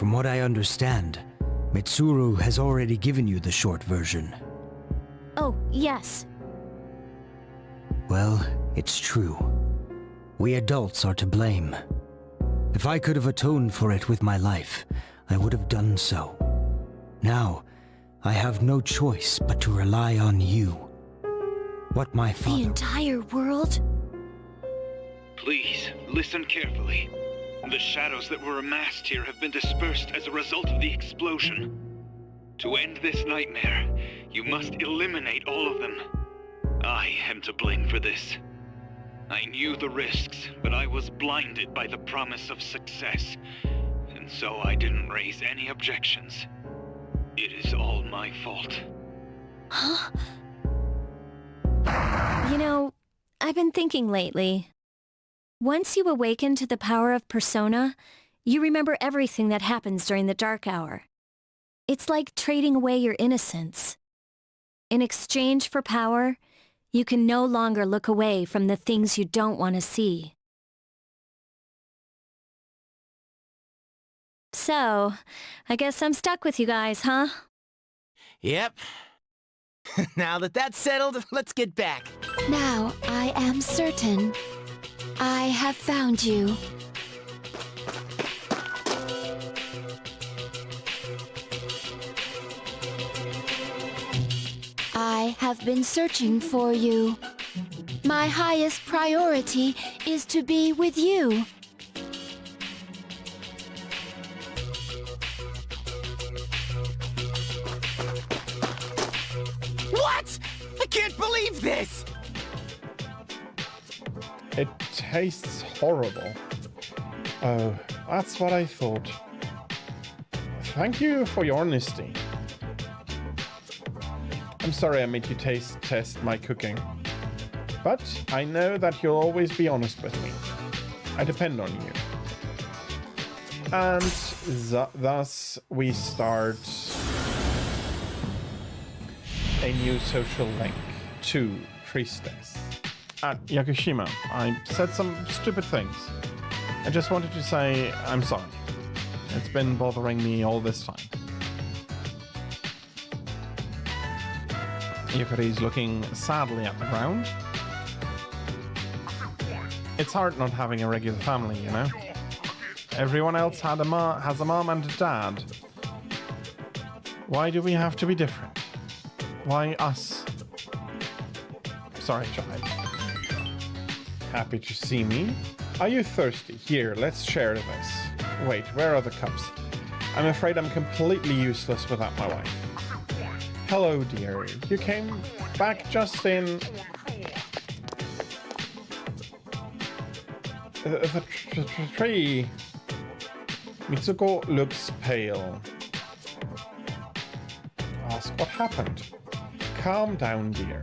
From what I understand, Mitsuru has already given you the short version. Oh, yes. Well, it's true. We adults are to blame. If I could have atoned for it with my life, I would have done so. Now, I have no choice but to rely on you. What my father... The entire world? Please, listen carefully. The shadows that were amassed here have been dispersed as a result of the explosion. To end this nightmare, you must eliminate all of them. I am to blame for this. I knew the risks, but I was blinded by the promise of success, and so I didn't raise any objections. It is all my fault. Huh? You know, I've been thinking lately. Once you awaken to the power of Persona, you remember everything that happens during the dark hour. It's like trading away your innocence. In exchange for power, you can no longer look away from the things you don't want to see. So, I guess I'm stuck with you guys, huh? Yep. Now that that's settled, let's get back. Now I am certain. I have found you. I have been searching for you. My highest priority is to be with you. What? I can't believe this! It tastes horrible. Oh, that's what I thought. Thank you for your honesty. I'm sorry I made you test my cooking. But I know that you'll always be honest with me. I depend on you. And thus we start a new social link to Priestess. At Yakushima, I said some stupid things. I just wanted to say I'm sorry. It's been bothering me all this time. Yukari is looking sadly at the ground. It's hard not having a regular family, you know? Everyone else has a mom and a dad. Why do we have to be different? Why us? Sorry, child. Happy to see me? Are you thirsty? Here, let's share this. Wait, where are the cups? I'm afraid I'm completely useless without my wife. Hello, dear. You came back just in... The tree. Mitsuko looks pale. Ask what happened. Calm down, dear.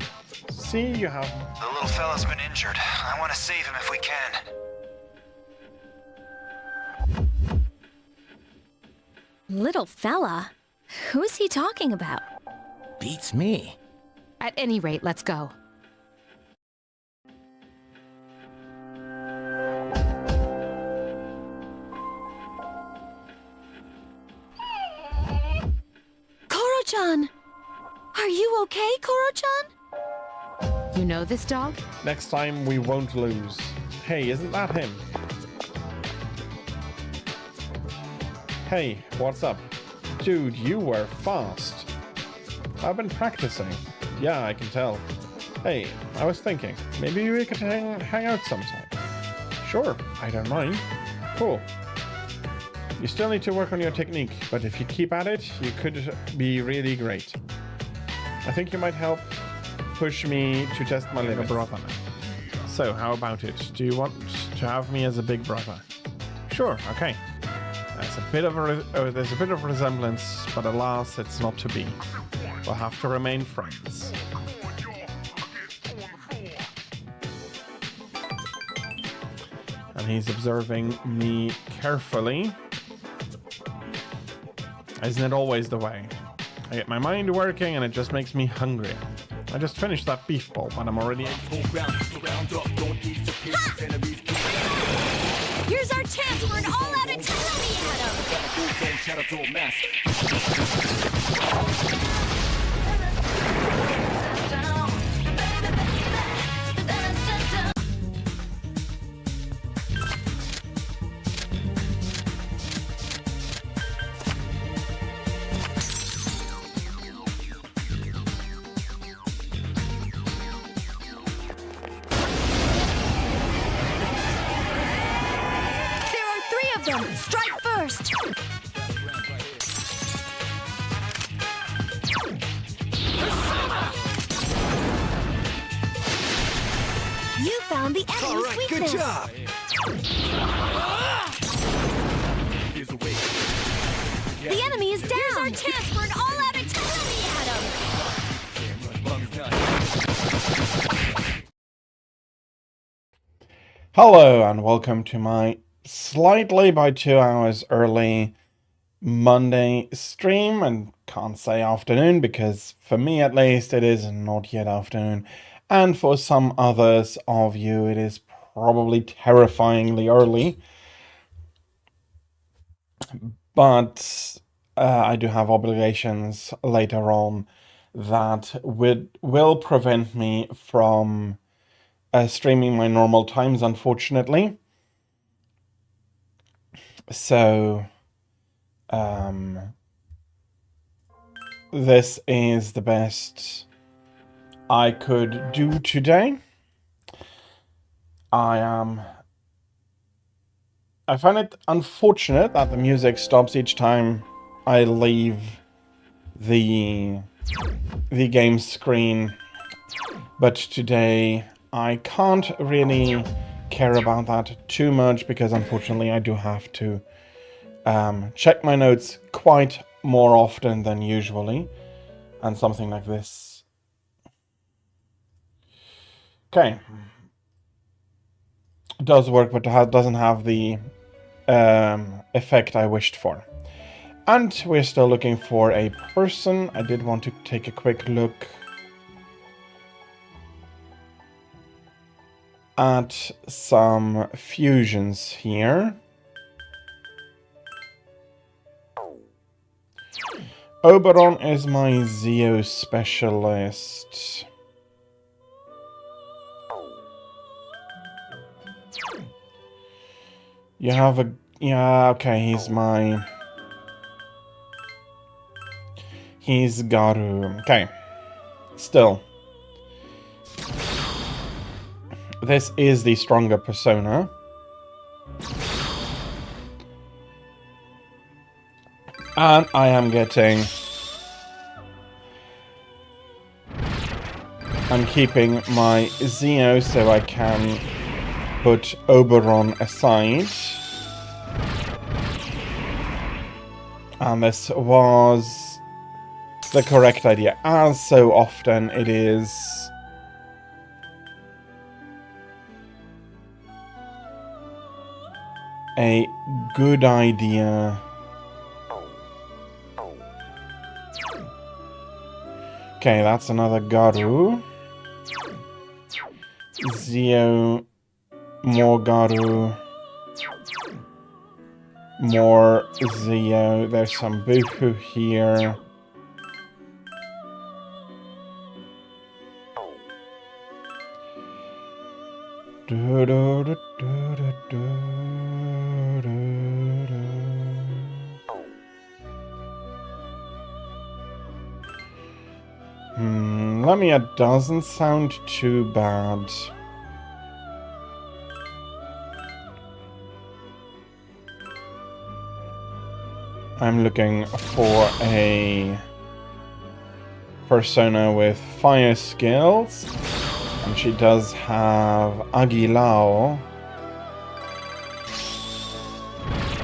See, you have... The little fella's been injured. I want to save him if we can. Little fella? Who's he talking about? Beats me. At any rate, let's go. Koro-chan! Are you okay, Koro-chan? You know this dog? Next time we won't lose. Hey, isn't that him? Hey, what's up? Dude, you were fast. I've been practicing. Yeah, I can tell. Hey, I was thinking, maybe we could hang out sometime. Sure, I don't mind. Cool. You still need to work on your technique, but if you keep at it, you could be really great. I think you might help push me to test my limits. So, how about it? Do you want to have me as a big brother? Sure, okay. There's a bit of a resemblance, but alas, it's not to be. We'll have to remain friends. And he's observing me carefully. Isn't it always the way? I get my mind working and it just makes me hungry. I just finished that beef bowl, but I'm already... Here's our chance for an all-out attack! There are 3 of them! Strike first! You found the enemy's weakness! Good job! The enemy is down! Here's our chance for an all-out attack! Hello and welcome to my slightly by 2 hours early Monday stream, and can't say afternoon because for me at least it is not yet afternoon, and for some others of you it is probably terrifyingly early. But I do have obligations later on that will prevent me from streaming my normal times, unfortunately. So this is the best I could do today. I find it unfortunate that the music stops each time I leave the game screen, but today I can't really care about that too much because unfortunately I do have to check my notes quite more often than usually, and something like this. Okay. It does work, but it doesn't have the effect I wished for. And we're still looking for a person. I did want to take a quick look at some fusions here. Oberon is my Zeo specialist. You have a... yeah, okay, he's Garu. Okay. Still. This is the stronger persona. And I am getting... I'm keeping my Zeo so I can put Oberon aside. And this was the correct idea. As so often it is a good idea okay, that's another Garu. Zeo, more Garu, more Zeo. There's some Bufu here. Lamia doesn't sound too bad. I'm looking for a persona with fire skills, and she does have Agilao,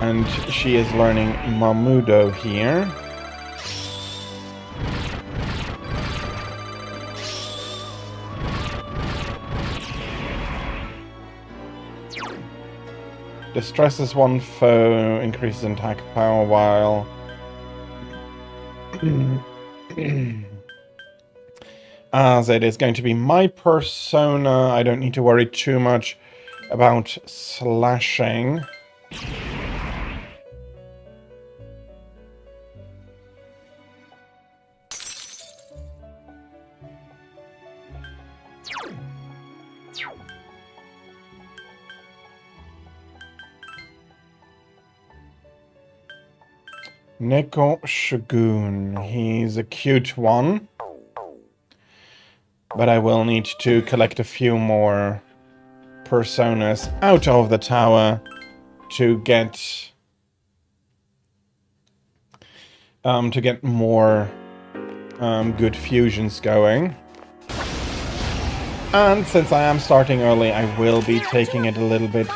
and she is learning Mamudo here. Distresses one foe, increases attack power while... As it is going to be my persona, I don't need to worry too much about slashing. Neko Shogun. He's a cute one. But I will need to collect a few more personas out of the tower to get more good fusions going. And since I am starting early, I will be taking it a little bit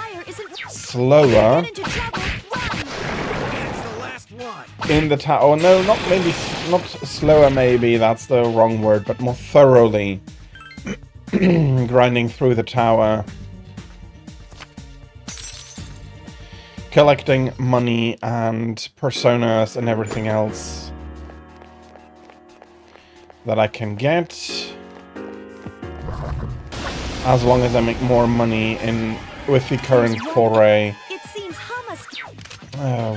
slower in the tower. Oh no, not slower maybe, that's the wrong word, but more thoroughly grinding through the tower. Collecting money and personas and everything else that I can get. As long as I make more money with the current foray.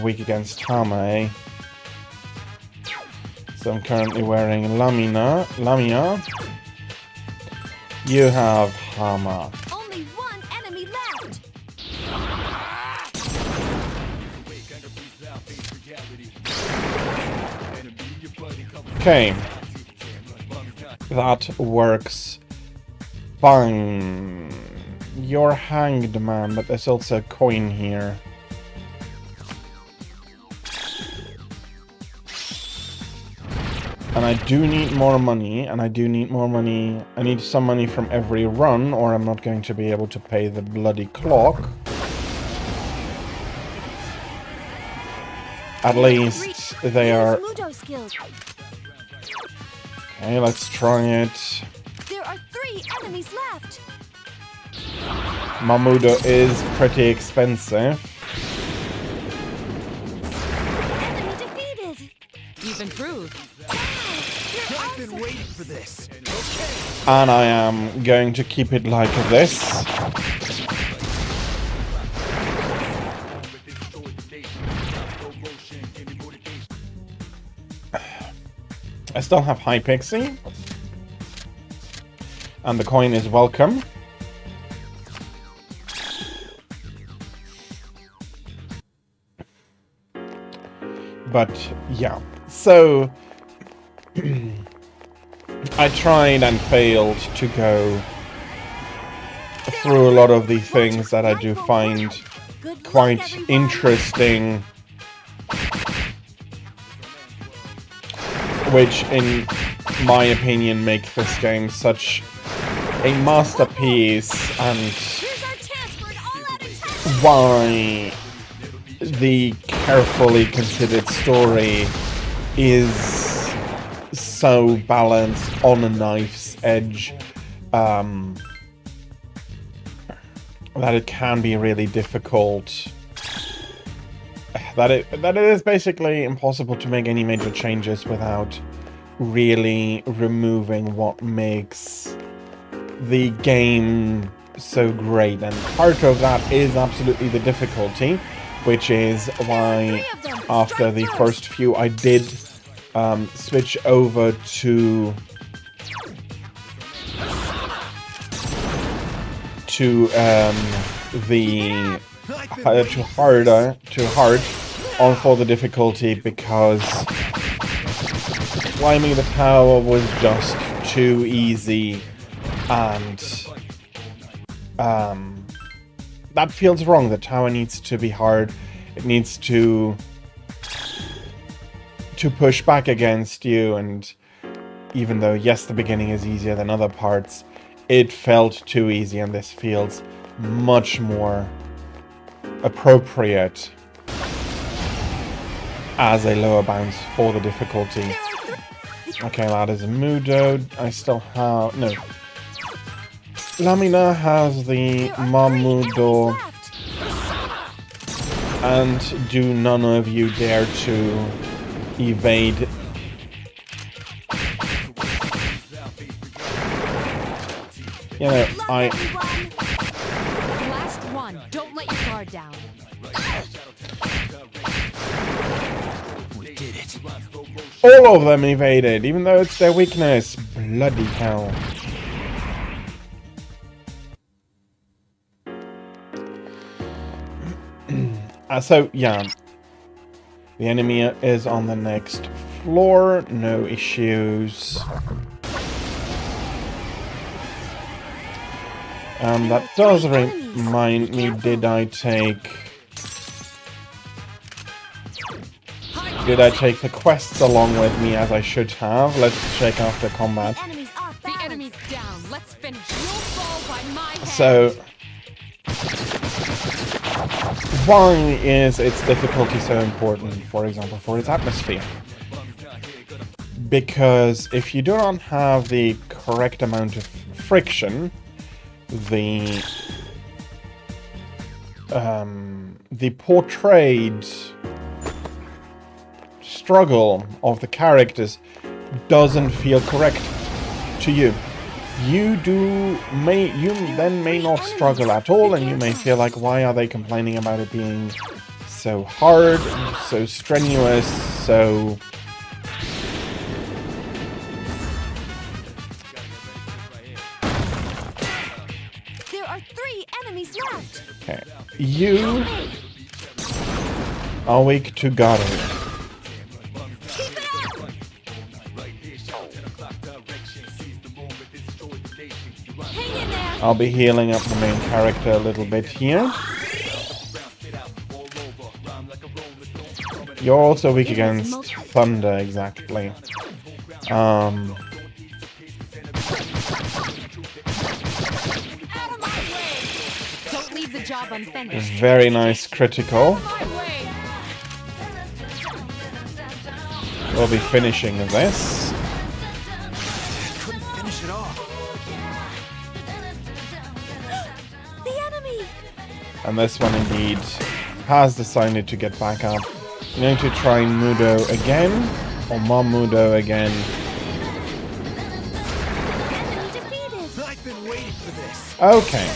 Weak against Hama, So I'm currently wearing Lamia. You have Hama. Only one enemy left. Okay. That works fine. You're hanged, man, but there's also a coin here. And I do need more money, I need some money from every run, or I'm not going to be able to pay the bloody clock. At least they are... Okay, let's try it. There are 3 enemies left. Mamudo is pretty expensive. Enemy defeated. You've improved. I've been waiting for this. And I am going to keep it like this. I still have High Pixie. And the coin is welcome. But, yeah. So... I tried and failed to go through a lot of the things that I do find quite interesting, which in my opinion make this game such a masterpiece, and why the carefully considered story is so balanced on a knife's edge, that it can be really difficult, that it is basically impossible to make any major changes without really removing what makes the game so great. And part of that is absolutely the difficulty, which is why after the first few I did switch over to hard on for the difficulty, because climbing the tower was just too easy, and that feels wrong. The tower needs to be hard. It needs to push back against you, and even though, yes, the beginning is easier than other parts, it felt too easy, and this feels much more appropriate as a lower bounds for the difficulty. Okay, that is a Mudo. I still have... no. Lamina has the Mamudo, and do none of you dare to evade. You know, Last one. Don't let your guard down. We did it. all of them evaded, even though it's their weakness. Bloody hell. So, yeah. The enemy is on the next floor. No issues. That does remind me, did I take the quests along with me as I should have? Let's check out the combat. The enemy's down. Let's finish. You'll fall by my hand. So, why is its difficulty so important, for example, for its atmosphere? Because if you do not have the correct amount of friction, the portrayed struggle of the characters doesn't feel correct to you. You then may not struggle at all, and you may feel like, why are they complaining about it being so hard, so strenuous, so... There are 3 enemies left. Okay. You are weak to guarding. Keep it up. Hang in there. I'll be healing up the main character a little bit here. You're also weak against thunder, exactly. Out of my way. Don't leave the job unfinished. Very nice critical. My way. We'll be finishing this. Couldn't finish it off. The enemy. And this one indeed has decided to get back up. I'm going to try Mudo again, or Mamudo again. Enemy defeated. I've been waiting for this. Okay.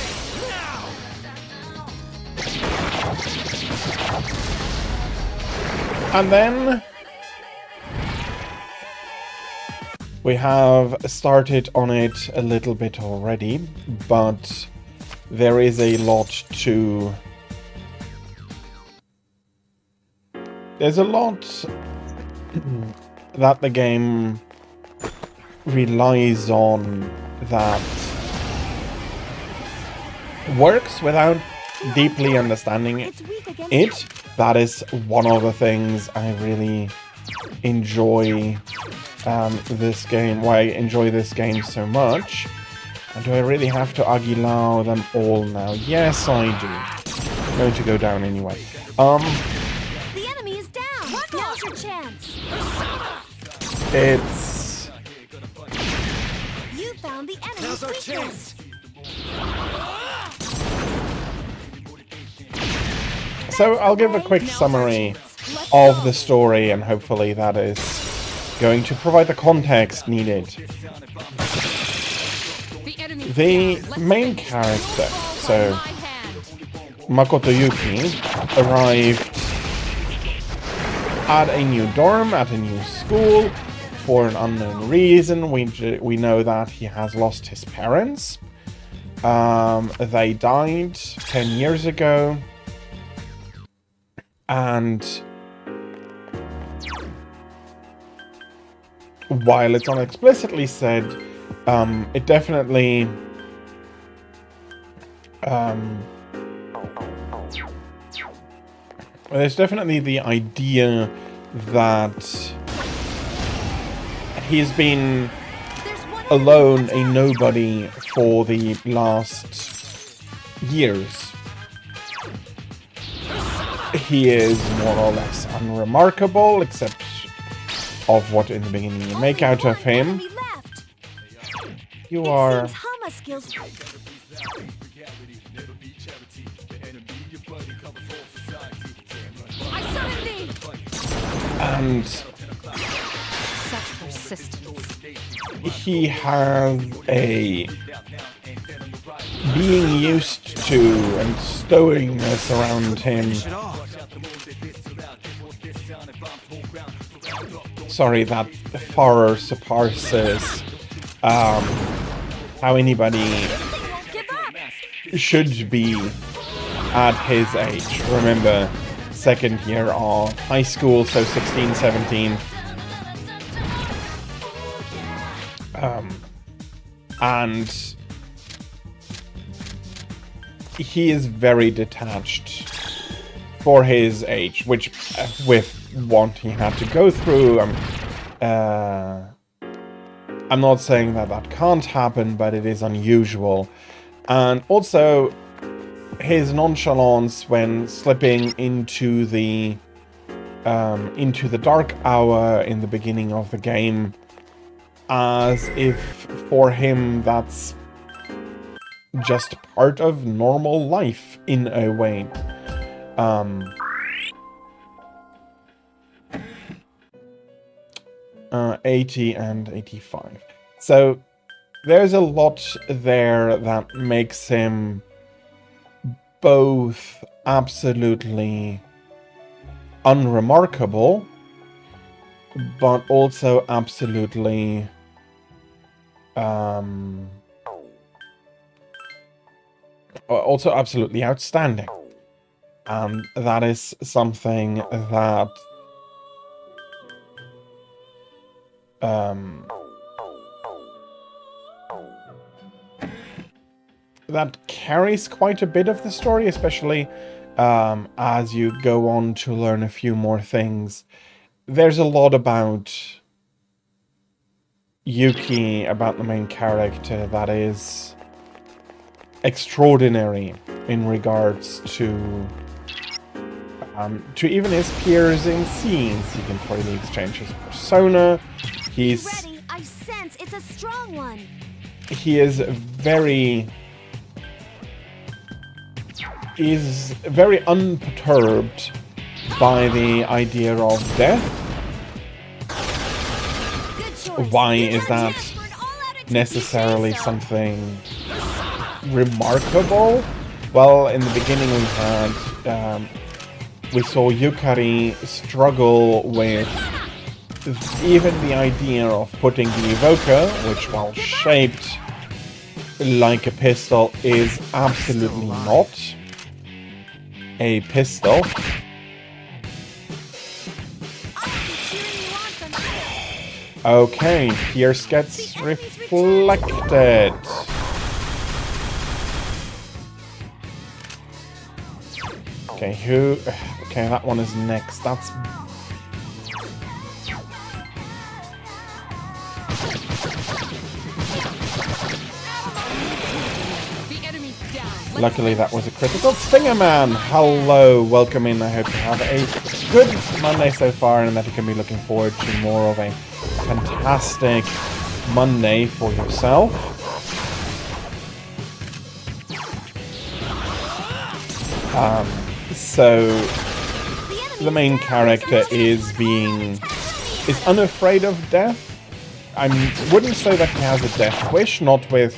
And then we have started on it a little bit already, but there is a lot to... There's a lot that the game relies on that works without deeply understanding It's weak against it. That is one of the things I really enjoy this game, why I enjoy this game so much. And do I really have to Aguilar them all now? Yes, I do. I'm going to go down anyway. The enemy is down. Now's your chance. It's... You found the enemy's Now's our weakness. chance. So I'll give a quick summary of the story, and hopefully that is going to provide the context needed. The enemy's The down. Let's main finish. character, You'll fall so by my hand. Makoto Yuki, arrived at a new dorm, at a new school, for an unknown reason. We know that he has lost his parents. They died 10 years ago. And while it's not explicitly said, it definitely there's definitely the idea that he's been alone, a nobody, for the last years. He is more or less unremarkable, except of what in the beginning you make out of him. Enemy left. You It are... seems Hama skills. I summon thee. And Such persistence. he has a being used to and stowingness around him. Finish it off. Sorry, that far surpasses how anybody Give up. should be at his age. Remember, second year of high school, so 16, 17. And he is very detached for his age, which with what he had to go through, I'm not saying that that can't happen, but it is unusual. And also his nonchalance when slipping into the dark hour in the beginning of the game, as if for him that's just part of normal life in a way. 80 and 85. So there's a lot there that makes him both absolutely unremarkable, but also absolutely outstanding. And that is something that that carries quite a bit of the story, especially as you go on to learn a few more things. There's a lot about Yuki, about the main character, that is extraordinary in regards to even his peers in scenes. He can freely exchange his persona. He's Ready. I sense it's a strong one. He is very unperturbed by the idea of death. Why is that necessarily something remarkable? Well, in the beginning we saw Yukari struggle with even the idea of putting the evoker, which, while shaped like a pistol, is absolutely not a pistol. Okay, Pierce gets reflected. Okay, okay, that one is next. That's... Luckily, that was a critical. Stinger Man, hello, welcome in. I hope you have a good Monday so far, and that you can be looking forward to more of a fantastic Monday for yourself. So the main character is unafraid of death. I wouldn't say that he has a death wish, not with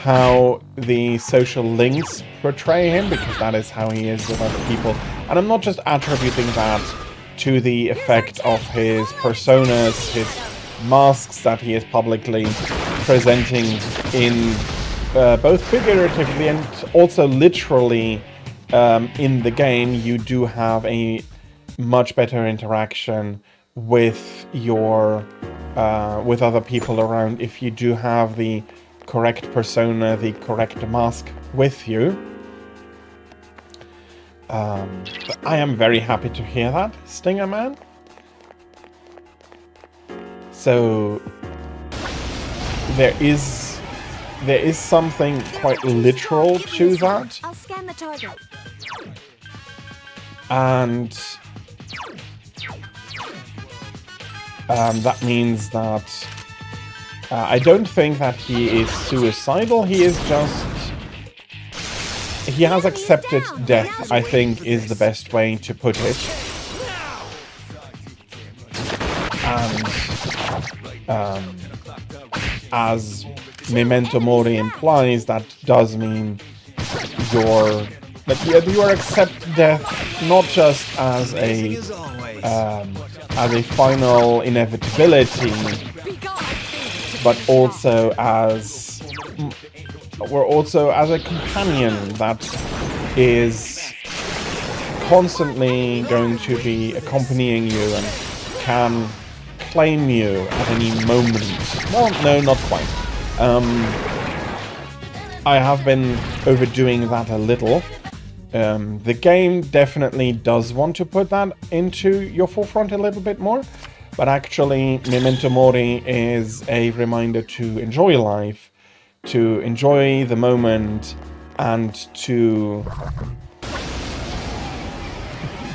how the social links portray him, because that is how he is with other people. And I'm not just attributing that to the effect of his personas, his masks that he is publicly presenting in both figuratively and also literally in the game. You do have a much better interaction with your with other people around if you do have the correct persona, the correct mask with you. But I am very happy to hear that, Stinger Man. So there is something quite literal to that. I'll scan the target. And that means that I don't think that he is suicidal. He is just... He has accepted death, I think, is the best way to put it. And as Memento Mori implies, that does mean you accept death not just as a final inevitability, but also as a companion that is constantly going to be accompanying you and can claim you at any moment. Well, no, not quite. I have been overdoing that a little. The game definitely does want to put that into your forefront a little bit more, but actually Memento Mori is a reminder to enjoy life, to enjoy the moment, and to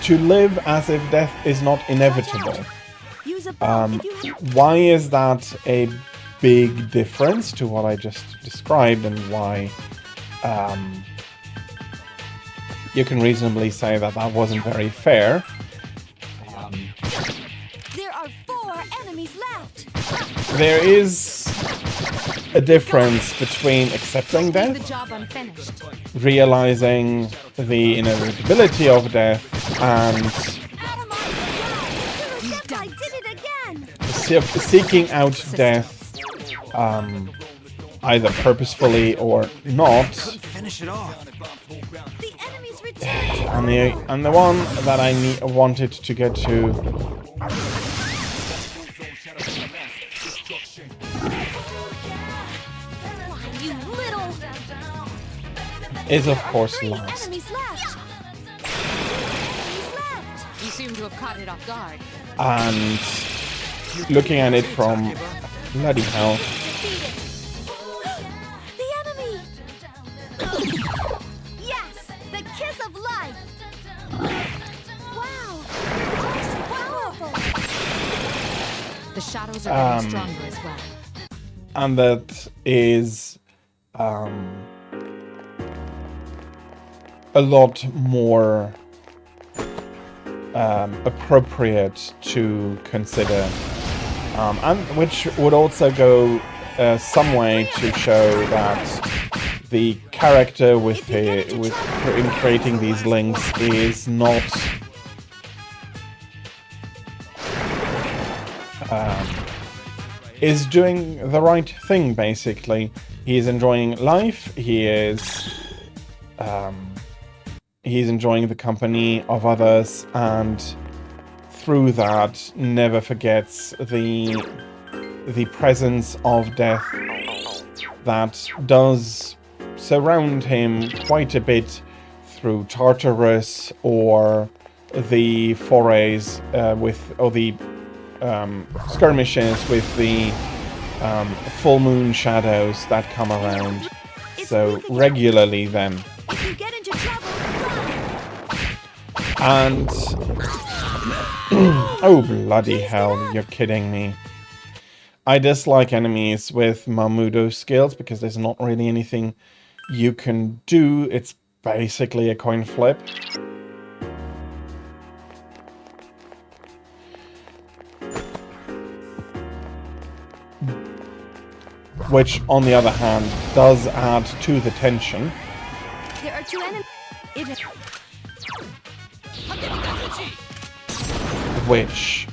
live as if death is not inevitable. Why is that a big difference to what I just described, and why you can reasonably say that that wasn't very fair? There are 4 enemies left. There is a difference between accepting The death, job unfinished. realizing the inevitability of death, and I did it again. seeking out death, either purposefully or not. Finish it off. The enemies returned. And the one that I wanted to get to You little is, of course, last. enemies left. Enemies left. You seem to have caught it off guard. And looking at it from bloody hell, The enemy. Yes, the kiss of life. Wow. Powerful. The shadows are getting stronger as well. and that is a lot more appropriate to consider, and which would also go some way to show that the character in creating these links is not is doing the right thing. Basically, he is enjoying life. He's enjoying the company of others, and through that never forgets the presence of death that does surround him quite a bit through Tartarus, or the forays or the skirmishes with the full moon shadows that come around so regularly then. If you get into trouble, And oh bloody hell, you're kidding me. I dislike enemies with Mamudo skills because there's not really anything you can do. It's basically a coin flip. Which, on the other hand, does add to the tension. there are 2 enemies. Which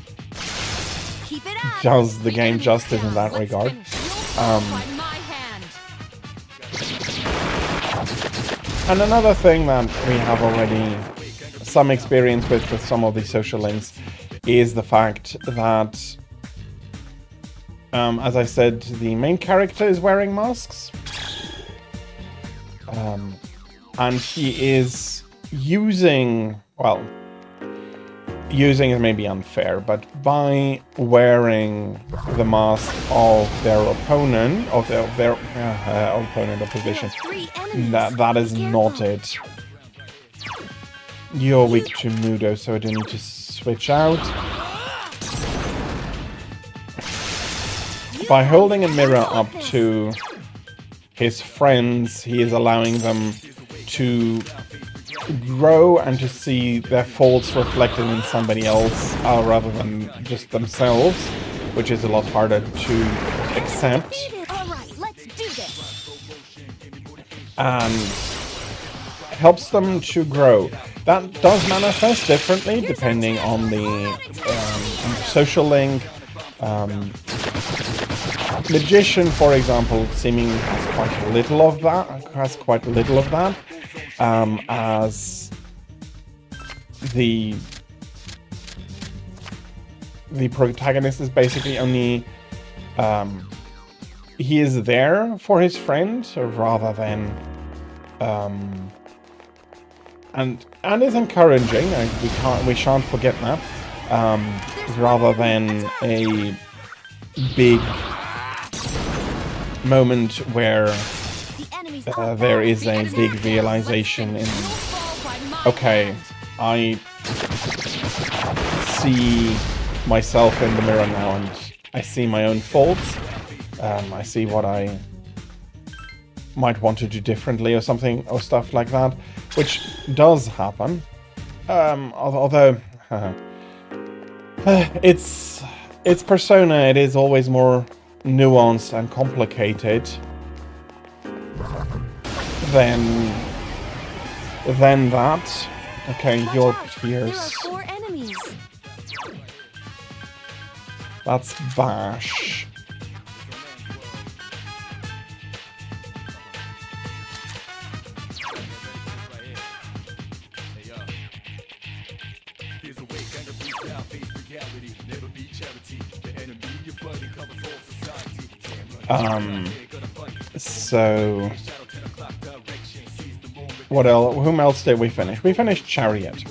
Keep it up. does the game justice in that regard. By my hand. And another thing that we have already some experience with some of these social links is the fact that, as I said, the main character is wearing masks. And he is using, well, using is maybe unfair, but by wearing the mask of their opponent, opposition, that is not it. You're weak to Mudo, so I do need to switch out. By holding a mirror up to his friends, he is allowing them to grow and to see their faults reflected in somebody else rather than just themselves, which is a lot harder to accept. Alright, let's do this. And helps them to grow. That does manifest differently depending on the social link. Magician, for example, seeming has quite a little of that. As the protagonist is basically only he is there for his friend rather than and is encouraging. We shan't forget that. Rather than a big moment where there is a big realization in, okay, I see myself in the mirror now and I see my own faults. I see what I might want to do differently or something, or stuff like that, which does happen. Although it's Persona, it is always more nuanced and complicated than that. Okay, your peers. That's Bash. So what else? Whom else did we finish? We finished Chariot.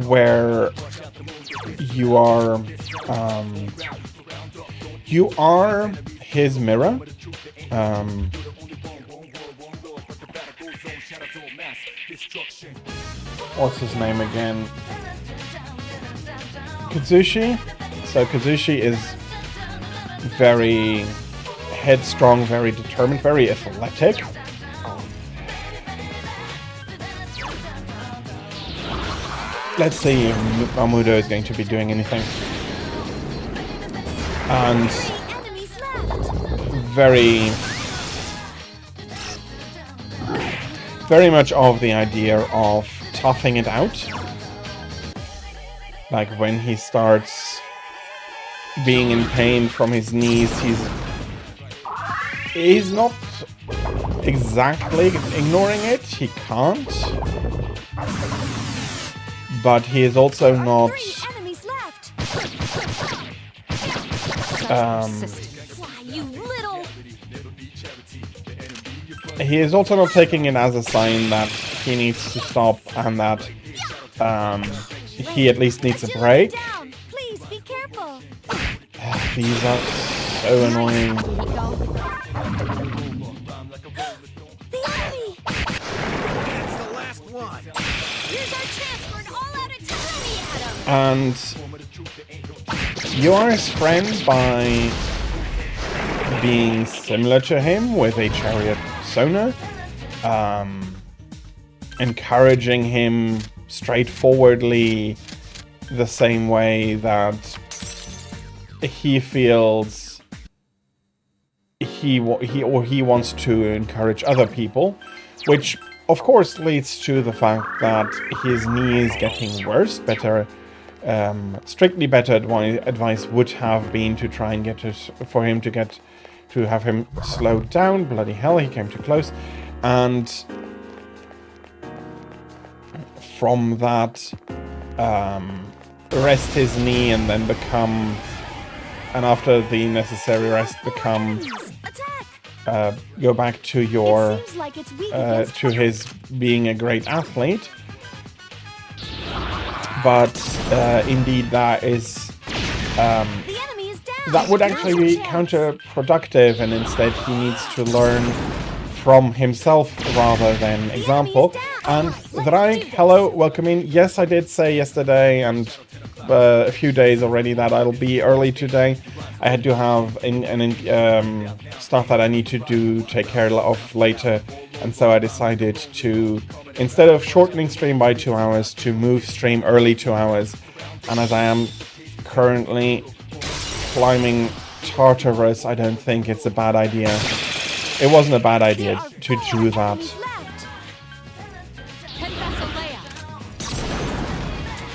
Where you are his mirror. What's his name again? Kazushi. So Kazushi is very headstrong, very determined, very athletic. Let's see if Mamudo is going to be doing anything. And very much of the idea of toughing it out. Like when he starts being in pain from his knees, he's not exactly ignoring it, he can't. But he is also not he is also not taking it as a sign that he needs to stop and that he at least needs a break. These are so annoying. And you are his friend by being similar to him with a chariot persona, encouraging him straightforwardly the same way that he feels he wants to encourage other people, which of course leads to the fact that his knee is getting worse. Strictly better advice would have been to try and have him slowed down. Bloody hell, he came too close. And from that, rest his knee and then after the necessary rest, go back to to his being a great athlete. But indeed, that would actually be counterproductive, and instead he needs to learn from himself rather than example. And Draig, hello, welcome in. Yes, I did say yesterday and a few days already that I'll be early today. I had to have stuff that I need to take care of later, and so I decided to, instead of shortening stream by 2 hours, to move stream early 2 hours. And as I am currently climbing Tartarus, I don't think it's a bad idea. It wasn't a bad idea to do that.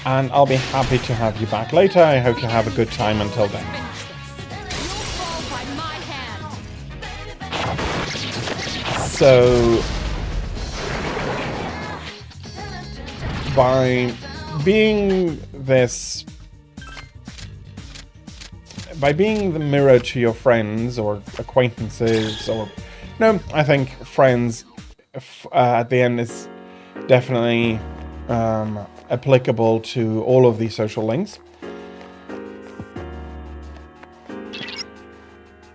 And I'll be happy to have you back later. I hope you have a good time until then. So by being the mirror to your friends or acquaintances, or no, I think friends at the end is definitely applicable to all of these social links.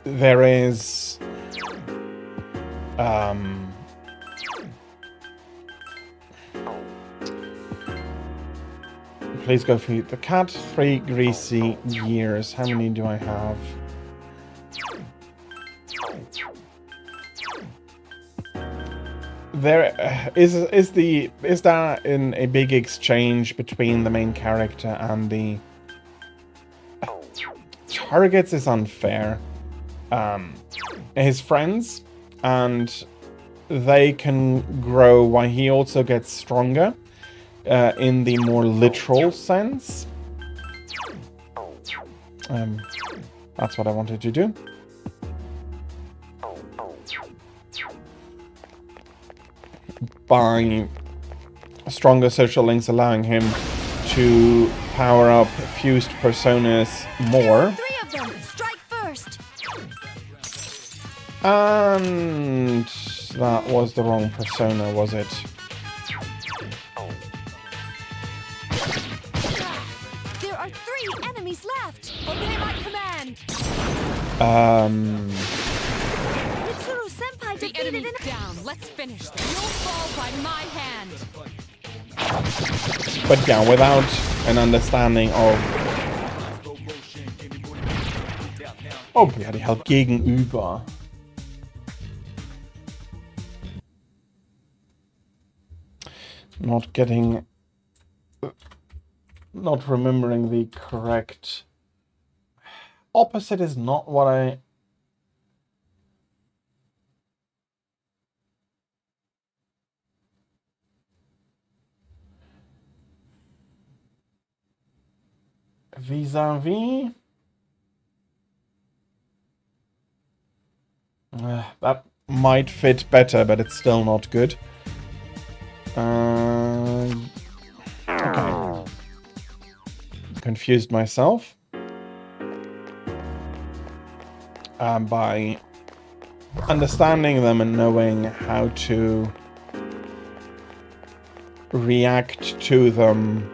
There is please go feed the cat. 3 greasy years. How many do I have? There is that in a big exchange between the main character and the targets is unfair. His friends, and they can grow while he also gets stronger. In the more literal sense. That's what I wanted to do. By stronger social links allowing him to power up fused personas more. 3 of them. Strike first. And that was the wrong persona, was it? There are 3 enemies left. Obey my command. Mitsuru Senpai The defeated enemy's an... down. Let's finish them. You'll fall by my hand. But yeah, without an understanding of... Oh, bloody hell, gegenüber. Not remembering the correct... Opposite is not what I... Vis-a-vis... that might fit better, but it's still not good. Okay. Confused myself. By understanding them and knowing how to react to them,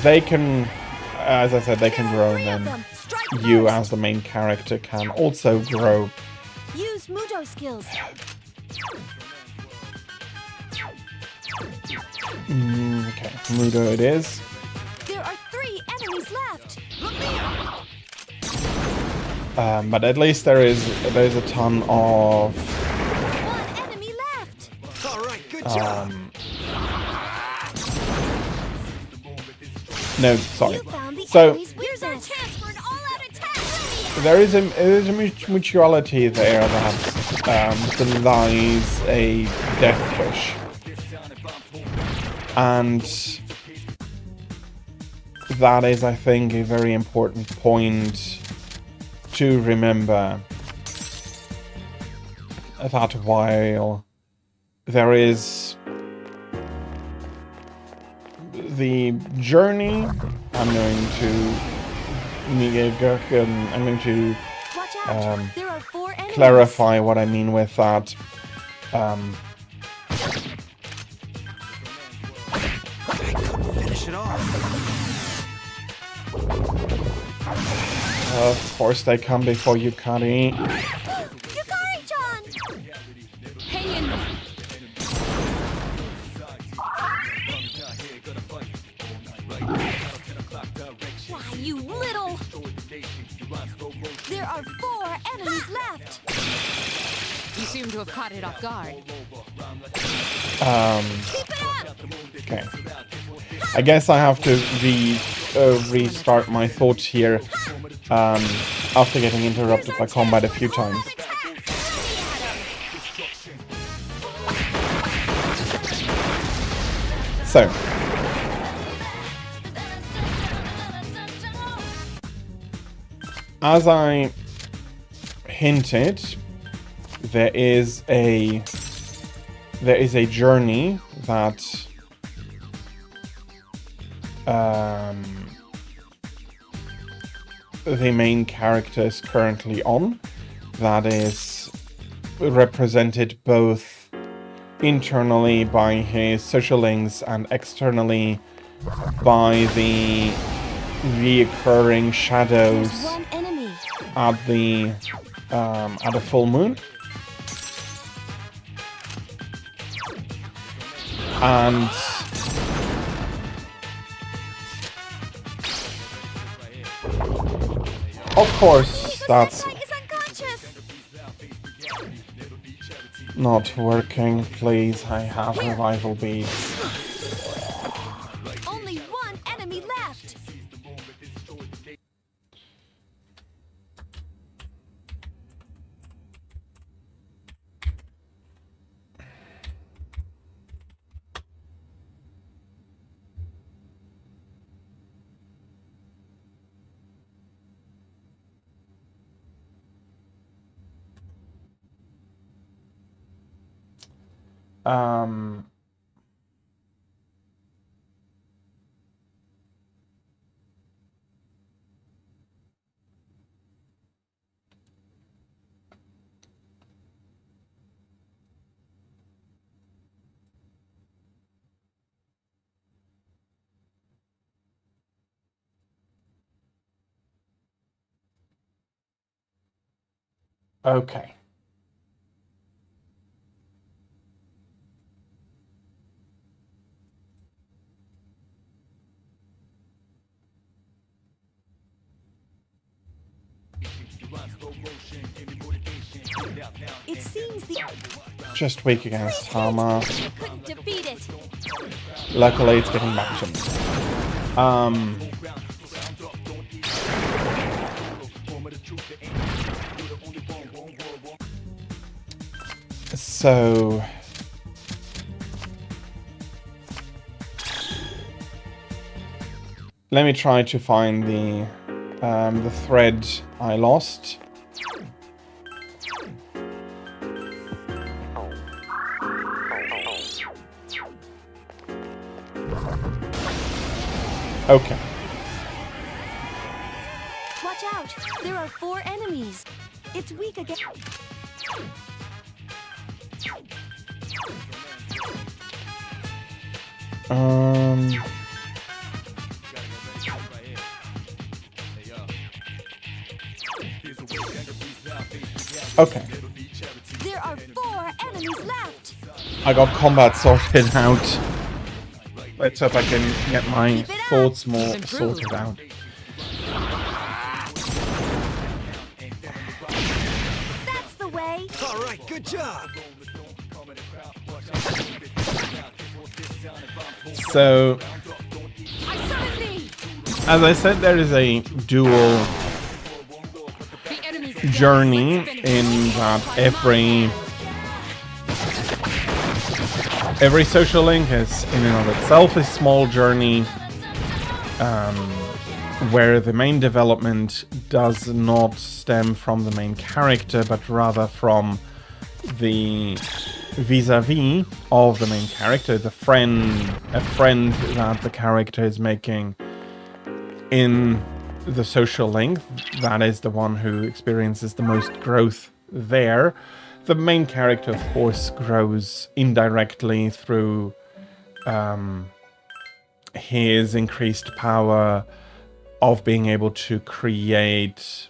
they can, as I said, they can grow, and then you as the main character can also grow. Use Mudo skills. Okay, Mudo it is. There are 3 enemies left. But at least there's a ton of 1 enemy left. All right, good job. No, sorry. You found the So enemy's weakness. Chance for an all-out attack. there is a mutuality there that belies a death wish, and that is, I think, a very important point to remember. That while there is the journey, I'm going to Watch out. There are 4 enemies. clarify what I mean with that. Finish it off. Of course they come before Yukari. Yukari-chan. Hang in there. Why, you little... There are 4 enemies left. You seem to have caught it off guard. Keep it up. Okay. I guess I have to restart my thoughts here after getting interrupted by combat a few times. So, as I hinted, there is a journey that the main character is currently on, that is represented both internally by his social links and externally by the reoccurring shadows One enemy. at the full moon. And of course, that's not working. Please, I have revival beads. Only one enemy left. Um, okay. It seems the Just weak against armor. couldn't defeat it. Luckily, it's getting back to me. So let me try to find the thread I lost. Okay. Watch out! There are 4 enemies. It's weak again. Okay. There are 4 enemies left. I got combat sorted out. Let's hope I can get my thoughts more sorted out. That's the way. All right, good job. So, I summon thee! as I said, there is a dual The enemy's journey dead. Let's finish in this that by every social link is in and of itself a small journey, where the main development does not stem from the main character, but rather from the vis-a-vis of the main character, a friend that the character is making in the social link. That is the one who experiences the most growth there. The main character, of course, grows indirectly through his increased power of being able to create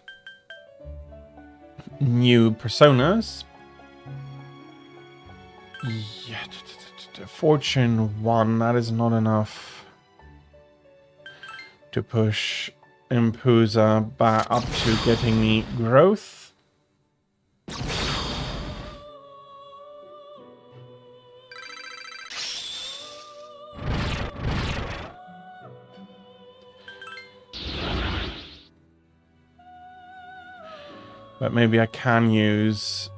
new personas. Yeah, Fortune 1, that is not enough to push Impusa back up to getting me growth. But maybe I can use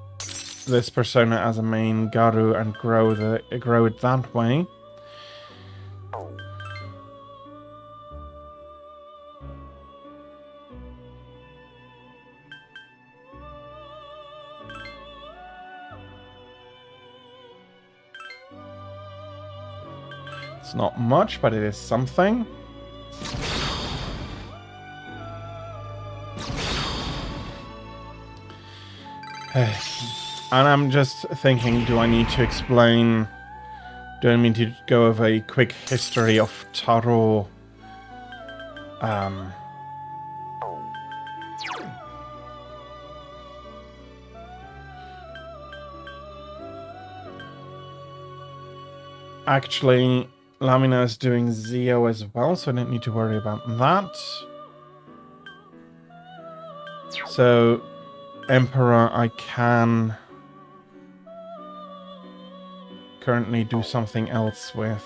this persona as a main Garu and grow it that way. It's not much, but it is something. And I'm just thinking, do I need to explain... Do I need to go over a quick history of Tarot? Actually, Lamina is doing Zio as well, so I don't need to worry about that. So, Emperor, I can currently do something else with.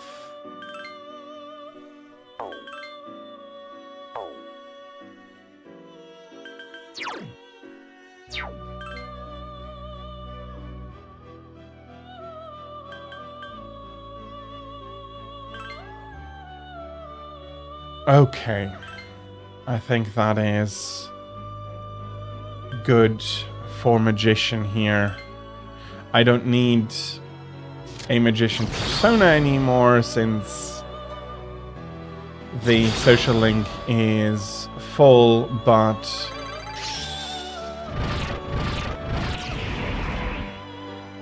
Okay, I think that is good for Magician here. I don't need a Magician persona anymore since the social link is full, but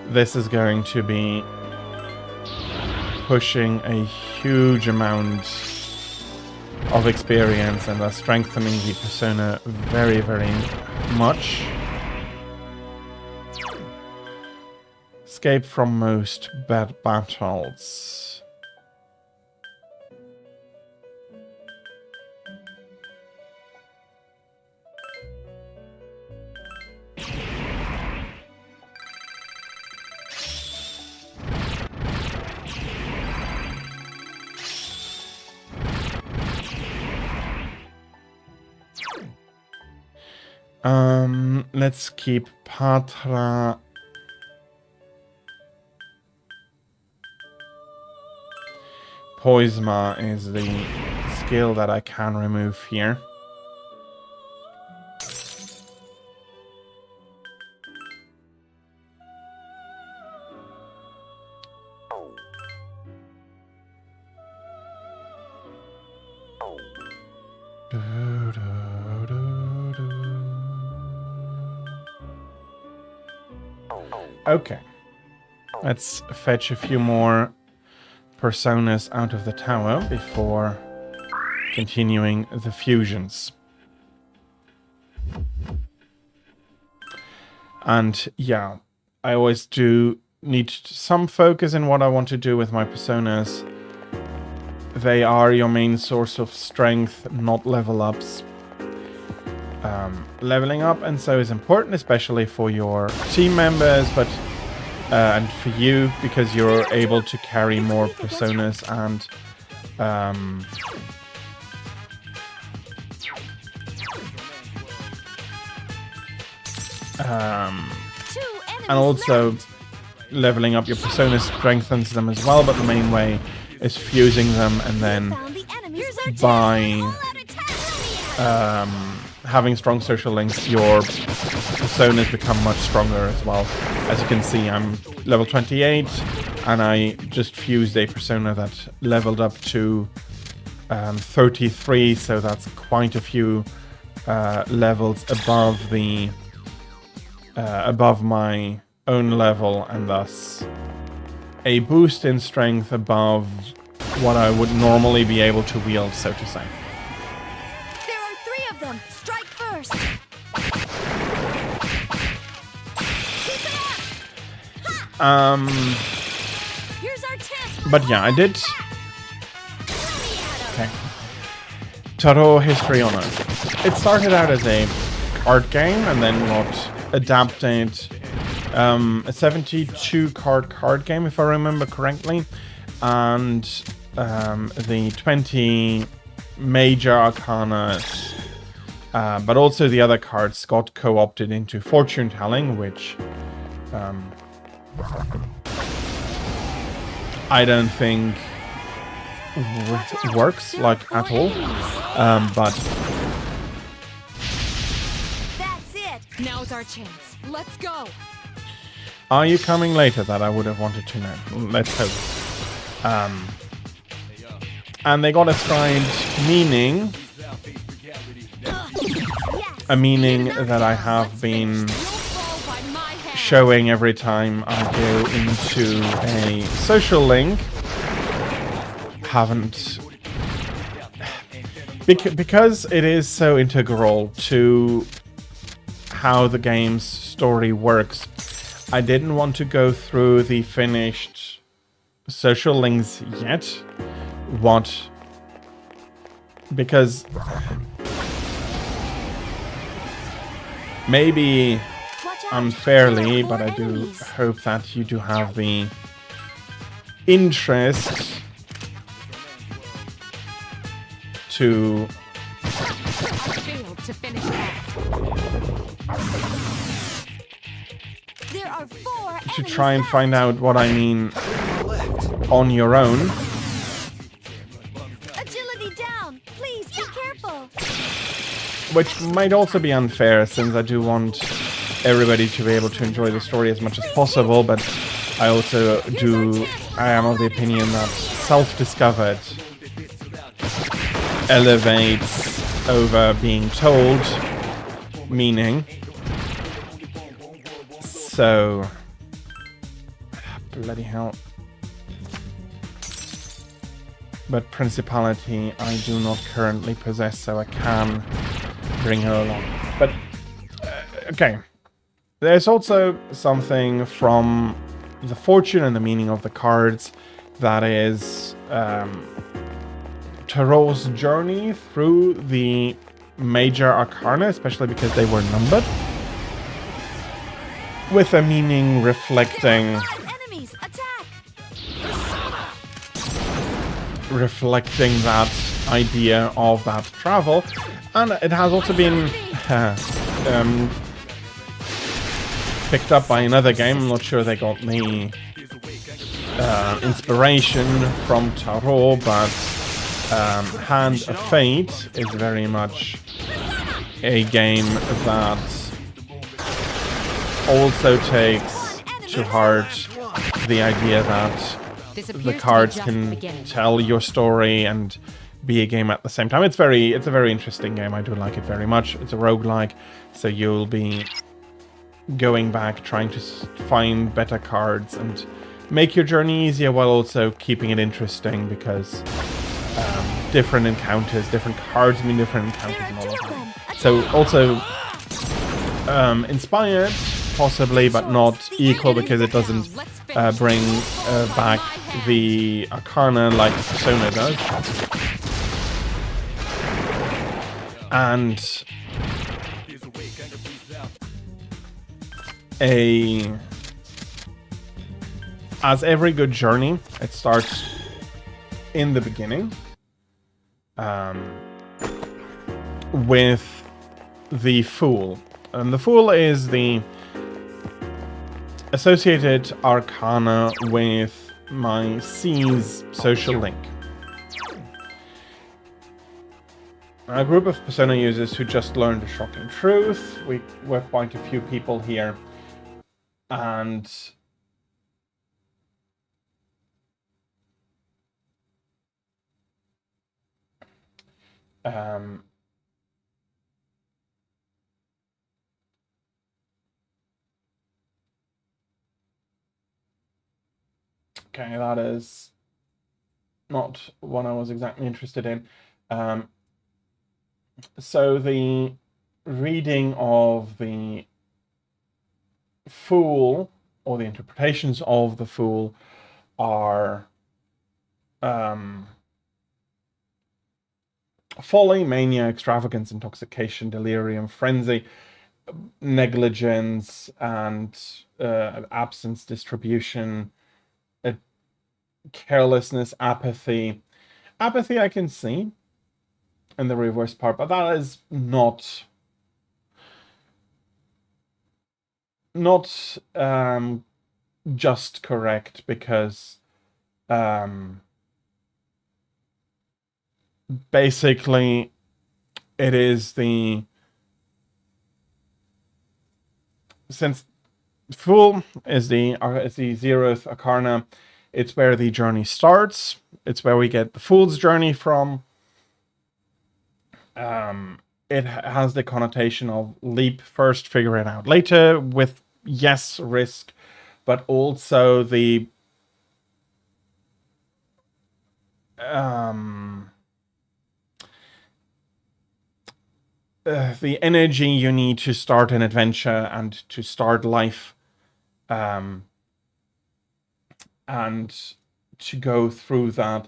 this is going to be pushing a huge amount of experience and thus strengthening the persona very, very much. Escape from most bad battles. Let's keep Patra. Poisma is the skill that I can remove here. Okay, let's fetch a few more personas out of the tower before continuing the fusions. And yeah, I always do need some focus in what I want to do with my personas. They are your main source of strength, not level ups. Leveling up and so is important, especially for your team members, but and for you, because you're able to carry more personas and also leveling up your personas strengthens them as well, but the main way is fusing them, and then by having strong social links, your personas become much stronger as well. As you can see, I'm level 28, and I just fused a persona that leveled up to 33, so that's quite a few levels above the above my own level, and thus a boost in strength above what I would normally be able to wield, so to say. There are 3 of them. Strike first. Here's our chance. But yeah, I did. Okay. Tarot History Honor. It started out as a card game and then got adapted. A 72 card game, if I remember correctly, and the 20 major arcana, but also the other cards got co-opted into fortune telling, which I don't think works like at all. But That's it. Now's our chance. Let's go. are you coming later? That I would have wanted to know. Let's hope. And they got ascribed meaning, a meaning that I have been showing every time I go into a social link. Haven't... Because it is so integral to how the game's story works, I didn't want to go through the finished social links yet. Because maybe unfairly, but I do hope that you do have the interest to try and find out what I mean on your own. Agility down! Please be careful! Which might also be unfair, since I do want everybody to be able to enjoy the story as much as possible, but I also I am of the opinion that self-discovered elevates over being told meaning. So... bloody hell. But Principality I do not currently possess, so I can bring her along. But, okay. There's also something from the fortune and the meaning of the cards that is Tarot's journey through the major arcana, especially because they were numbered, with a meaning reflecting that idea of that travel. And it has also been picked up by another game. I'm not sure they got the inspiration from Tarot, but Hand of Fate is very much a game that also takes to heart the idea that the cards can tell your story and be a game at the same time. It's a very interesting game. I do like it very much. It's a roguelike, so you'll be going back, trying to find better cards and make your journey easier, while also keeping it interesting, because different encounters, different cards mean different encounters and all of that. So also inspired, possibly, but not equal, because it doesn't bring back the arcana like Persona does. And as every good journey, it starts in the beginning with the Fool. And the Fool is the associated arcana with my CEST social link. A group of Persona users who just learned a shocking truth. We're quite a few people here. And okay, that is not what I was exactly interested in. So the reading of the Fool, or the interpretations of the Fool, are folly, mania, extravagance, intoxication, delirium, frenzy, negligence, and absence, distribution, carelessness, apathy. Apathy I can see in the reverse part, but that is not just correct, because basically it is since Fool is the zeroth arcana, It's where the journey starts. It's where we get the Fool's Journey from. It has the connotation of leap first, figure it out later, with, yes, risk, but also the energy you need to start an adventure and to start life, and to go through that,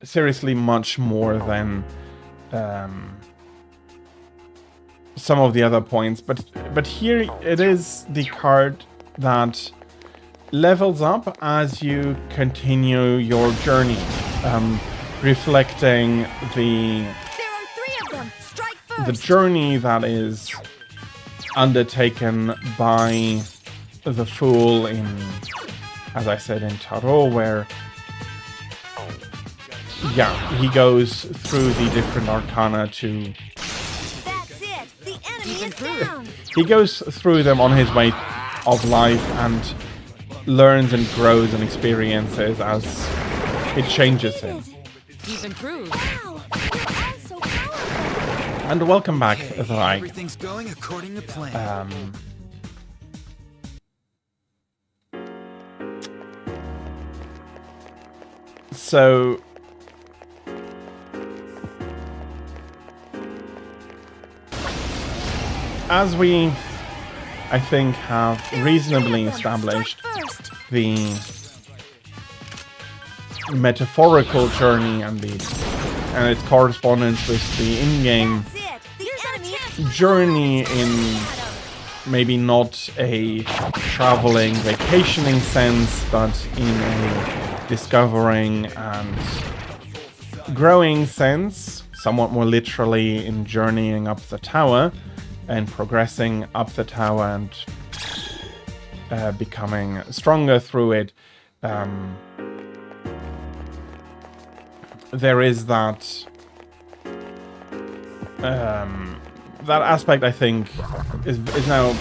seriously much more than some of the other points. But here it is the card that levels up as you continue your journey, reflecting the journey that is undertaken by the Fool in, as I said, in Tarot, where he goes through the different arcana to... That's it! The enemy is down! He goes through them on his way of life and learns and grows and experiences as it changes him. You've improved. Wow! You're all so powerful! And welcome back, Thraig. Everything's going according to plan. So... as we, I think, have reasonably established the metaphorical journey and its correspondence with the in-game journey, in maybe not a traveling, vacationing sense, but in a discovering and growing sense, somewhat more literally in journeying up the tower and progressing up the tower and becoming stronger through it. There is that that aspect, I think, is now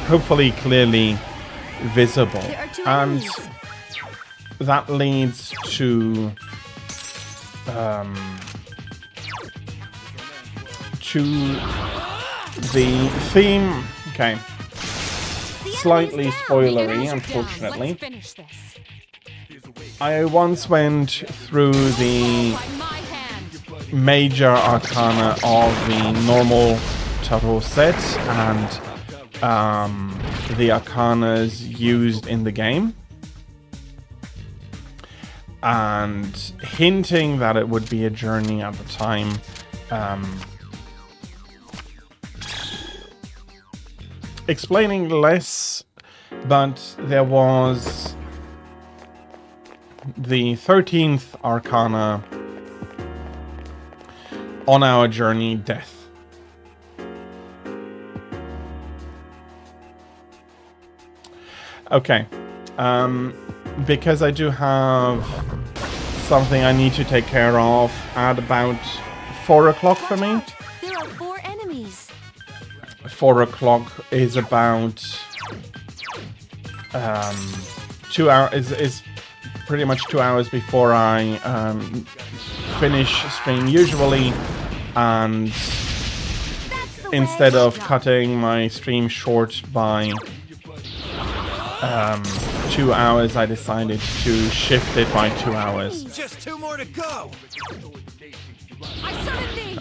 hopefully clearly visible, and that leads to the theme. Okay, slightly spoilery, unfortunately. I once went through the major arcana of the normal Tarot set and the arcanas used in the game, and hinting that it would be a journey at the time. Explaining less, but there was the 13th arcana on our journey, Death. Okay, because I do have something I need to take care of at about 4 o'clock for me. There are 4 enemies. 4 o'clock is about 2 hours, is pretty much 2 hours before I finish stream usually, and instead of cutting my stream short by 2 hours, I decided to shift it by 2 hours. Just 2 more to go.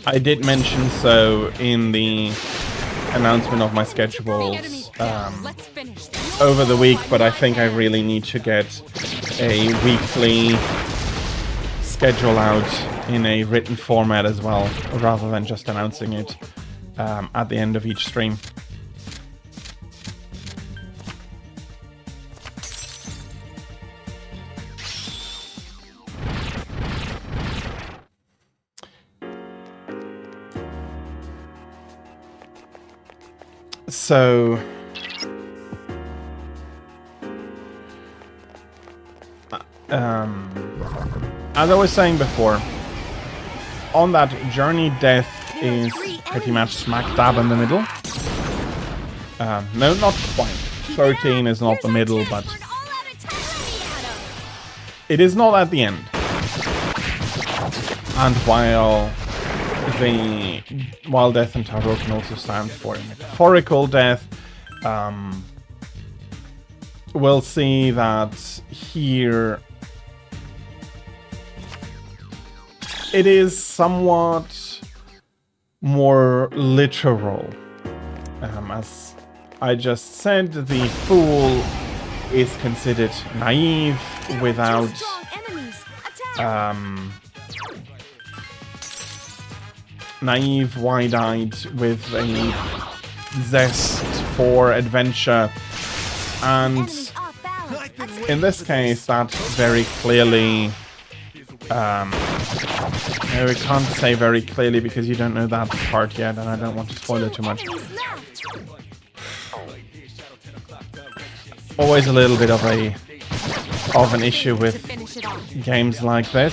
I did mention so in the announcement of my schedules over the week, but I think I really need to get a weekly schedule out in a written format as well, rather than just announcing it at the end of each stream. So, as I was saying before, on that journey, Death is pretty much smack dab in the middle. No, not quite. 13 is not the middle, but it is not at the end. And while death in Tarot can also stand for metaphorical death, we'll see that here it is somewhat more literal. As I just said, the fool is considered naive without naive, wide-eyed, with a zest for adventure, and in this case that very clearly no, we can't say very clearly because you don't know that part yet, and I don't want to spoil it too much. Always a little bit of an issue with games like this.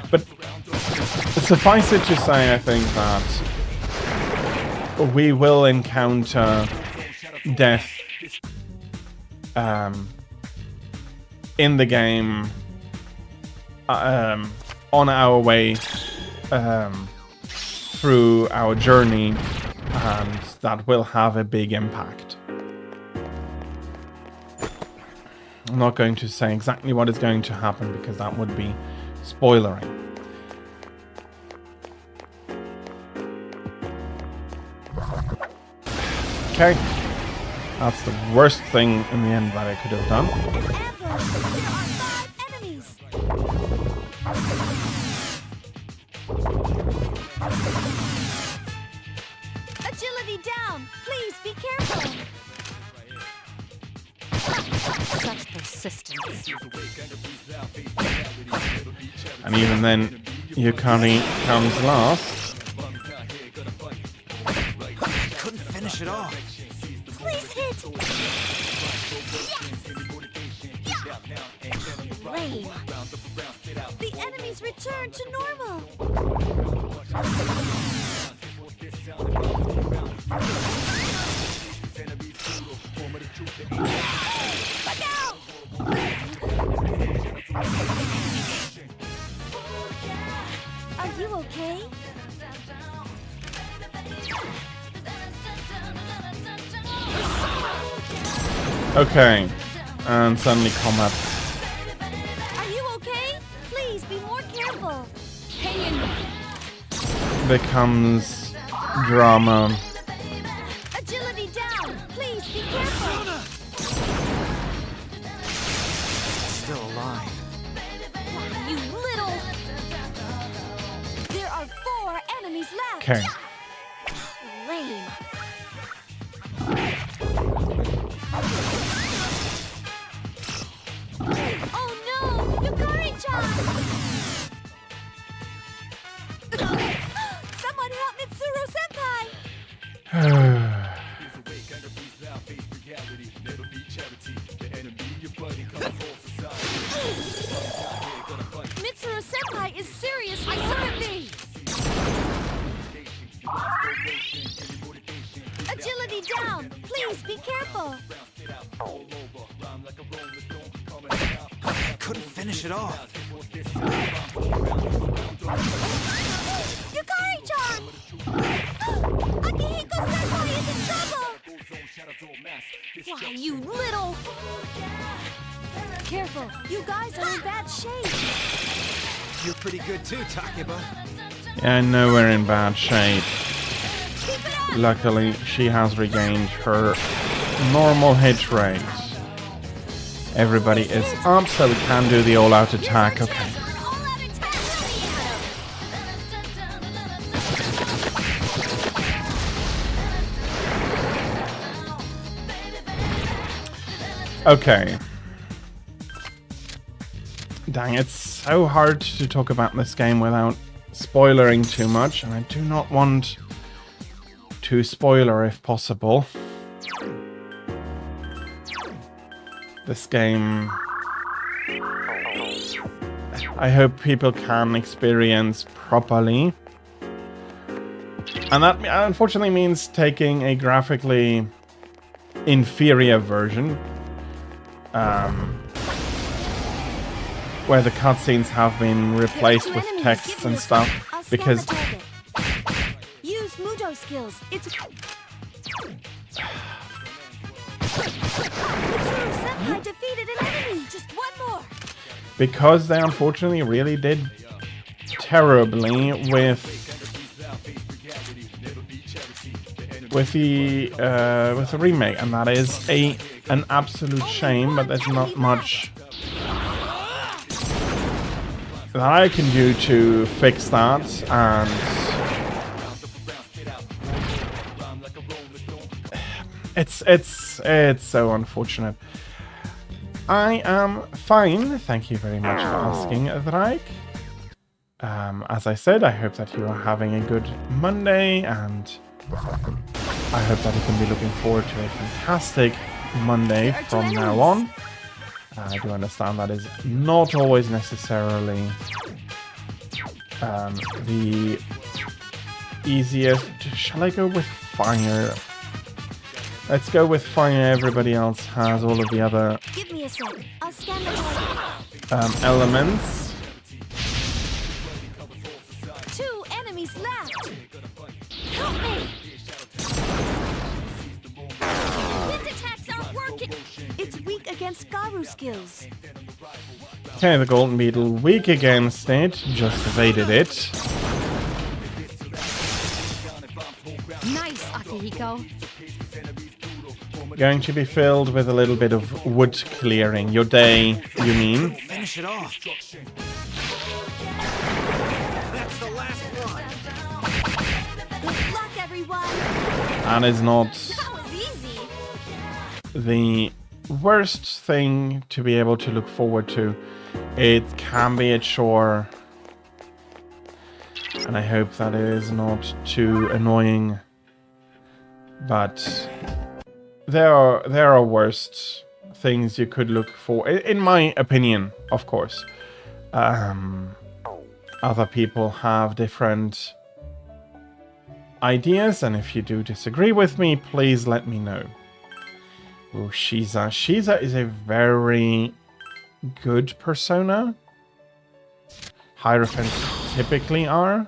But suffice it to say, I think that we will encounter death in the game on our way through our journey, and that will have a big impact. I'm not going to say exactly what is going to happen because that would be spoilering. Okay, that's the worst thing in the end that I could have done. Agility down! Please be careful! Such persistence. And even then, Yukari comes last. Couldn't finish it off. Please hit! Yes! Lame. The enemies return to normal. Look out! Are you okay? Okay, and suddenly combat Are you okay? Please be more careful. Hang in there. becomes drama. Agility down. Please be careful. Still alive. You little. There are 4 enemies left. Okay. Lame. Oh no! Yukari-chan! Someone help Mitsuru-senpai! Mitsuru-senpai is seriously hurt. Agility down! Please be careful! Couldn't finish it off. Yukari-chan! Akihiko-senpai is in trouble! Why, you little... Careful, you guys are in bad shape. You're pretty good too, Takeba. Yeah, I know we're in bad shape. Keep it up! Luckily, she has regained her normal hit rate. Everybody is up, so we can do the all-out attack. Okay. All-out attack! Okay. Dang, it's so hard to talk about this game without spoilering too much, and I do not want to spoiler if possible. This game, I hope people can experience properly. And that unfortunately means taking a graphically inferior version, where the cutscenes have been replaced with texts and stuff, because Use Mudo skills. It's Senpai defeated an enemy. Just one more. because they unfortunately really did terribly with the remake, and that is an absolute shame. But there's not much that I can do to fix that, and it's so unfortunate. I am fine, thank you very much for asking, Drake. As I said, I hope that you are having a good Monday, and I hope that you can be looking forward to a fantastic Monday from now on. I do understand that is not always necessarily the easiest. Shall I go with fire? Let's go with fire. Everybody else has all of the other Give me a sec. I'll scan the elements. 2 enemies left. Help me. Wind attacks aren't working. It's weak against Garu skills. Okay, the golden beetle weak against it. Just evaded it. Nice, Akihiko. Going to be filled with a little bit of wood clearing. Your day, you mean? Finish it off. That's the last one. Good luck, everyone. And is not That was easy. the worst thing to be able to look forward to. It can be a chore, and I hope that it is not too annoying, but there are worst things you could look for, in my opinion, of course. Other people have different ideas, and if you do disagree with me, please let me know. Oh, Shiza. Shiza is a very good persona. Hierophants typically are.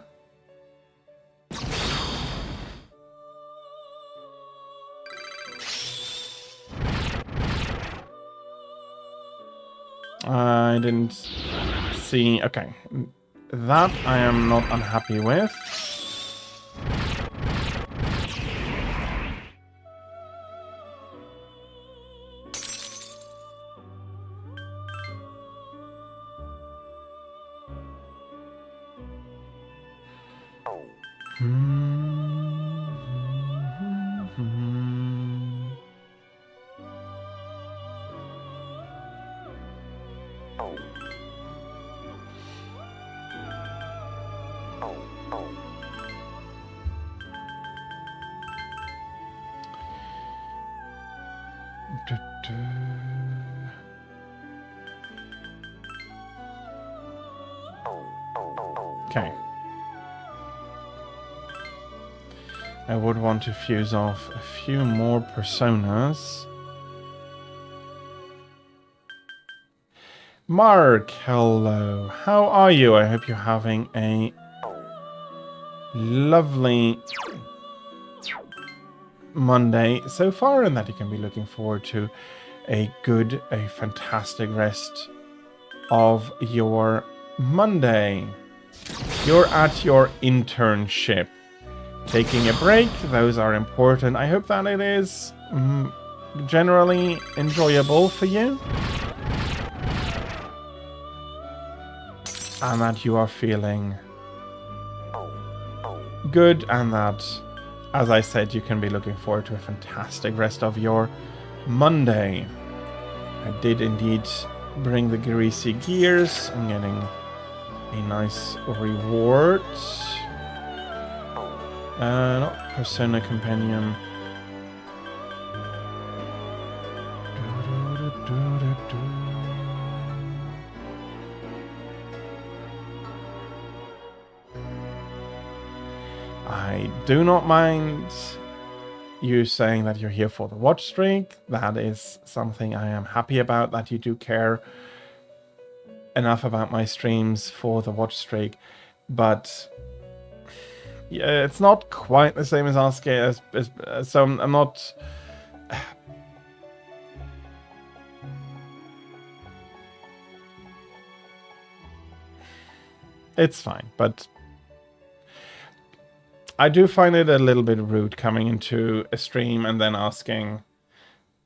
I didn't see... Okay. That I am not unhappy with. Okay. I would want to fuse off a few more personas. Mark, hello. How are you? I hope you're having a lovely Monday so far, and that you can be looking forward to a fantastic rest of your Monday. You're at your internship. Taking a break, those are important. I hope that it is generally enjoyable for you. And that you are feeling good, and that, as I said, you can be looking forward to a fantastic rest of your Monday. I did indeed bring the greasy gears. I'm getting a nice reward. Not Persona Companion. I do not mind you saying that you're here for the watch streak. That is something I am happy about, that you do care enough about my streams for the watch streak. But yeah, it's not quite the same as asking, so I'm not... It's fine, but I do find it a little bit rude coming into a stream and then asking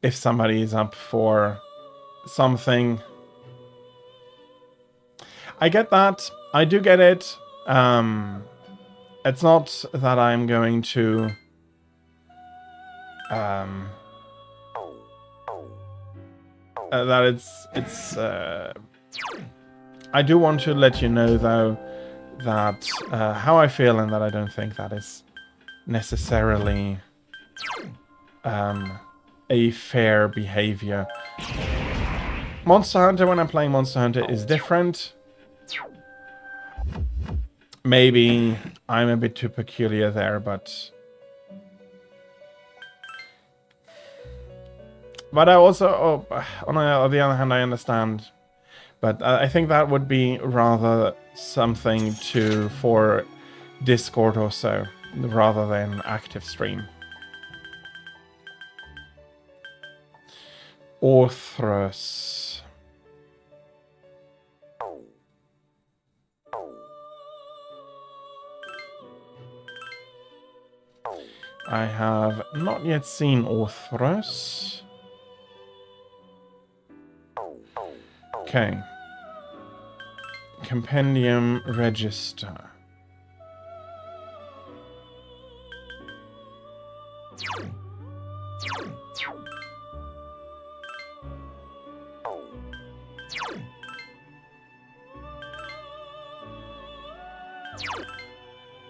if somebody is up for something. I get that. I do get it. It's not that I'm going to that it's I do want to let you know, though, that how I feel, and that I don't think that is necessarily a fair behavior. Monster Hunter, when I'm playing Monster Hunter, is different. Maybe I'm a bit too peculiar there, but I also, on the other hand, I understand. But I think that would be rather something for Discord or so, rather than active stream. Orthrus. I have not yet seen Orthrus. Okay. Compendium register.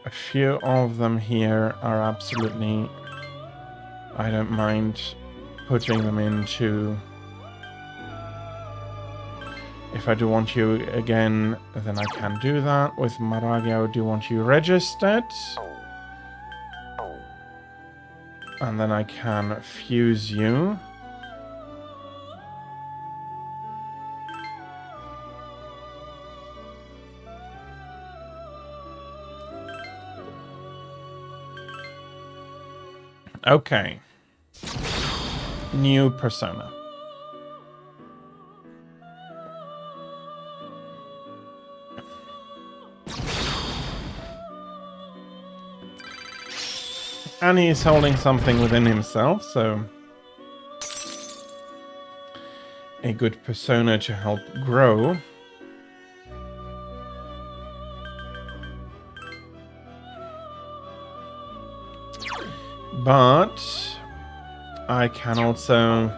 A few of them here are absolutely... I don't mind putting them into... If I do want you again, then I can do that. With Maragi, I do want you registered. And then I can fuse you. Okay. New persona. And he is holding something within himself, so a good persona to help grow. But I can also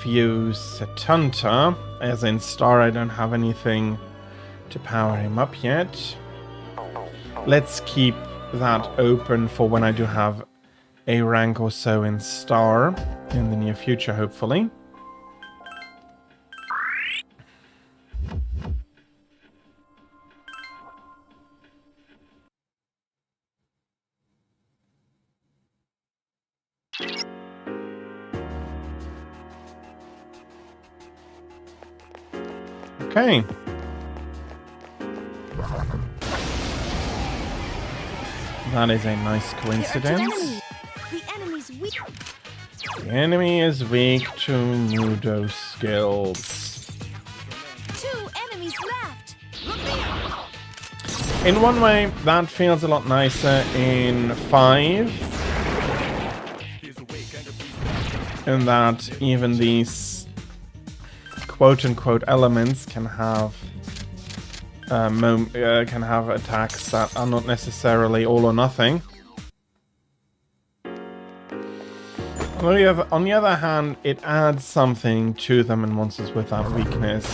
fuse Setanta, as in Star I don't have anything to power him up yet. Let's keep that open for when I do have a rank or so in Star in the near future, hopefully. Okay. That is a nice coincidence. The enemy is weak to Mudo's skills. 2 enemies left. In one way, that feels a lot nicer in 5. In that even these quote-unquote elements can have attacks that are not necessarily all or nothing. On the other hand, it adds something to them in monsters with that weakness.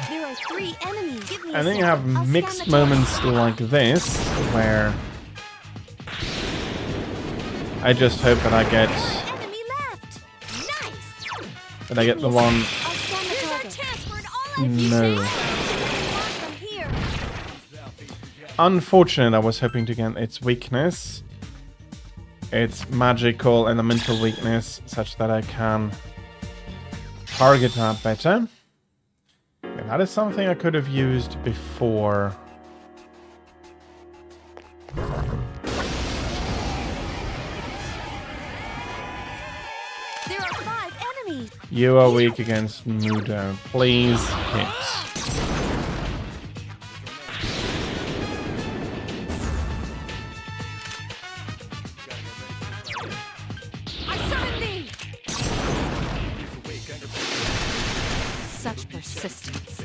There are 3 enemies. Give me And then you have mixed moments like this, where I just hope that I get enemy left. Nice. the one. Here's our chance for an all-out No. Unfortunate, I was hoping to get its weakness. Its magical elemental weakness, such that I can target that better. Okay, that is something I could have used before. There are 5 enemies. You are weak against Mudo. Please hit. I summon thee! Such persistence.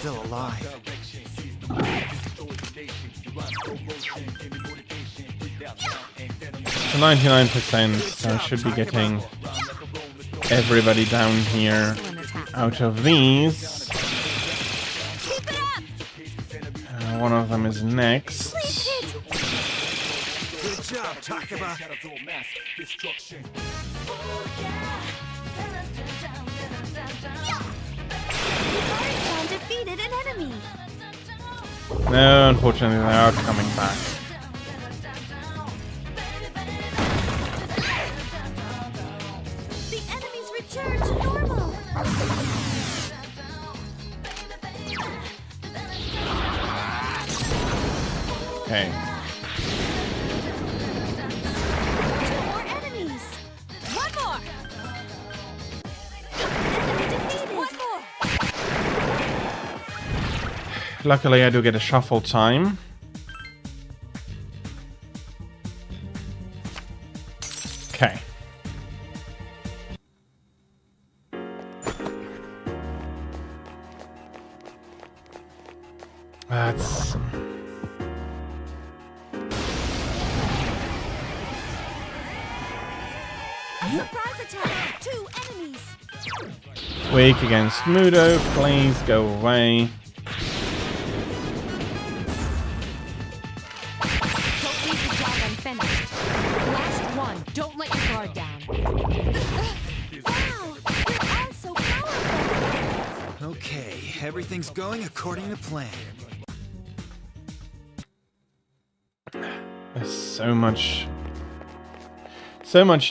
Still alive. So 99%, so I should be getting everybody down here out of these. One of them is next. Good job, Takaba. Tartarus defeated an enemy. No, unfortunately, they are coming back. The enemies return to normal. Okay. 2 more enemies. 1 more. Enemy defeated. 1 more. Luckily, I do get a shuffle time. Okay. That's... Surprise attack. 2 enemies. Weak against Mudo, please go away. Don't leave the job unfinished. Last one. Don't let your guard down. Wow, you are so powerful. Okay, everything's going according to plan. There's so much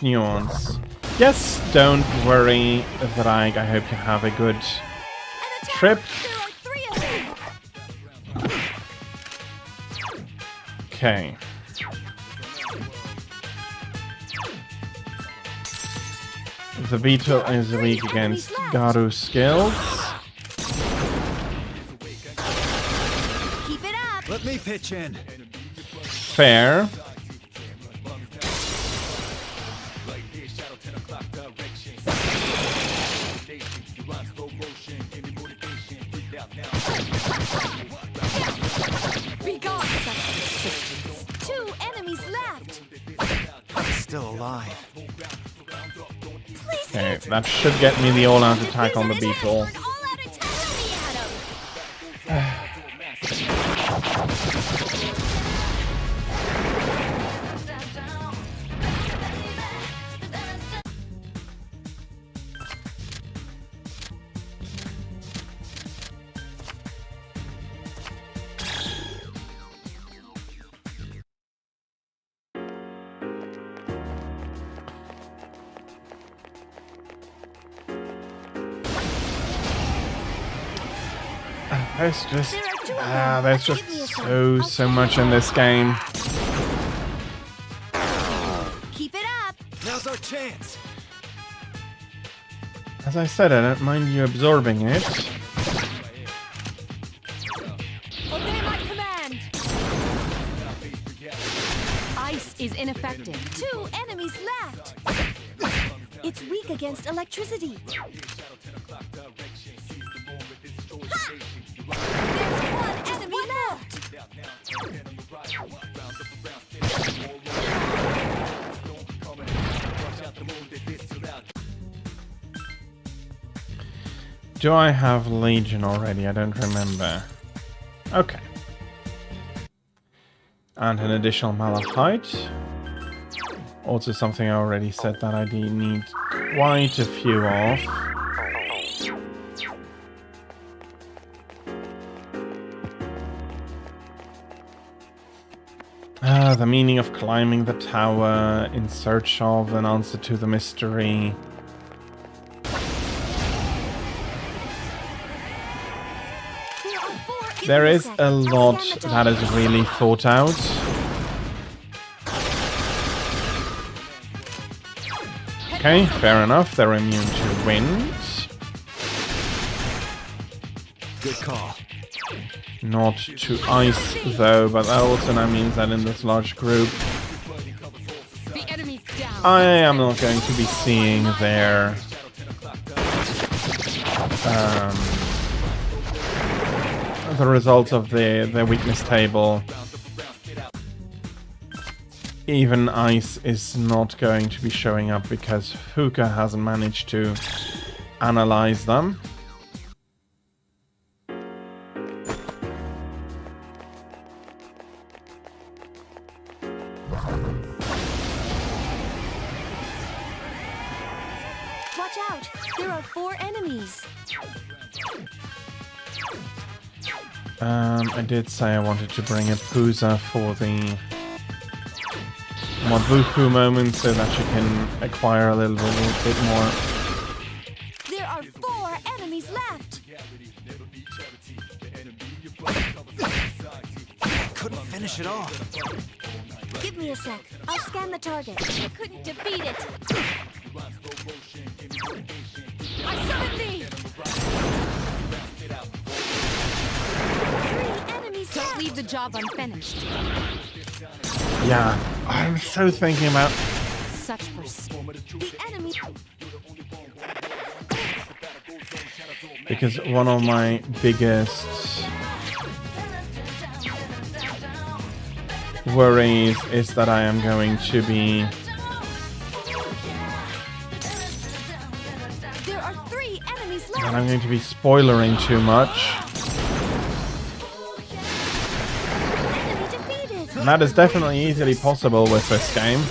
nuance. Yes, don't worry, Vrag. I hope you have a good An attack. trip. There are 3 of them. Okay. The beetle is weak against Garu's skills. Keep it up. Let me pitch in. Fair. Be gone! Such persistence. 2 enemies left. Still alive. Please Okay, hit. that should get me the all-out attack on the beetle. An all-out attack on the atom. There's just There are 2 of them. there's Give me a just second. so much in this game. Keep it up. Now's our chance. As I said, I don't mind you absorbing it. Obey my command! Ice is ineffective. 2 enemies left. It's weak against electricity. Ha! There's 1 enemy left. Do I have Legion already? I don't remember. Okay. And an additional Malachite. Also something I already said that I need quite a few of. The meaning of climbing the tower in search of an answer to the mystery. There is a lot that is really thought out. Okay, fair enough. They're immune to wind. Good call. Not to ice, though, but that also now means that in this large group, The enemy's down. I am not going to be seeing their the results of their weakness table. Even ice is not going to be showing up because Hookah hasn't managed to analyze them. Watch out! There are 4 enemies. I did say I wanted to bring a Pooza for the Mabuku moment so that she can acquire a little bit more. There are 4 enemies left. Couldn't finish it off. Give me a sec. I'll scan the target. I couldn't defeat it. I summon thee! 3 enemies Don't left. leave the job unfinished. Yeah, I'm so thinking about... Such pursuit. The enemy. Because one of my biggest worries is that I am going to be... There are 3 enemies that left. I'm going to be spoilering too much. Enemy defeated. And that is definitely easily possible with this game.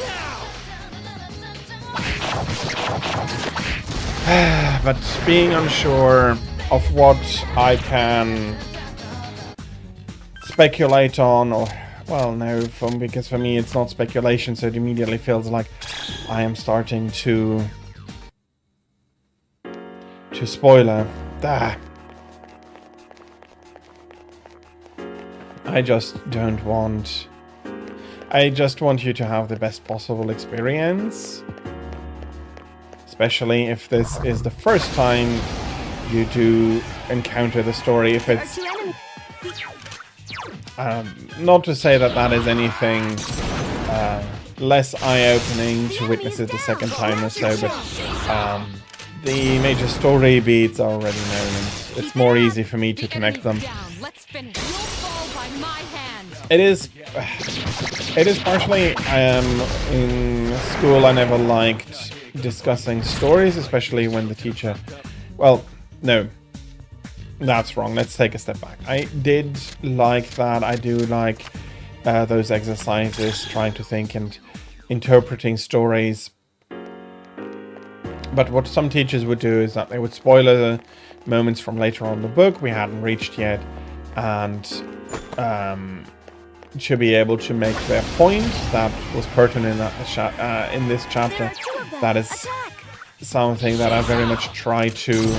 But being unsure of what I can speculate on, or well, no, because for me it's not speculation, so it immediately feels like I am starting to spoiler. I just don't want. I just want you to have the best possible experience. Especially if this is the first time you do encounter the story. If There are it's 2 enemies. not to say that that is anything less eye-opening to witness it the second time or so, but the major story beats are already known, and it's more easy for me to connect them. Down. Let's finish. You'll fall by my hand. It is partially in school I never liked discussing stories, especially when the teacher, well, no, that's wrong, let's take a step back. I did like that. I do like those exercises, trying to think and interpreting stories. But what some teachers would do is that they would spoiler the moments from later on in the book we hadn't reached yet, and to be able to make their point that was pertinent in this chapter. That is something that I very much try to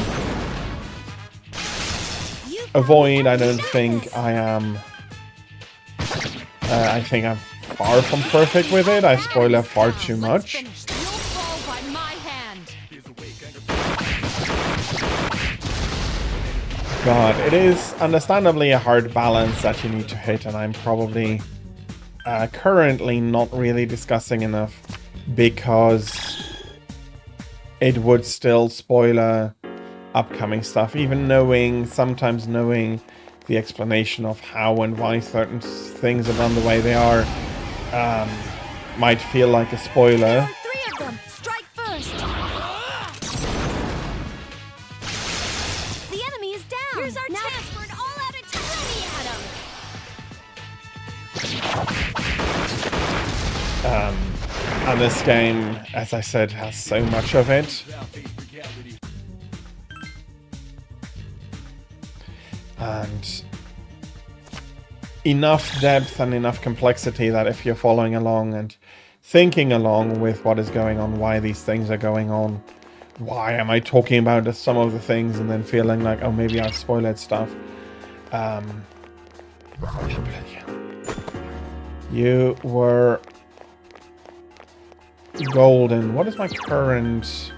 avoid. I don't think I am... I think I'm far from perfect with it. I spoiler far too much. Finished. You'll fall by my hand. But it is understandably a hard balance that you need to hit, and I'm probably currently not really discussing enough because it would still spoiler upcoming stuff. Even sometimes knowing the explanation of how and why certain things are done the way they are might feel like a spoiler. There are 3 of them. Strike first. The enemy is down. Here's our chance for an all-out attack. Ready, Adam. And this game, as I said, has so much of it. And enough depth and enough complexity that if you're following along and thinking along with what is going on, why these things are going on, why am I talking about some of the things and then feeling like, oh, maybe I've spoiled stuff. You were golden. What does my current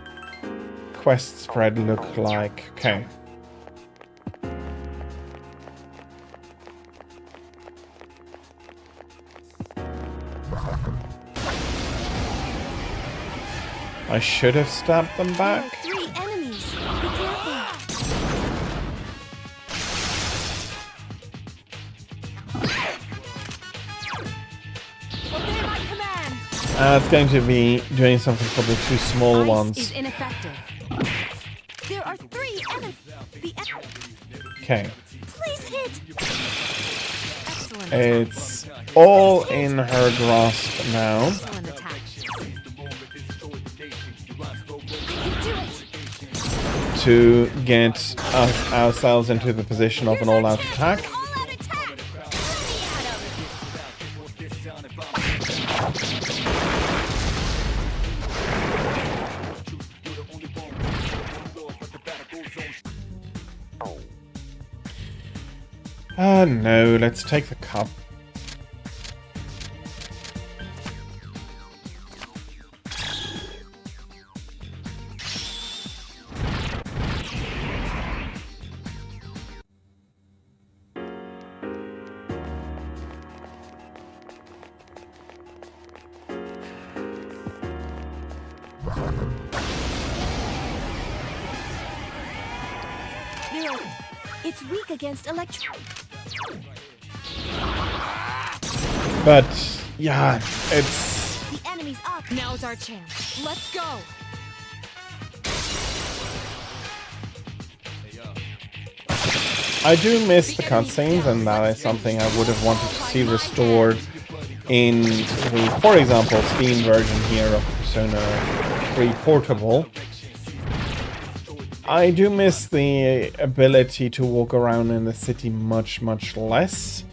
quest spread look like? Okay. I should have stabbed them back. There are 3 enemies. Be careful. Obey my command. It's going to be doing something for the 2 small Ice ones. is ineffective. There are 3 enemies. Okay. Please hit. Excellent. It's all in her grasp now. Excellent attack. To get ourselves into the position of an all-out attack. All-out attack. No, let's take the cup. It's weak against electric. But yeah, it's The enemy's up. Now's our chance. Let's go. I do miss the cutscenes, and that is something I would have wanted to see restored in the, for example, Steam version here of Persona 3 Portable. I do miss the ability to walk around in the city much less.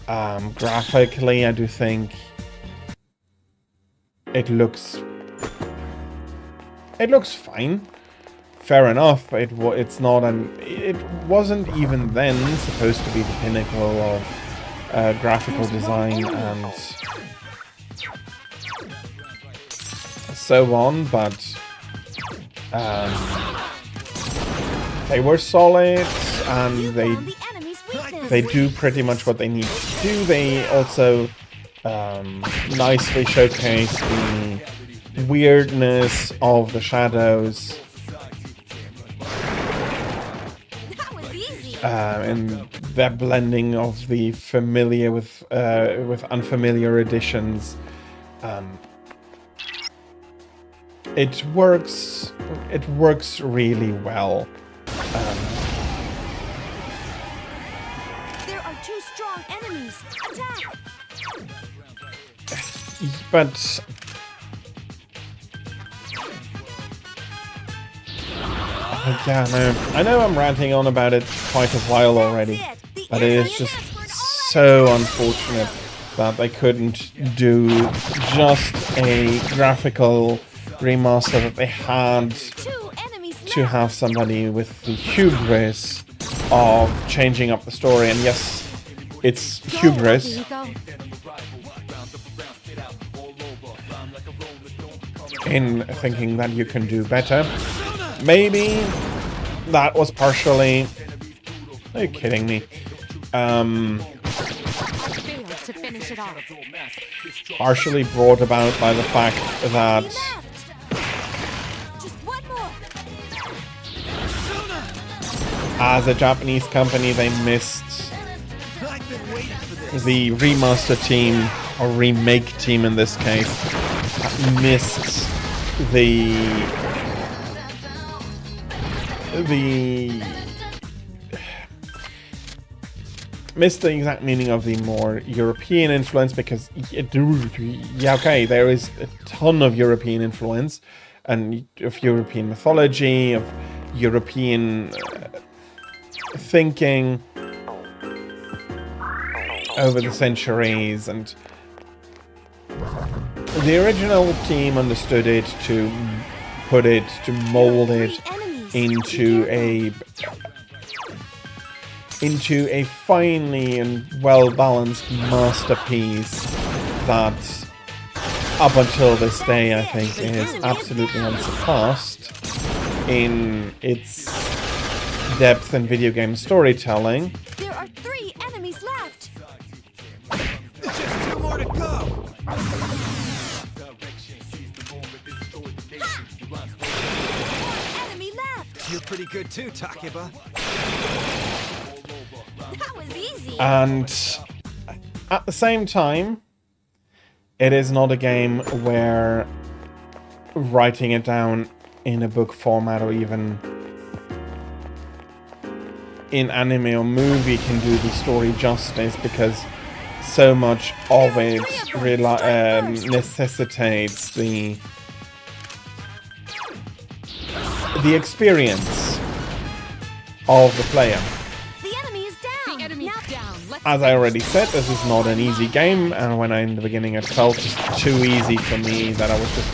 Graphically, I do think it looks fine. Fair enough. It's not it wasn't even then supposed to be the pinnacle of graphical design and so on, but they were solid and they do pretty much what they need to do. They also nicely showcase the weirdness of the shadows. And that blending of the familiar with unfamiliar additions. It works really well. There are 2 strong enemies. Attack! But yeah, no. I know I'm ranting on about it quite a while already, but it is just so unfortunate that they couldn't do just a graphical remaster, that they had to have somebody with the hubris of changing up the story. And yes, it's hubris. In thinking that you can do better. Maybe that was partially... Are you kidding me? Partially brought about by the fact that as a Japanese company, they missed the remaster team, or remake team in this case, missed the missed the exact meaning of the more European influence because, yeah, okay, there is a ton of European influence and of European mythology, of European thinking over the centuries, and the original team understood it to put it, to mold it into a finely and well-balanced masterpiece that, up until this day, I think is absolutely unsurpassed in its depth in video game storytelling. There are 3 enemies left. Just 2 more to go. Enemy left. You're pretty good too, Takeba. That was easy. And at the same time, it is not a game where writing it down in a book format or even in anime or movie can do the story justice, because so much of it necessitates the experience of the player. The enemy is down. The enemy is down. As I already said, this is not an easy game, and when in the beginning it felt just too easy for me that I was just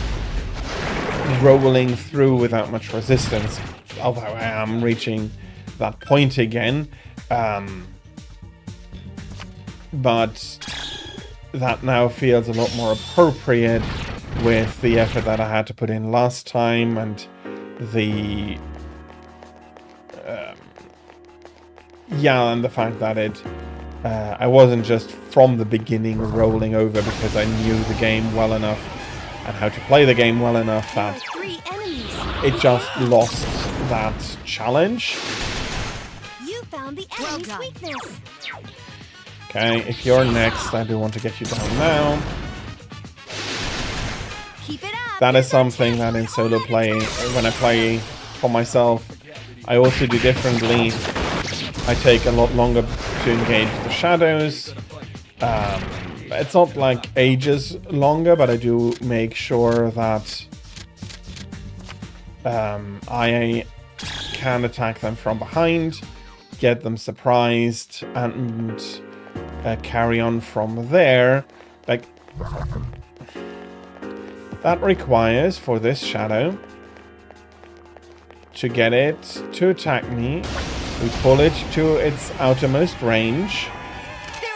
rolling through without much resistance, although I am reaching that point again. But that now feels a lot more appropriate with the effort that I had to put in last time, and the and the fact that I wasn't just from the beginning rolling over because I knew the game well enough and how to play the game well enough that it just lost that challenge. You found the enemy's weakness. Okay, if you're next, I do want to get you down now. Keep it up. That is something that in solo play, when I play for myself, I also do differently. I take a lot longer to engage the shadows. It's not like ages longer, but I do make sure that I can attack them from behind, get them surprised, and carry on from there. Like, that requires, for this shadow, to get it to attack me, we pull it to its outermost range,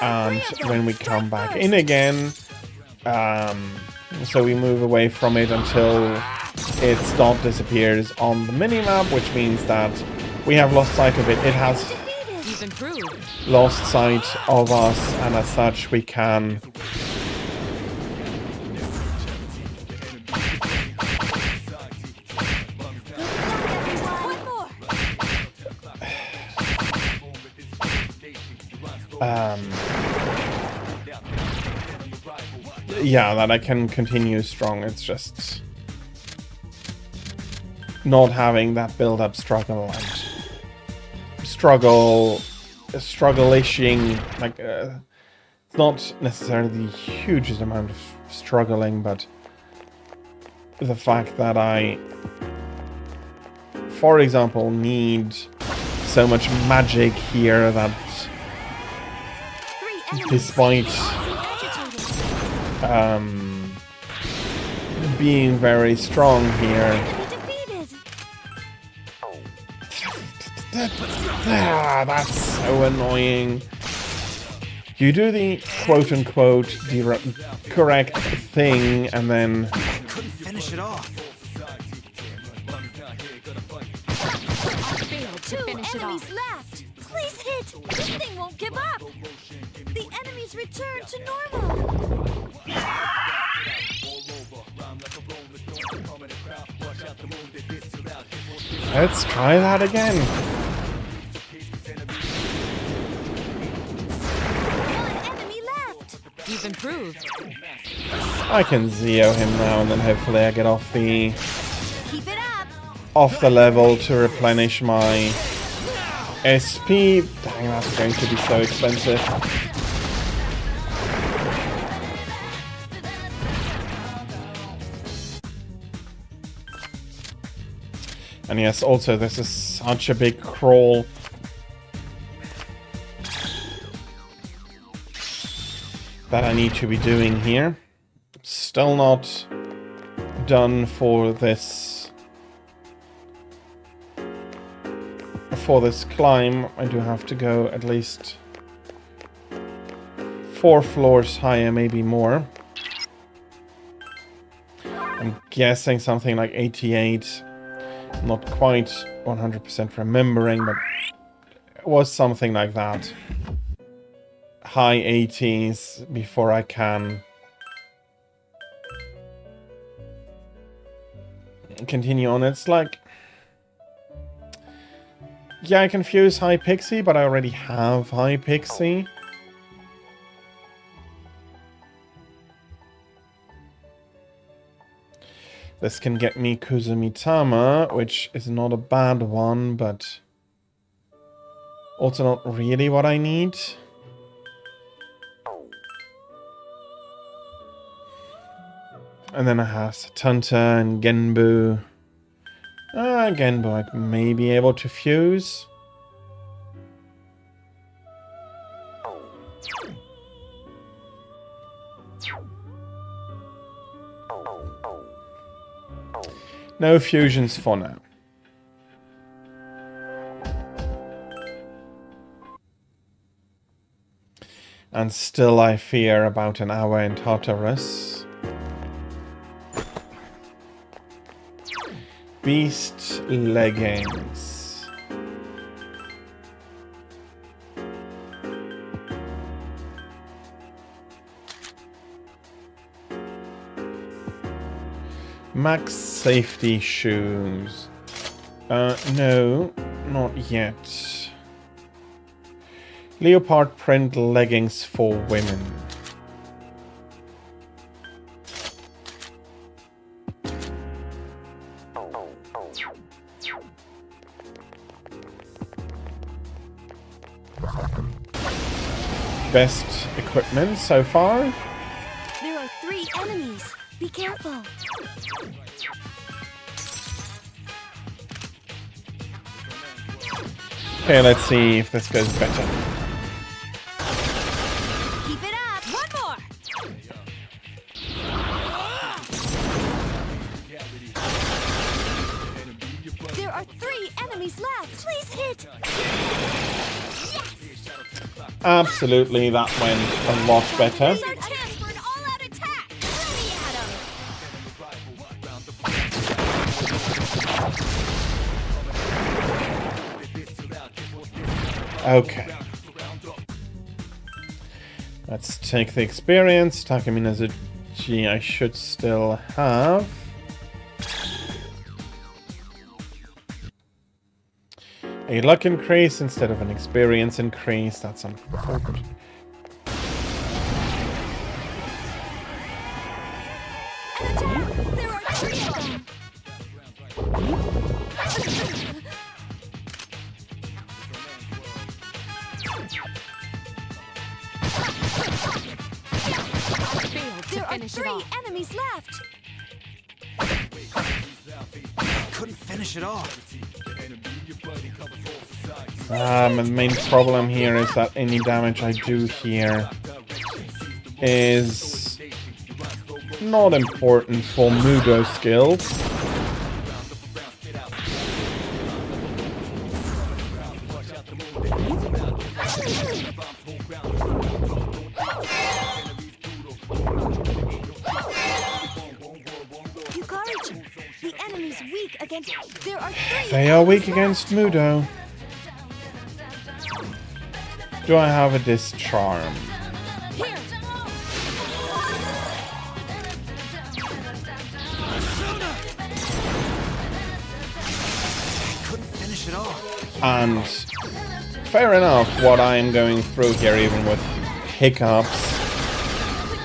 and when we come back in again, so we move away from it until its dot disappears on the minimap, which means that we have lost sight of it. It has lost sight of us, and as such we can that I can continue strong. It's just not having that build-up struggle and struggle-ishing, like it's not necessarily the hugest amount of struggling, but the fact that I, for example, need so much magic here that despite being very strong here, that's so annoying. You do the quote-unquote correct thing, and then Couldn't finish it off. Two enemies left. Please hit. This thing won't give up. The enemies return to normal. let's try that again. One enemy left. You've improved. I can Zeo him now, and then hopefully I get off the Keep it up. level to replenish my SP. Dang, that's going to be so expensive. And yes, also this is such a big crawl. That I need to be doing here. Still not done for this climb. I do have to go at least 4 floors higher, maybe more. I'm guessing something like 88. Not quite 100% remembering, but it was something like that. High 80s before I can continue on. It's like, yeah, I can fuse High Pixie, but I already have High Pixie. This can get me Kuzumitama, which is not a bad one, but also not really what I need. And then I have Satanta and Genbu. Genbu I may be able to fuse. No fusions for now. And still I fear about an hour in Tartarus. Beast leggings. Max safety shoes. No, not yet. Leopard print leggings for women. Best equipment so far. There are 3 enemies. Be careful. Okay, let's see if this goes better. Keep it up. One more. There are 3 enemies left. Please hit. Absolutely, that went a lot better. Here's our chance for an all-out attack. Ready at 'em. Okay. Let's take the experience. Takeminazuchi I should still have. A luck increase instead of an experience increase. That's unfortunate. There are 3 of them. There are 3 enemies left. Couldn't finish it off. The main problem here is that any damage I do here is not important for Mudo skills. Yukarichi, the enemy's weak against. There are 3. They are weak against Mudo. Do I have a Discharm? Here. Couldn't finish it off. And fair enough what I am going through here, even with hiccups.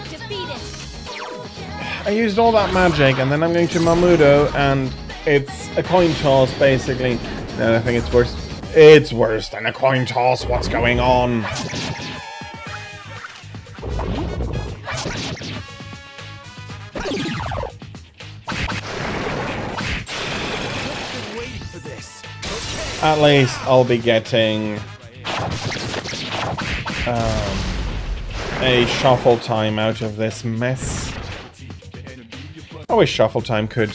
Defeat it. I used all that magic and then I'm going to Mamudo and it's a coin toss basically. No, I think it's worse. It's worse than a coin toss. What's going on? At least I'll be getting a shuffle time out of this mess. I wish shuffle time could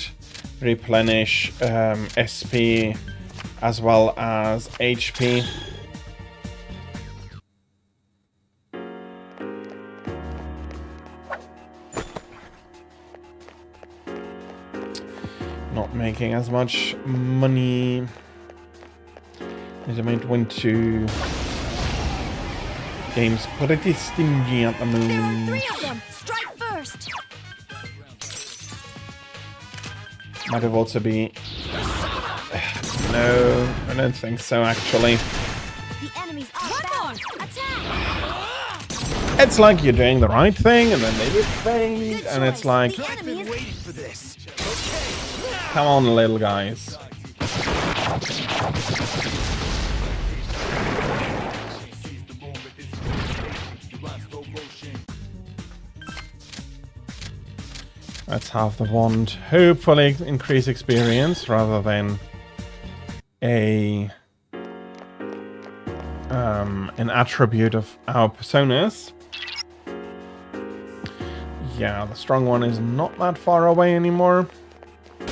replenish SP as well as HP. Not making as much money as I might want to. Game's pretty stingy at the There are moment. 3 of them. Strike first. Might have also be. No, I don't think so actually. The enemy's outbound. Attack. It's like you're doing the right thing and then they do things, and it's like, The enemy is come on, little guys. Let's have the wand. Hopefully increase experience rather than an attribute of our personas. Yeah, the strong one is not that far away anymore. There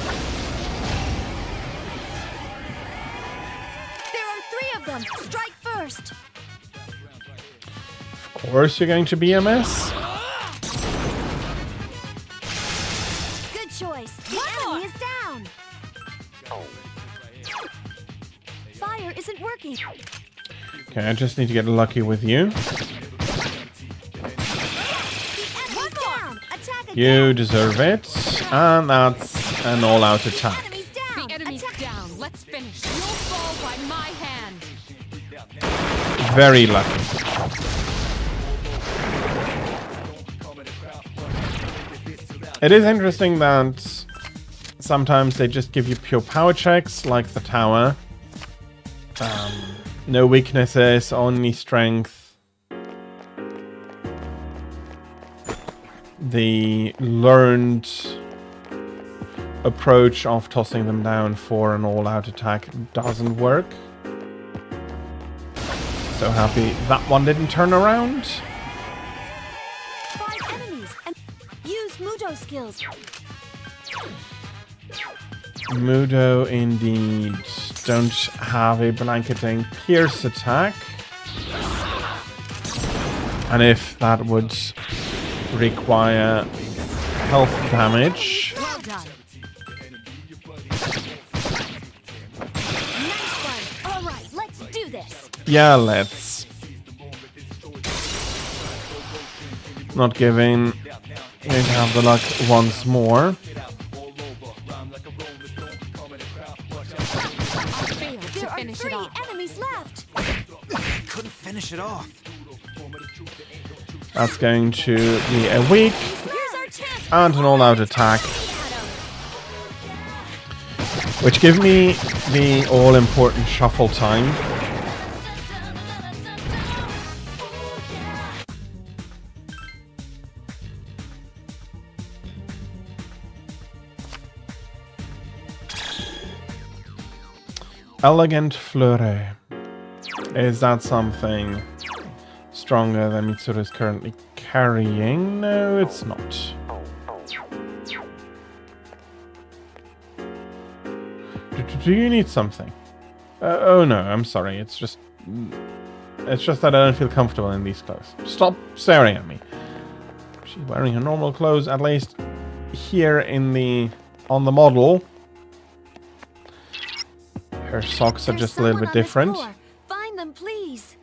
are 3 of them. Strike first. Of course you're going to be a mess. Good choice. The enemy is down. Fire isn't working. Okay, I just need to get lucky with you. The enemy's down. Attack again. You deserve it. And that's an all-out attack. Enemy's down. The enemy's Attack. down. Let's finish. You'll fall by my hand. Very lucky. It is interesting that sometimes they just give you pure power checks, like the tower. No weaknesses, only strength. The learned approach of tossing them down for an all-out attack doesn't work. So happy that one didn't turn around. 5 enemies. And use Mudo skills. Mudo indeed. Don't have a blanketing pierce attack. And if that would require health damage. Well done. Nice one. All right, let's do this. Yeah, let's. Not giving. Going to have the luck once more. Failed to There are finish 3 it off. enemies left. Couldn't finish it off. That's going to be a weak Here's our chance. and an all-out attack, which give me the all-important shuffle time. Elegant Flurry. Is that something stronger than Mitsuru is currently carrying? No, it's not. Do you need something? Oh no, I'm sorry. It's just that I don't feel comfortable in these clothes. Stop staring at me. She's wearing her normal clothes, at least here on the model. Her socks are There's just a little someone bit on this different. floor. Find them, please.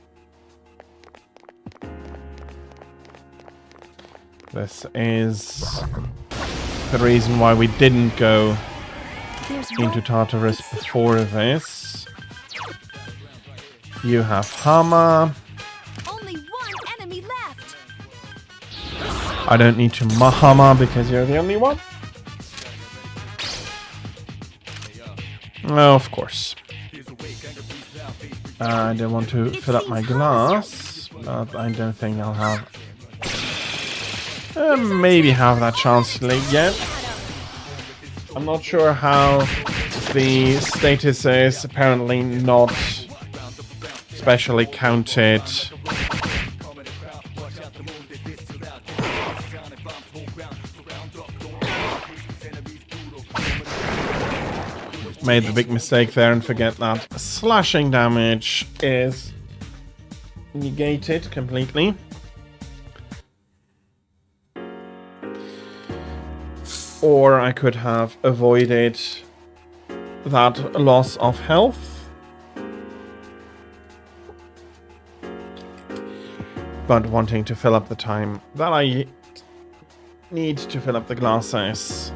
This is the reason why we didn't go There's into one. Tartarus before this. You have Hama. Only 1 enemy left. I don't need to Mahama because you're the only one. Oh, of course. I don't want to fill up my glass, but I don't think I'll have... maybe have that chance yet. I'm not sure how the status is. Apparently not specially counted. Made the big mistake there and forget that slashing damage is negated completely. Or I could have avoided that loss of health. But wanting to fill up the time that I need to fill up the glasses.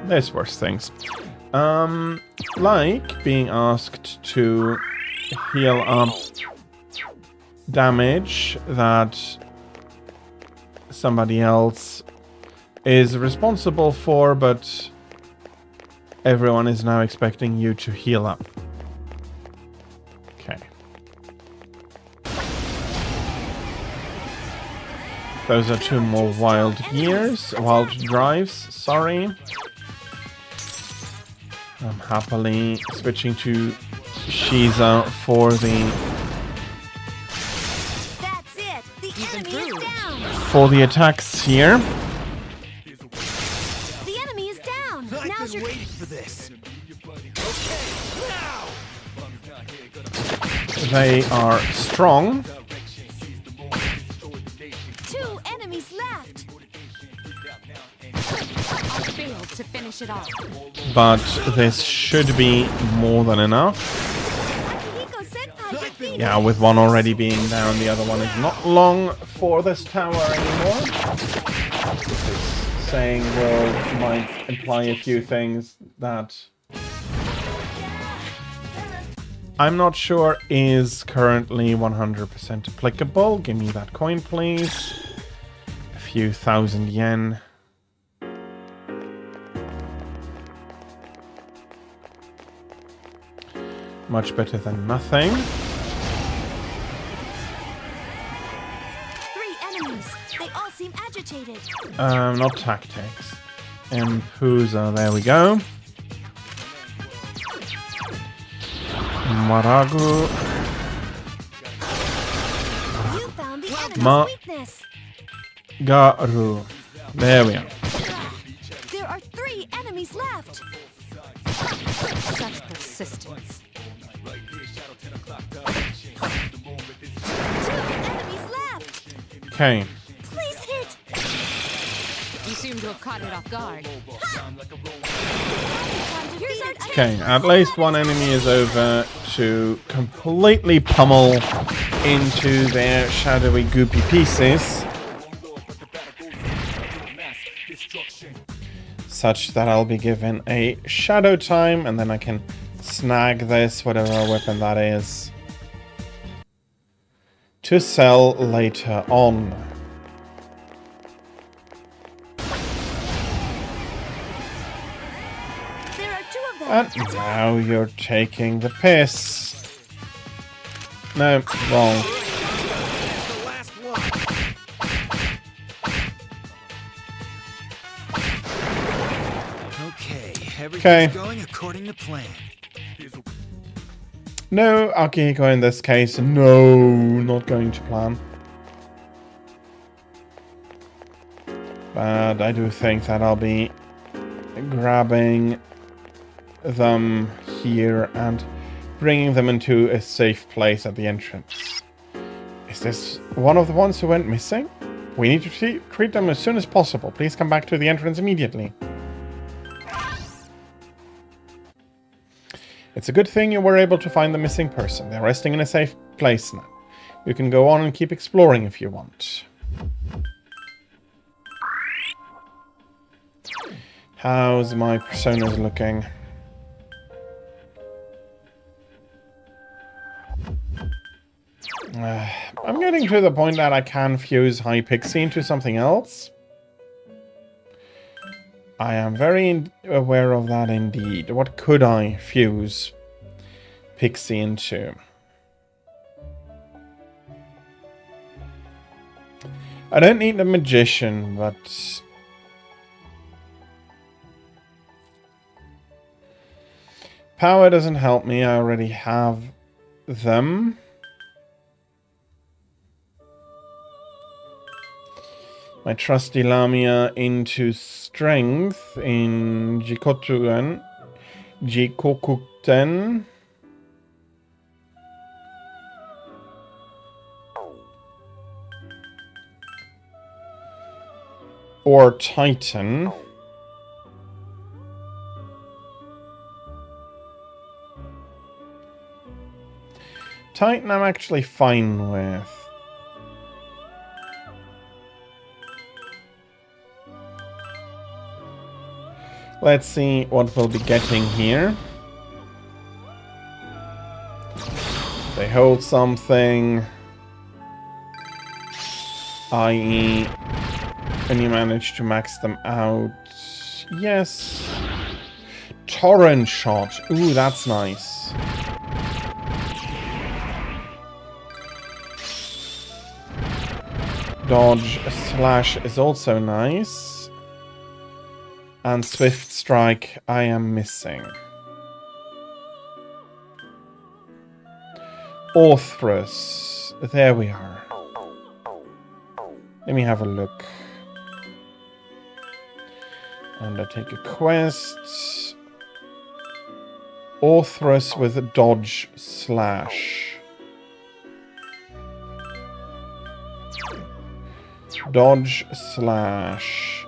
There's worse things. Like being asked to heal up damage that somebody else is responsible for, but everyone is now expecting you to heal up. Okay. Those are 2 more wild drives, sorry. I'm happily switching to Shiza for the attacks here. The enemy is down. Now's your waiting for this. They are strong. 2 enemies left. I failed to finish it off. But this should be more than enough. Yeah, with one already being down, the other one is not long for this tower anymore. This saying might imply a few things that I'm not sure is currently 100% applicable. Give me that coin, please. A few thousand yen. Much better than nothing. 3 enemies. They all seem agitated. Not tactics. Empuza, there we go. Maragu. You found the enemy's weakness. Garu. There we are. There are 3 enemies left. Such persistence. 2 enemies left. Okay. Please hit. You seem to have caught it off guard. Here's our chance. Okay, at least one enemy is over to completely pummel into their shadowy goopy pieces. Such that I'll be given a shadow time and then I can snag this, whatever weapon that is, to sell later on. There are 2 of them. And now you're taking the piss. No, wrong. Everything's going according to plan. No Akihiko in this case. No, not going to plan. But I do think that I'll be grabbing them here and bringing them into a safe place at the entrance. Is this one of the ones who went missing? We need to treat them as soon as possible. Please come back to the entrance immediately. It's a good thing you were able to find the missing person. They're resting in a safe place now. You can go on and keep exploring if you want. How's my personas looking? I'm getting to the point that I can fuse Hypixie into something else. I am very aware of that indeed. What could I fuse Pixie into. I don't need the magician, but power doesn't help me. I already have them. My trusty Lamia into strength in Jikokuten. Or Titan. Titan I'm actually fine with. Let's see what we'll be getting here. They hold something, i.e. and you manage to max them out. Yes. Torrent shot. Ooh, that's nice. Dodge slash is also nice. And Swift Strike I am missing. Orthrus. There we are. Let me have a look. Undertake a quest. Orthrus with a dodge slash. Dodge slash.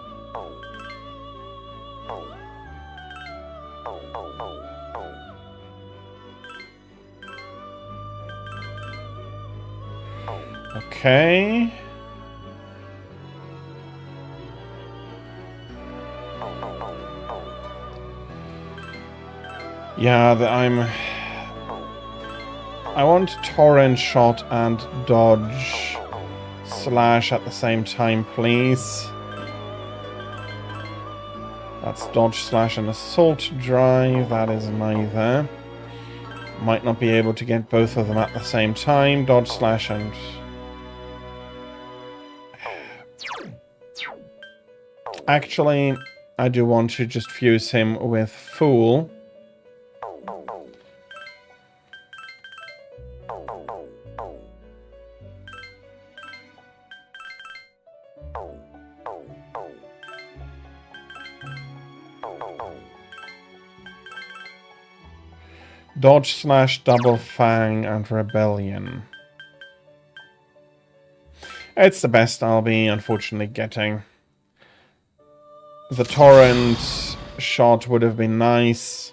Okay. Yeah, I want torrent shot and dodge slash at the same time, please. That's dodge slash and assault drive. That is neither. Might not be able to get both of them at the same time. Dodge slash and... Actually, I do want to just fuse him with Fool. Dodge slash Double Fang and Rebellion. It's the best I'll be, unfortunately, getting. The torrent shot would have been nice.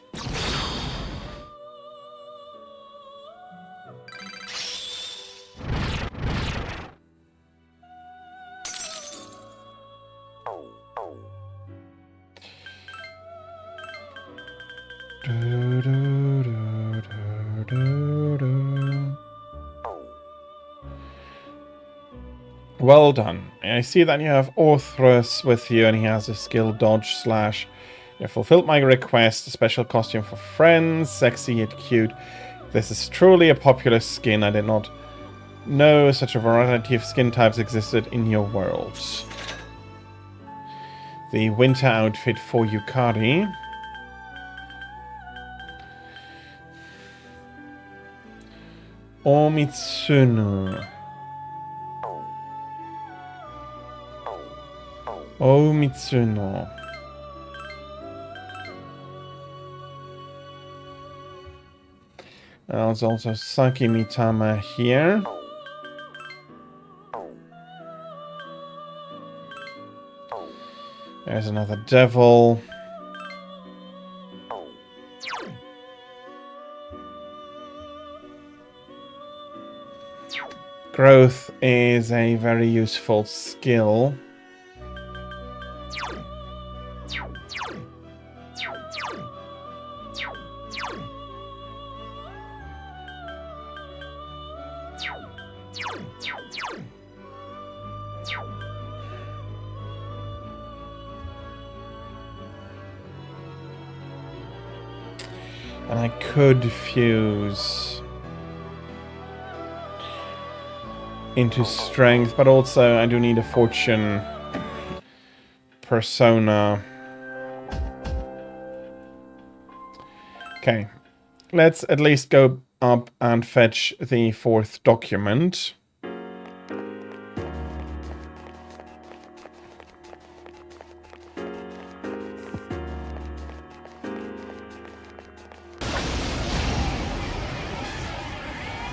Well done. I see that you have Orthrus with you and he has a skill dodge slash. You fulfilled my request, a special costume for friends, sexy yet cute. This is truly a popular skin. I did not know such a variety of skin types existed in your world. The winter outfit for Yukari. Omitsunu. Oh, Mitsuno. There's also Saki Mitama here. There's another devil. Growth is a very useful skill. And I could fuse into strength, but also I do need a fortune persona. Okay, let's at least go up and fetch the 4th document.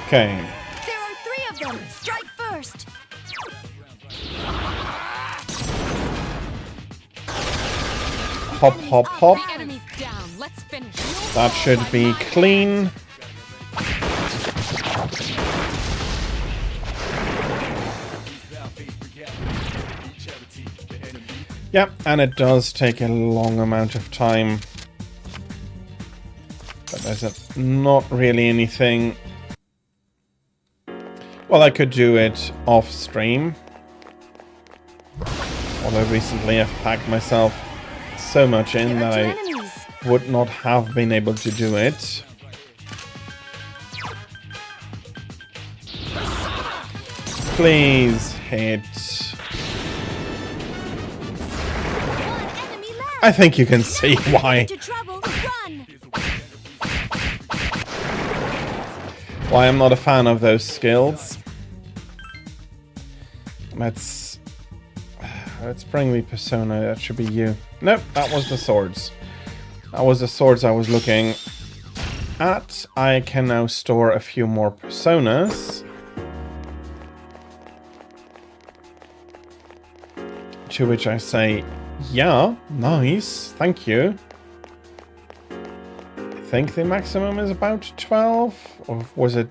Okay. There are 3 of them! Strike first! Hop, hop, hop. The enemy's down. Let's finish. That should be clean. Yeah, and it does take a long amount of time. But there's not really anything. Well, I could do it off stream. Although recently I've packed myself so much in that I would not have been able to do it. Please hit. I think you can see why. Why I'm not a fan of those skills. Let's bring the persona. That should be you. Nope, that was the swords. That was the swords I was looking at. I can now store a few more personas. To which I say, yeah, nice, thank you. I think the maximum is about 12, or was it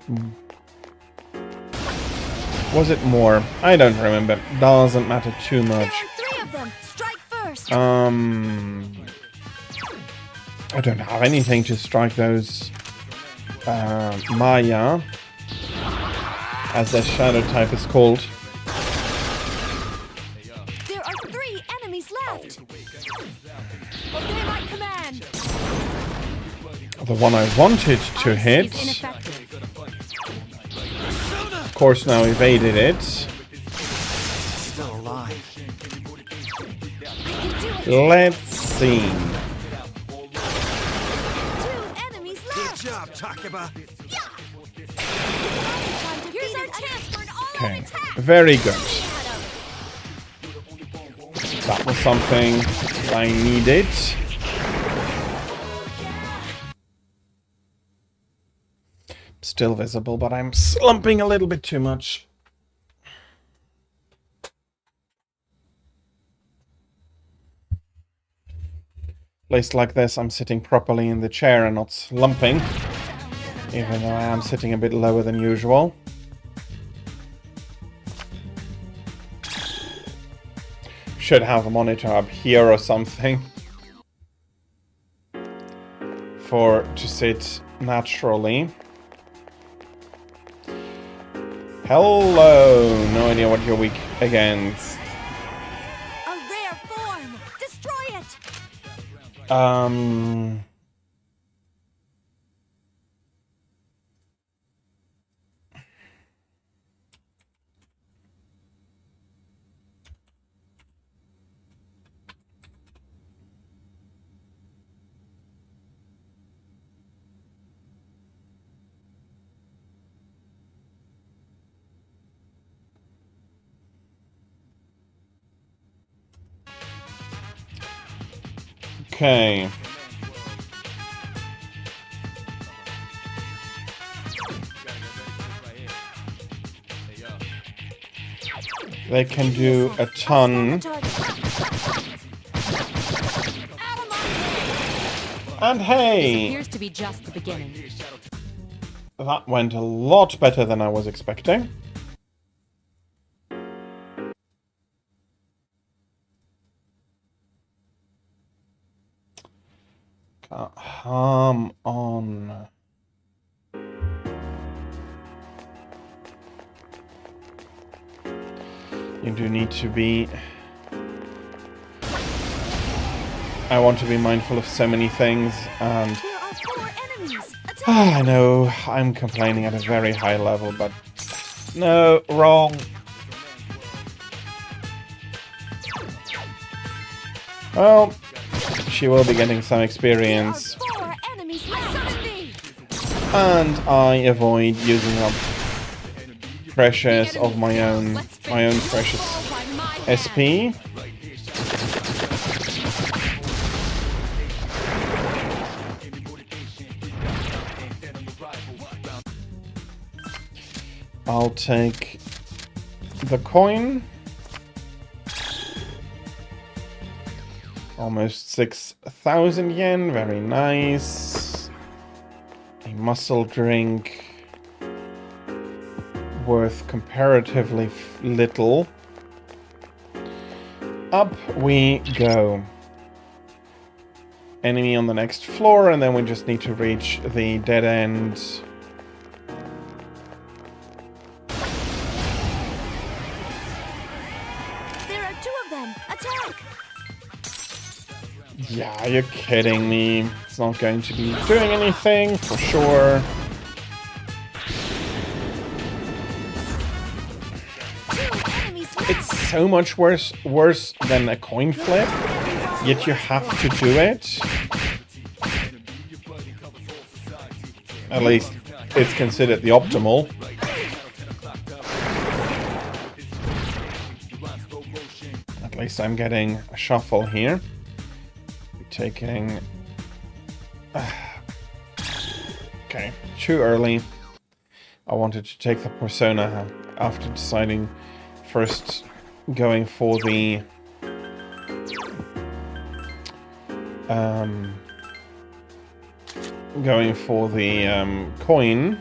more? I don't remember. Doesn't matter too much. There are 3 of them. Strike first. I don't have anything to strike those Maya, as their shadow type is called. There are 3 enemies left. Obey my command. The one I wanted to hit, of course, now evaded it. Still alive. Let's see. 2 enemies left. Good job, Takeba. Here's our chance for an all-out Okay, attack. very good. That was something I needed. Still visible, but I'm slumping a little bit too much. Placed like this, I'm sitting properly in the chair and not slumping, even though I am sitting a bit lower than usual. Should have a monitor up here or something to sit naturally. Hello! No idea what you're weak against. A rare form. Destroy it. Okay. They can do a ton. And hey! Appears to be just the beginning. That went a lot better than I was expecting. Come on. You do need to be... I want to be mindful of so many things, and 4 enemies. Attack! I know, I'm complaining at a very high level, but... No, wrong. Well, she will be getting some experience. 4 enemies left. And I avoid using up precious of my own precious SP. I'll take the coin. Almost 6,000 yen, very nice. A muscle drink worth comparatively little. Up we go. Enemy on the next floor, and then we just need to reach the dead end. There are 2 of them. Attack! Yeah, you're kidding me. It's not going to be doing anything, for sure. It's so much worse than a coin flip, yet you have to do it. At least it's considered the optimal. At least I'm getting a shuffle here. Taking... Okay, too early. I wanted to take the persona after deciding first going for the... coin.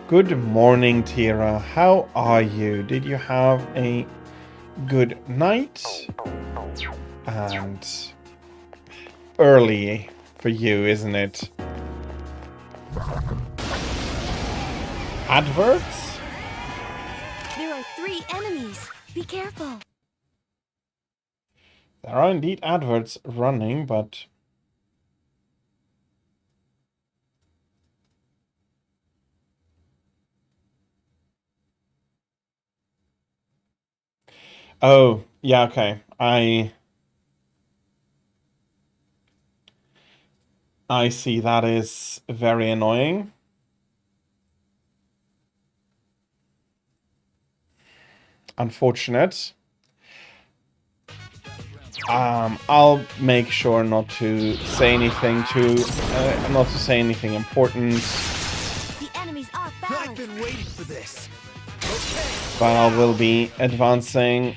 Good morning, Tira. How are you? Did you have a good night? And early for you, isn't it? Adverts? There are 3 enemies. Be careful. There are indeed adverts running, but... Oh, yeah, okay. I see, that is very annoying. Unfortunate. I'll make sure not to say anything important. The enemy's off balance. I've been waiting for this. But I will be advancing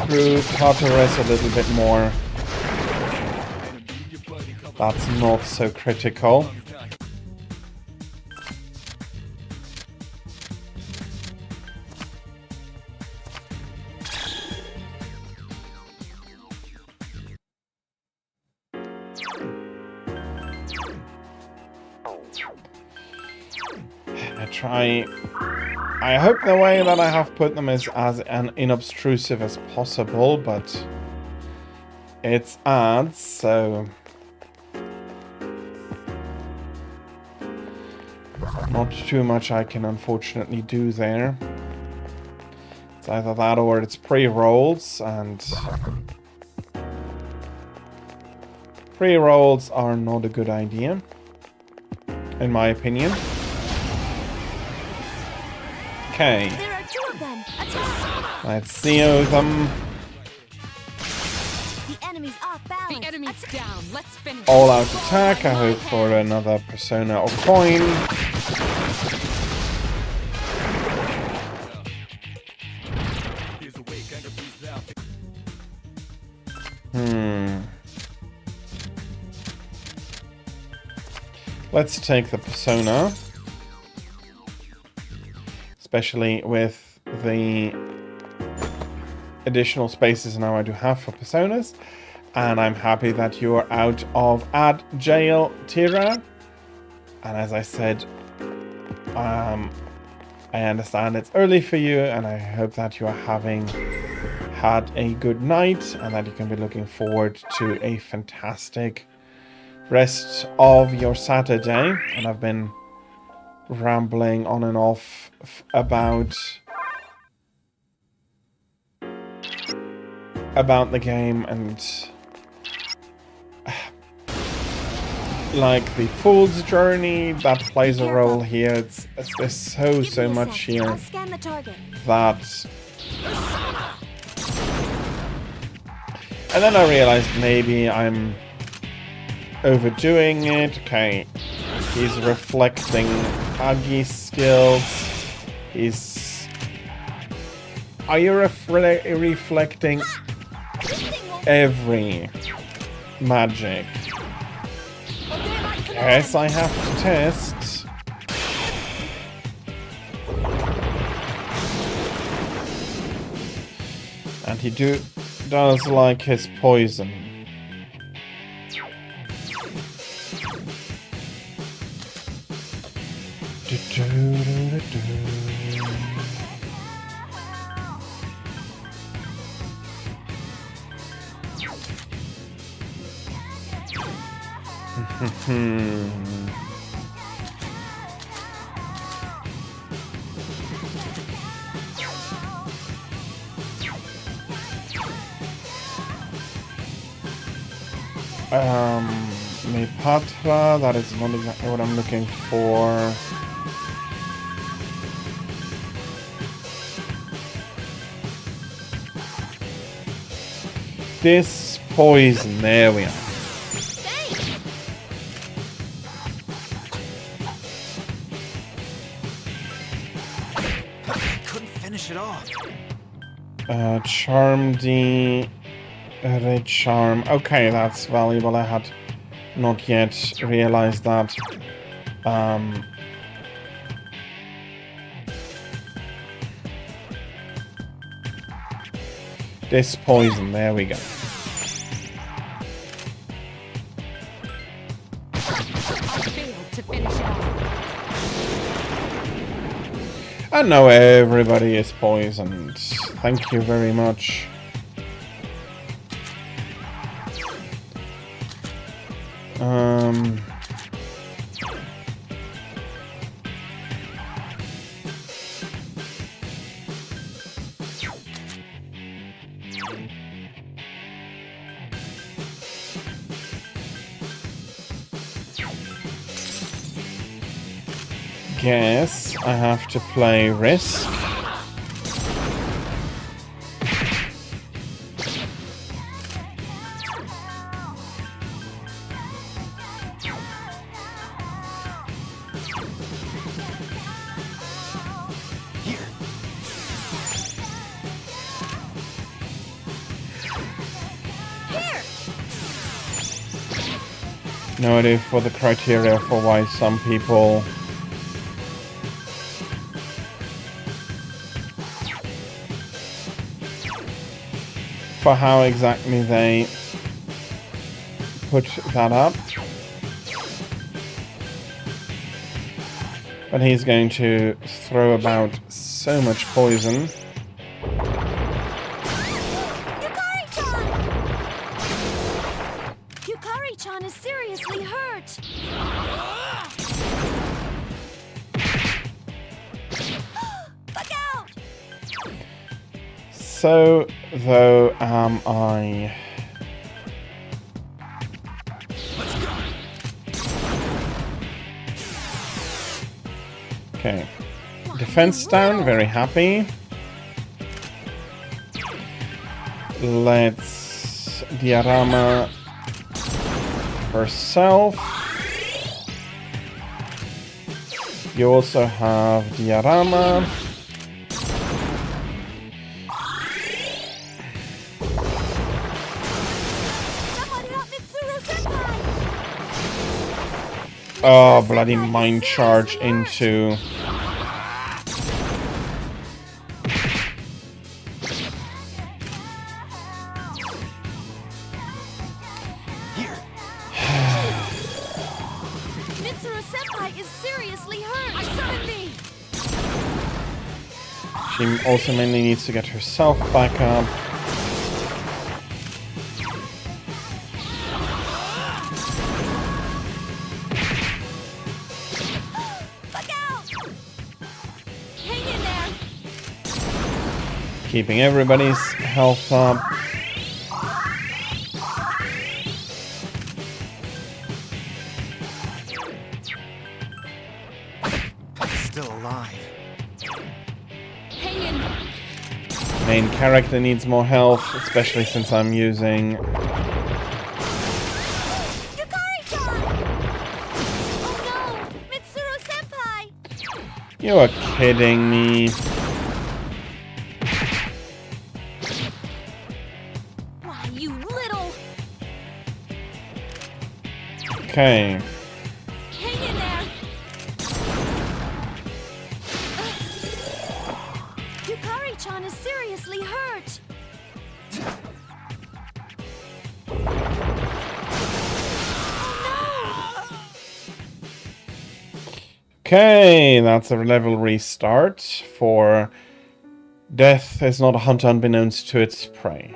through Tartarus a little bit more. That's not so critical. I hope the way that I have put them is as inobtrusive as possible, but it's ads, so not too much I can unfortunately do there. It's either that or it's pre-rolls, and pre-rolls are not a good idea, in my opinion. Okay. There are 2 of them. Attack! Let's see them. The enemy's off balance. The enemy's down. Let's finish. All out attack. I hope for another persona or coin. Let's take the persona. Especially with the additional spaces now I do have for personas. And I'm happy that you are out of ad jail, Tira. And as I said, I understand it's early for you, and I hope that you are having had a good night and that you can be looking forward to a fantastic rest of your Saturday. And I've been rambling on and off about the game and like the Fool's Journey that plays a role here. There's so much here I'll scan the target. that. And then I realized maybe I'm overdoing it. Okay, he's reflecting Agi's skills. Are you reflecting every magic? Yes, I have to test. And he does like his poison. Mepatra, that is not exactly what I'm looking for. This poison, there we are. Couldn't finish it off. Charm D. Red charm. Okay, that's valuable. I had not yet realized that. This poison, there we go. I failed to finish it off. And now everybody is poisoned. Thank you very much. Guess I have to play Risk. No idea for the criteria for why some people for how exactly they put that up. But he's going to throw about so much poison. Yukari-chan is seriously hurt. Look out! So, though, am I... Okay. Defense down, very happy. Let's diorama herself. You also have diorama. Oh, bloody mind charge into... Mitsuru-senpai is seriously hurt. Summon me. She also mainly needs to get herself back up. Keeping everybody's health up. Still alive. Hang in there. Main character needs more health, especially since I'm using... Yukari-chan! Oh no! Mitsuru-senpai! You are kidding me. Why, you little... Okay. Hang in there! Yukari-chan is seriously hurt! Okay, that's a level restart for death is not a hunt unbeknownst to its prey.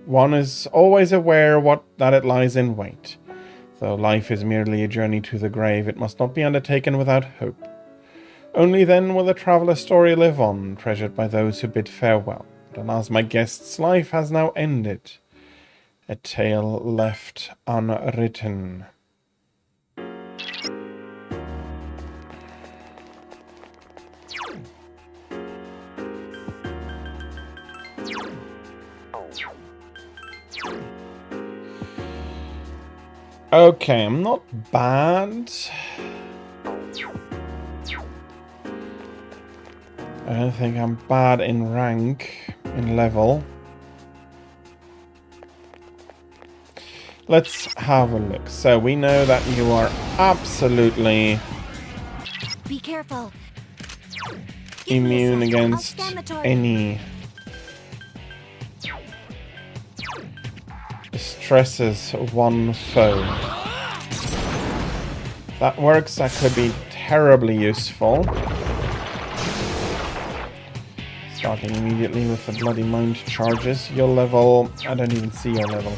One is always aware that it lies in wait. Though life is merely a journey to the grave, it must not be undertaken without hope. Only then will the traveller's story live on, treasured by those who bid farewell. But alas, my guest's life has now ended. A tale left unwritten. Okay, I'm not bad. I don't think I'm bad in rank, in level. Let's have a look. So we know that you are absolutely Be careful. immune against I'll scan the target. any stresses one foe. That works. That could be terribly useful. Starting immediately with the bloody mind charges. Your level... I don't even see your level.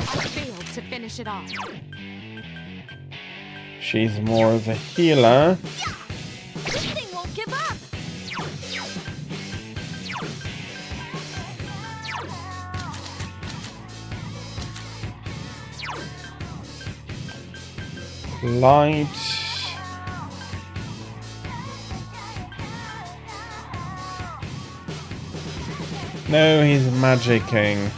I failed to finish it off. She's more the healer. This thing won't give up! Light. No, he's magicking.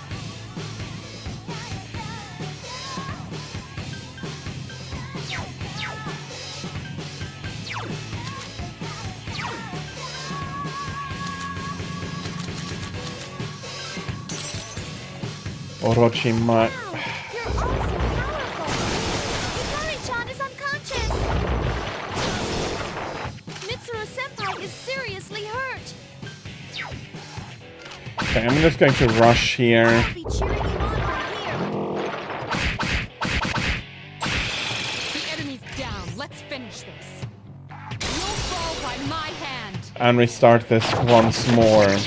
Orochimaru. You're also powerful! Yukari-chan is unconscious! Mitsuru-senpai is seriously hurt! Okay, I'm just going to rush here. I'll be cheering you on from here! The enemy's down. Let's finish this. You'll fall by my hand. And restart this once more.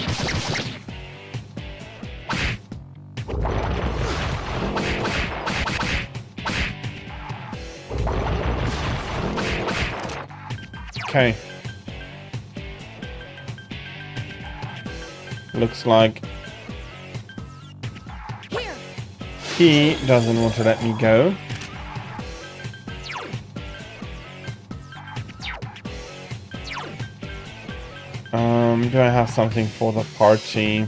Okay. Looks like Here! he doesn't want to let me go. Do I have something for the party?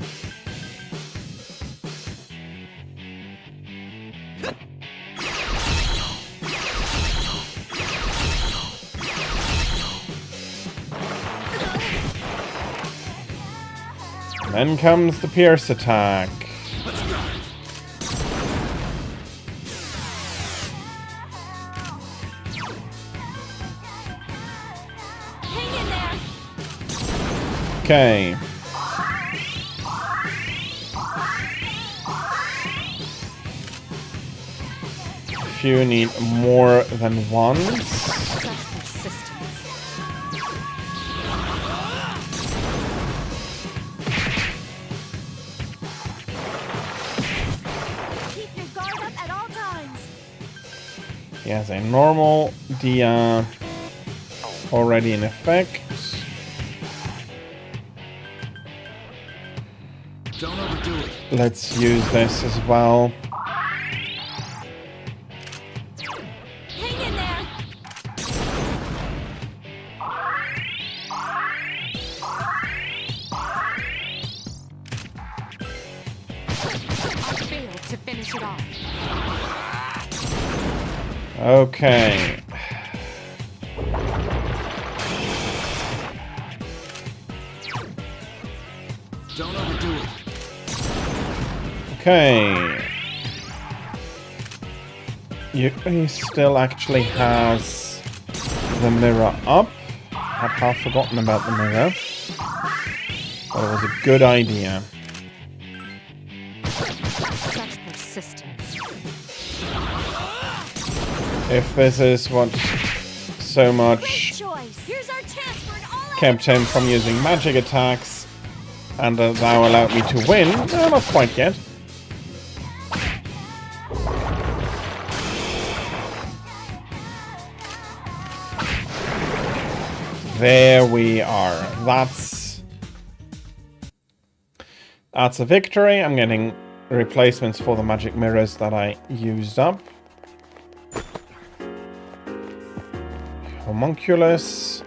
Then comes the Pierce attack. Hang in there! Okay. If you need more than one. Such persistence. He has a normal dia already in effect. Don't overdo it. Let's use this as well. Hang in there. I failed to finish it off. Okay. Don't overdo it. Okay. He still actually has the mirror up. I'd half forgotten about the mirror. But it was a good idea. Such persistence. If this is what so much Choice. Here's our chance for an all-out kept him from using magic attacks and thou allowed me to win, no, not quite yet. There we are. That's a victory. I'm getting replacements for the magic mirrors that I used up. Homunculus.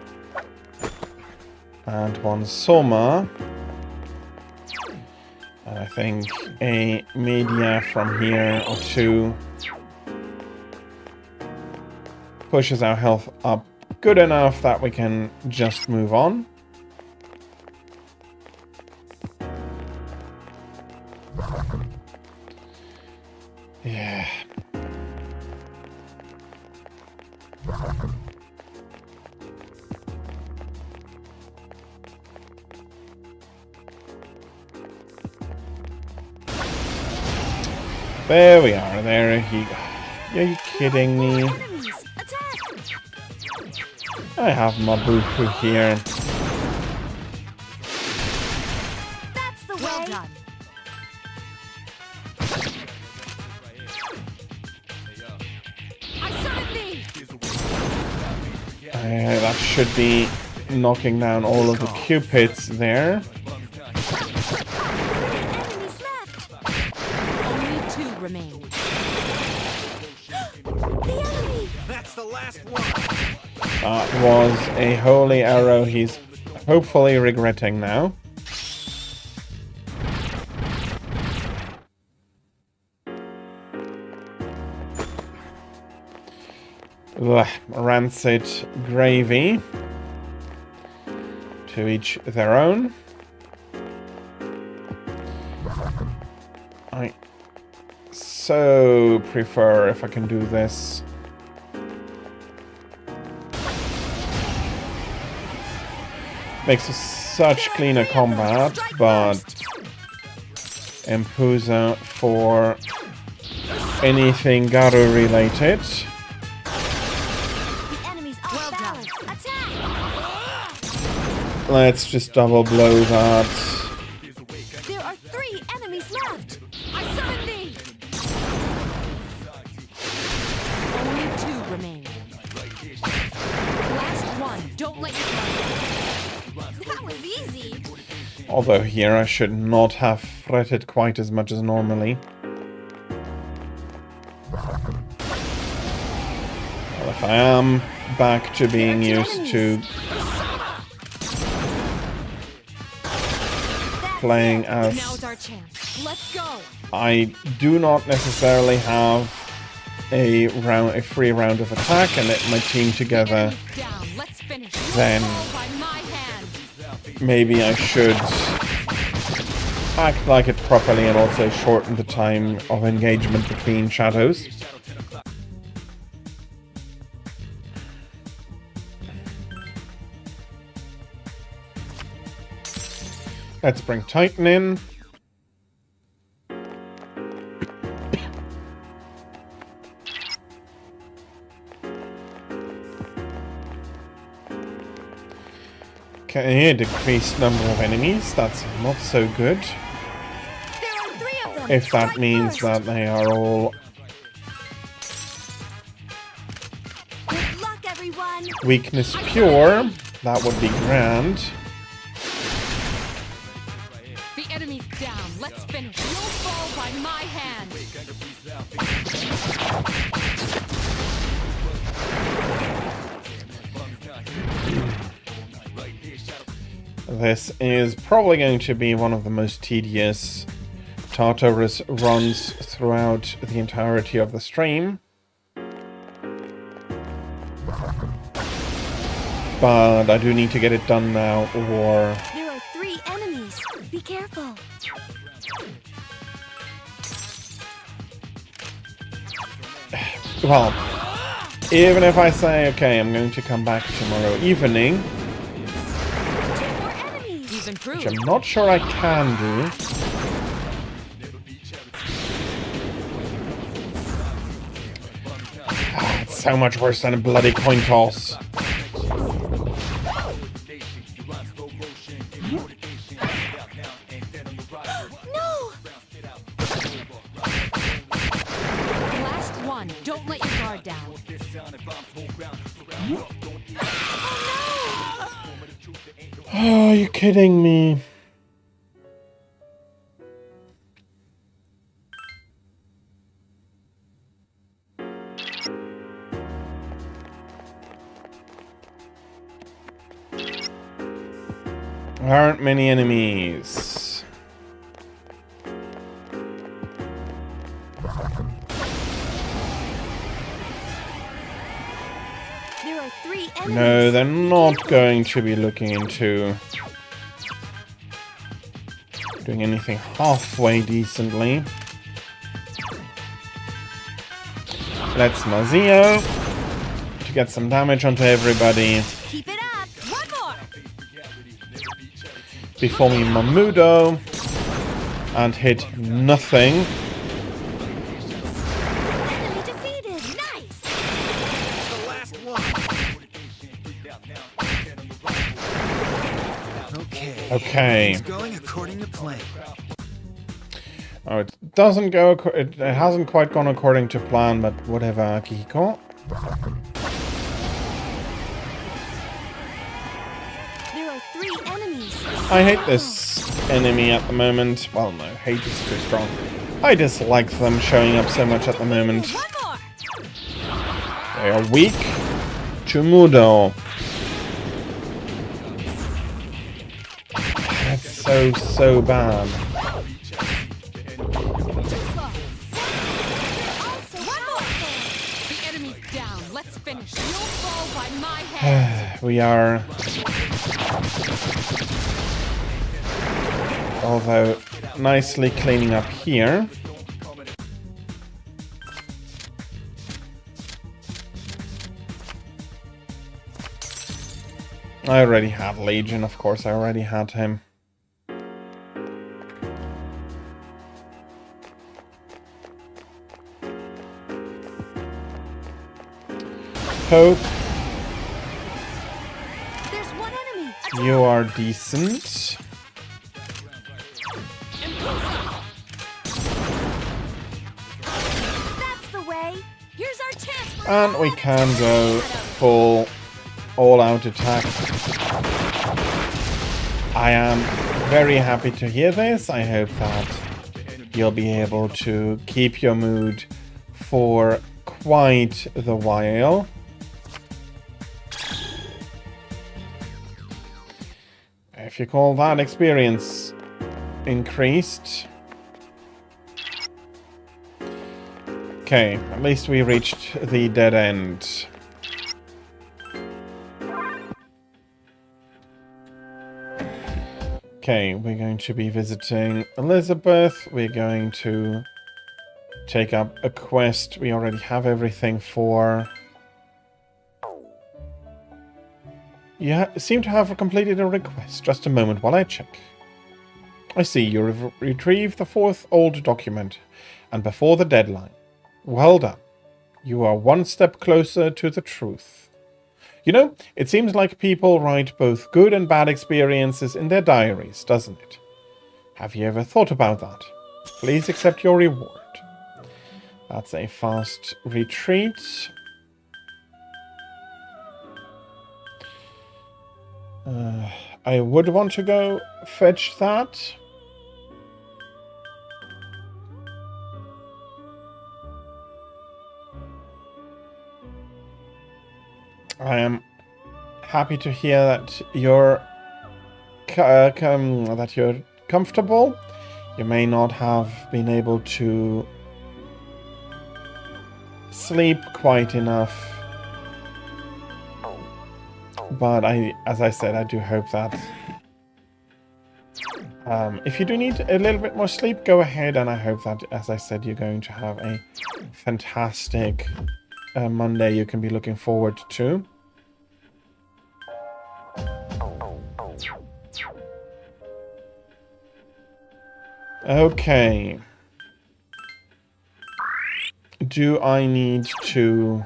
And one Soma. And I think a media from here or two pushes our health up good enough that we can just move on. Yeah. There we are. There he. Are you kidding me? enemies. Attack. I have Mabuku here. That's the Well way. done. I summon thee. That should be knocking down all of the cupids there. Enemies left. Only 2 remain. The enemy. That's the last one. That was a holy arrow he's hopefully regretting now. Ugh, rancid gravy. To each their own. I so prefer if I can do this. Makes such cleaner combat, but Empusa for anything Garu related. The enemy's off balance. Attack. Let's just double blow that. There are 3 enemies left. I summon thee. Only 2 remain. Last one. Don't let your That was easy. Although here I should not have fretted quite as much as normally. Well, if I am back to being used to playing as Now's our chance. Let's go. I do not necessarily have a free round of attack and let my team together, Down. Let's finish. then By my hand. maybe I should act like it properly and also shorten the time of engagement between shadows. Let's bring Titan in. Okay, decreased number of enemies. That's not so good. There are 3 of them. If that Strike means first. that they are all everyone. Weakness pure. That would be grand. The enemy's down. Let's finish. You'll fall by my hand. This is probably going to be one of the most tedious Tartarus runs throughout the entirety of the stream. But I do need to get it done now, or... There are 3 enemies. Be careful. Well, even if I say, okay, I'm going to come back tomorrow evening, 2 more enemies. He's improved. which I'm not sure I can do. It's so much worse than a bloody coin toss. No! Last one. Don't let your guard down. Oh, are you kidding me? There aren't many enemies. There are 3 enemies. No, they're not going to be looking into doing anything halfway decently. Let's Nazio to get some damage onto everybody. Keep it up. One more. Before me Mamudo and hit nothing. Enemy defeated. Nice. The last one. Okay. It's going according to plan. Oh, it doesn't go. It hasn't quite gone according to plan, but whatever, Akihiko. There are 3 enemies. I hate this enemy at the moment. Well, no, hate is too strong. I dislike them showing up so much at the moment. One more. They are weak to Mudo. That's so bad. Also, one more. The enemy's down. Let's finish. You'll fall by my hand. We are... Although, nicely cleaning up here. I already had Legion, of course, I already had him. Poke, There's 1 enemy. you are decent. That's the way. Here's our chance for And we can go full all-out attack. I am very happy to hear this. I hope that you'll be able to keep your mood for quite the while. If you call that experience increased. Okay, at least we reached the dead end. Okay, we're going to be visiting Elizabeth. We're going to take up a quest we already have everything for. You seem to have completed a request. Just a moment while I check. I see you retrieved the 4th old document, and before the deadline. Well done. You are one step closer to the truth. You know, it seems like people write both good and bad experiences in their diaries, doesn't it? Have you ever thought about that? Please accept your reward. That's a fast retreat. I would want to go fetch that. I am happy to hear that you're comfortable. You may not have been able to sleep quite enough, but as I said, I do hope that if you do need a little bit more sleep, go ahead, and I hope that, as I said, you're going to have a fantastic Monday you can be looking forward to. Okay. Do I need to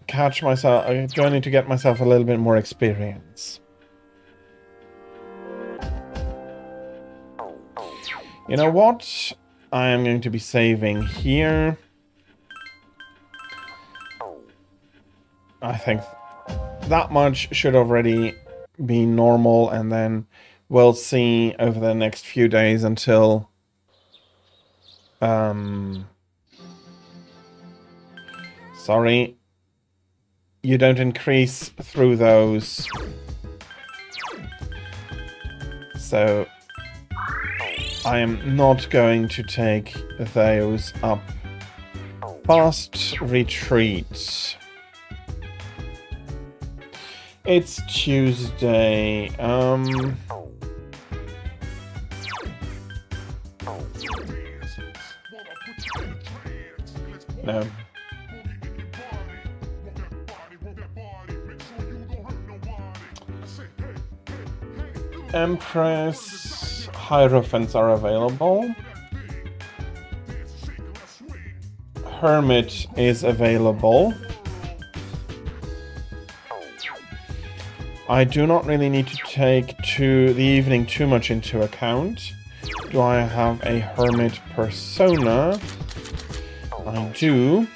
catch myself? Do I need to get myself a little bit more experience? You know what? I am going to be saving here. I think that much should already be normal, and then we'll see over the next few days until sorry, you don't increase through those, so I am not going to take those up. Fast retreat. It's Tuesday. No. Empress Hierophants are available. Hermit is available. I do not really need to take the evening too much into account. Do I have a Hermit persona? I do.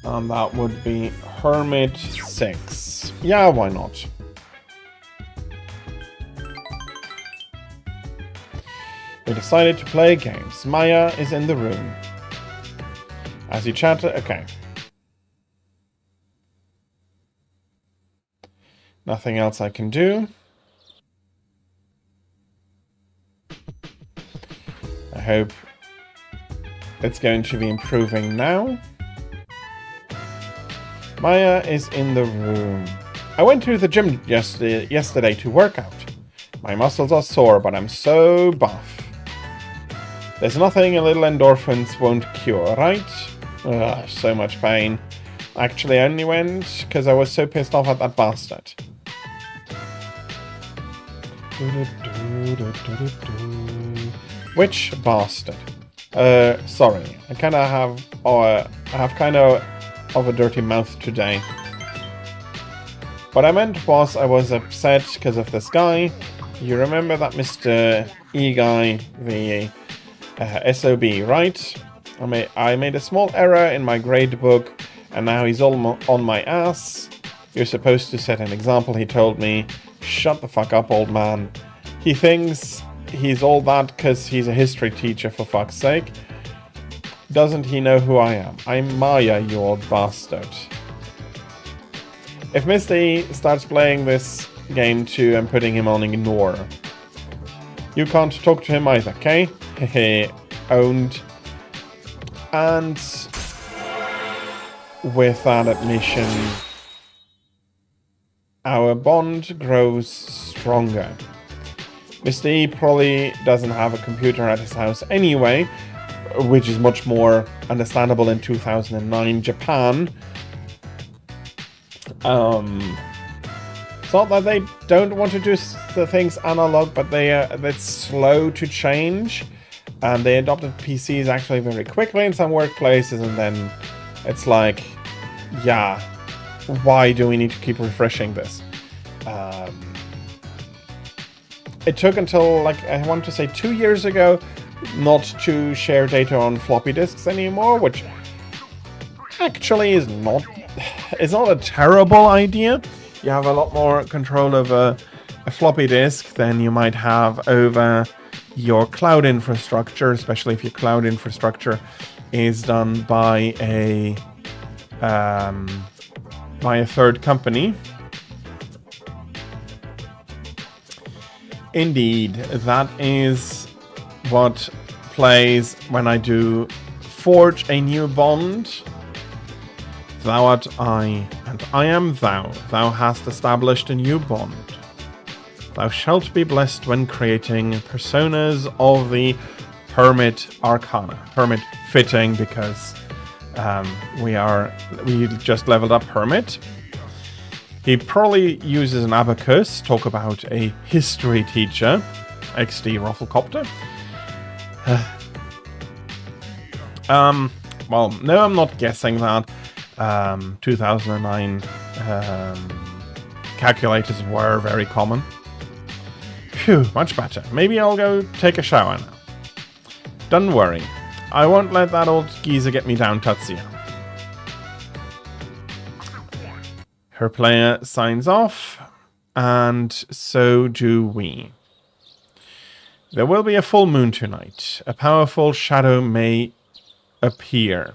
And that would be Hermit 6. Yeah, why not? We decided to play games. Maya is in the room. As you chat, okay. Nothing else I can do. I hope it's going to be improving now. Maya is in the room. I went to the gym yesterday to work out. My muscles are sore, but I'm so buff. There's nothing a little endorphins won't cure, right? Ugh, so much pain. Actually, I only went because I was so pissed off at that bastard. Which bastard? Sorry. I have kind of a dirty mouth today. What I meant was I was upset because of this guy. You remember that Mr. E guy, the SOB, right? I made a small error in my grade book, and now he's all on my ass. You're supposed to set an example, he told me. Shut the fuck up, old man. He thinks he's all that because he's a history teacher, for fuck's sake. Doesn't he know who I am? I'm Maya, you old bastard. If Mr. E starts playing this game too, I'm putting him on ignore. You can't talk to him either, okay? Hehe, owned. And with that admission, our bond grows stronger. Mr. E probably doesn't have a computer at his house anyway, which is much more understandable in 2009 Japan. It's not that they don't want to do the things analog, but it's slow to change, and they adopted PCs actually very quickly in some workplaces, and then it's like, yeah, why do we need to keep refreshing this? It took until, like, I want to say 2 years ago not to share data on floppy disks anymore, which actually is not a terrible idea. You have a lot more control over a floppy disk than you might have over your cloud infrastructure, especially if your cloud infrastructure is done by a third company. Indeed, that is what plays when I do forge a new bond. Thou art I, and I am thou. Thou hast established a new bond. Thou shalt be blessed when creating personas of the Hermit Arcana. Hermit fitting because we just leveled up Hermit. He probably uses an abacus, talk about a history teacher, XD Rufflecopter. Well, no, I'm not guessing that. 2009 calculators were very common. Phew, much better. Maybe I'll go take a shower now. Don't worry. I won't let that old geezer get me down, Tatsuya. Her player signs off, and so do we. There will be a full moon tonight. A powerful shadow may appear.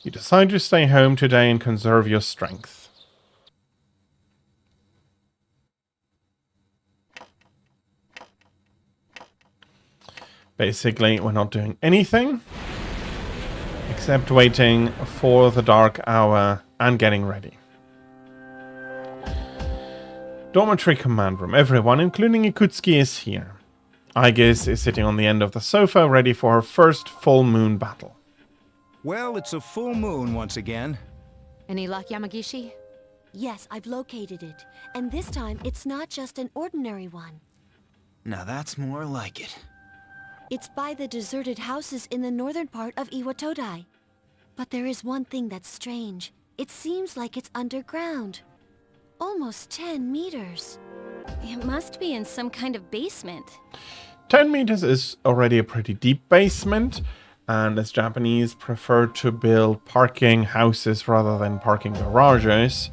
You decide to stay home today and conserve your strength. Basically, we're not doing anything except waiting for the dark hour and getting ready. Dormitory command room. Everyone, including Ikutsuki, is here. Aigis is sitting on the end of the sofa, ready for her first full moon battle. Well, it's a full moon once again. Any luck, Yamagishi? Yes, I've located it. And this time, it's not just an ordinary one. Now that's more like it. It's by the deserted houses in the northern part of Iwatodai. But there is one thing that's strange. It seems like it's underground. Almost 10 meters. It must be in some kind of basement. 10 meters is already a pretty deep basement, and as Japanese prefer to build parking houses rather than parking garages,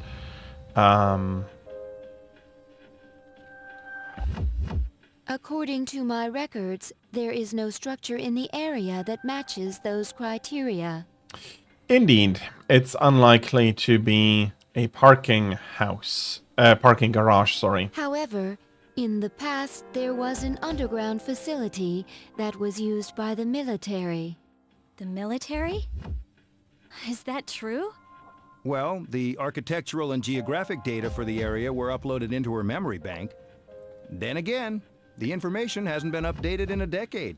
According to my records, there is no structure in the area that matches those criteria. Indeed, it's unlikely to be a parking garage, sorry. However, in the past, there was an underground facility that was used by the military. The military? Is that true? Well, the architectural and geographic data for the area were uploaded into her memory bank. Then again, the information hasn't been updated in a decade.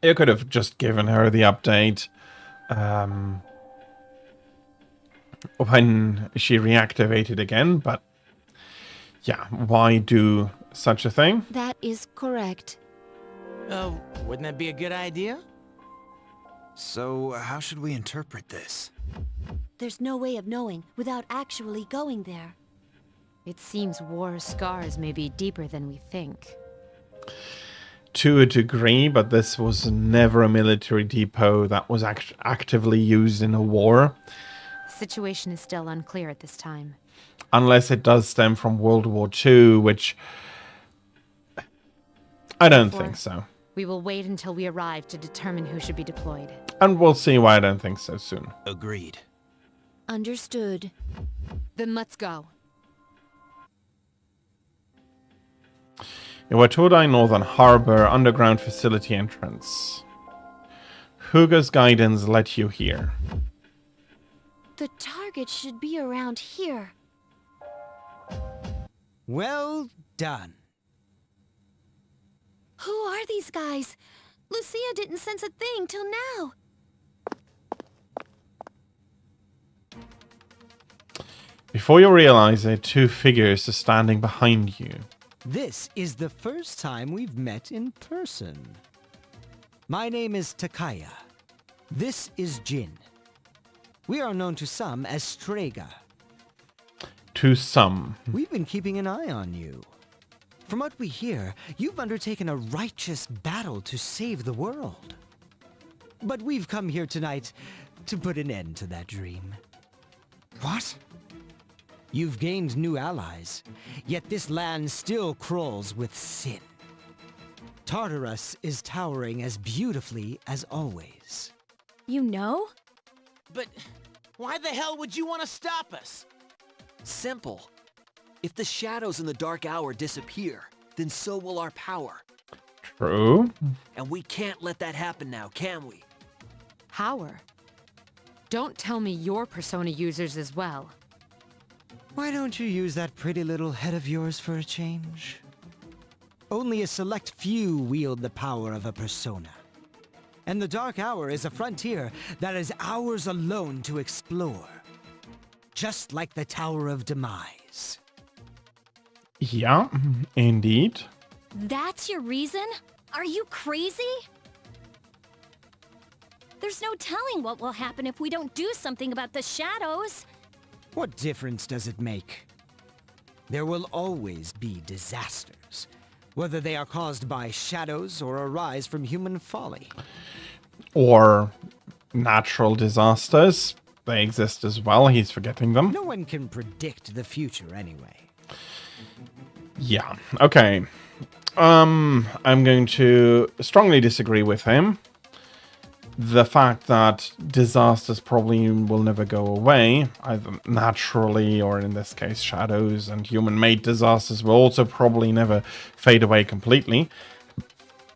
You could have just given her the update when she reactivated again, but yeah, why do such a thing? That is correct. Oh, wouldn't that be a good idea? So, how should we interpret this? There's no way of knowing without actually going there. It seems war scars may be deeper than we think. To a degree, but this was never a military depot that was actively used in a war. The situation is still unclear at this time. Unless it does stem from World War II, which I don't think so. We will wait until we arrive to determine who should be deployed. And we'll see why I don't think so soon. Agreed. Understood. Then let's go. Iwatodai Northern Harbor underground facility entrance. Huga's guidance led you here. The target should be around here. Well done. Who are these guys? Lucia didn't sense a thing till now. Before you realize it, two figures are standing behind you. This is the first time we've met in person. My name is Takaya. This is Jin. We are known to some as Strega. To some. We've been keeping an eye on you. From what we hear, you've undertaken a righteous battle to save the world. But we've come here tonight to put an end to that dream. What? You've gained new allies, yet this land still crawls with sin. Tartarus is towering as beautifully as always. You know? But why the hell would you want to stop us? Simple. If the shadows in the dark hour disappear, then so will our power. True. And we can't let that happen now, can we? Power? Don't tell me you're Persona users as well. Why don't you use that pretty little head of yours for a change? Only a select few wield the power of a persona. And the Dark Hour is a frontier that is ours alone to explore. Just like the Tower of Demise. Yeah, indeed. That's your reason? Are you crazy? There's no telling what will happen if we don't do something about the shadows. What difference does it make? There will always be disasters, whether they are caused by shadows or arise from human folly. Or natural disasters. They exist as well. He's forgetting them. No one can predict the future anyway. Yeah, okay. I'm going to strongly disagree with him. The fact that disasters probably will never go away, either naturally or in this case shadows and human-made disasters will also probably never fade away completely.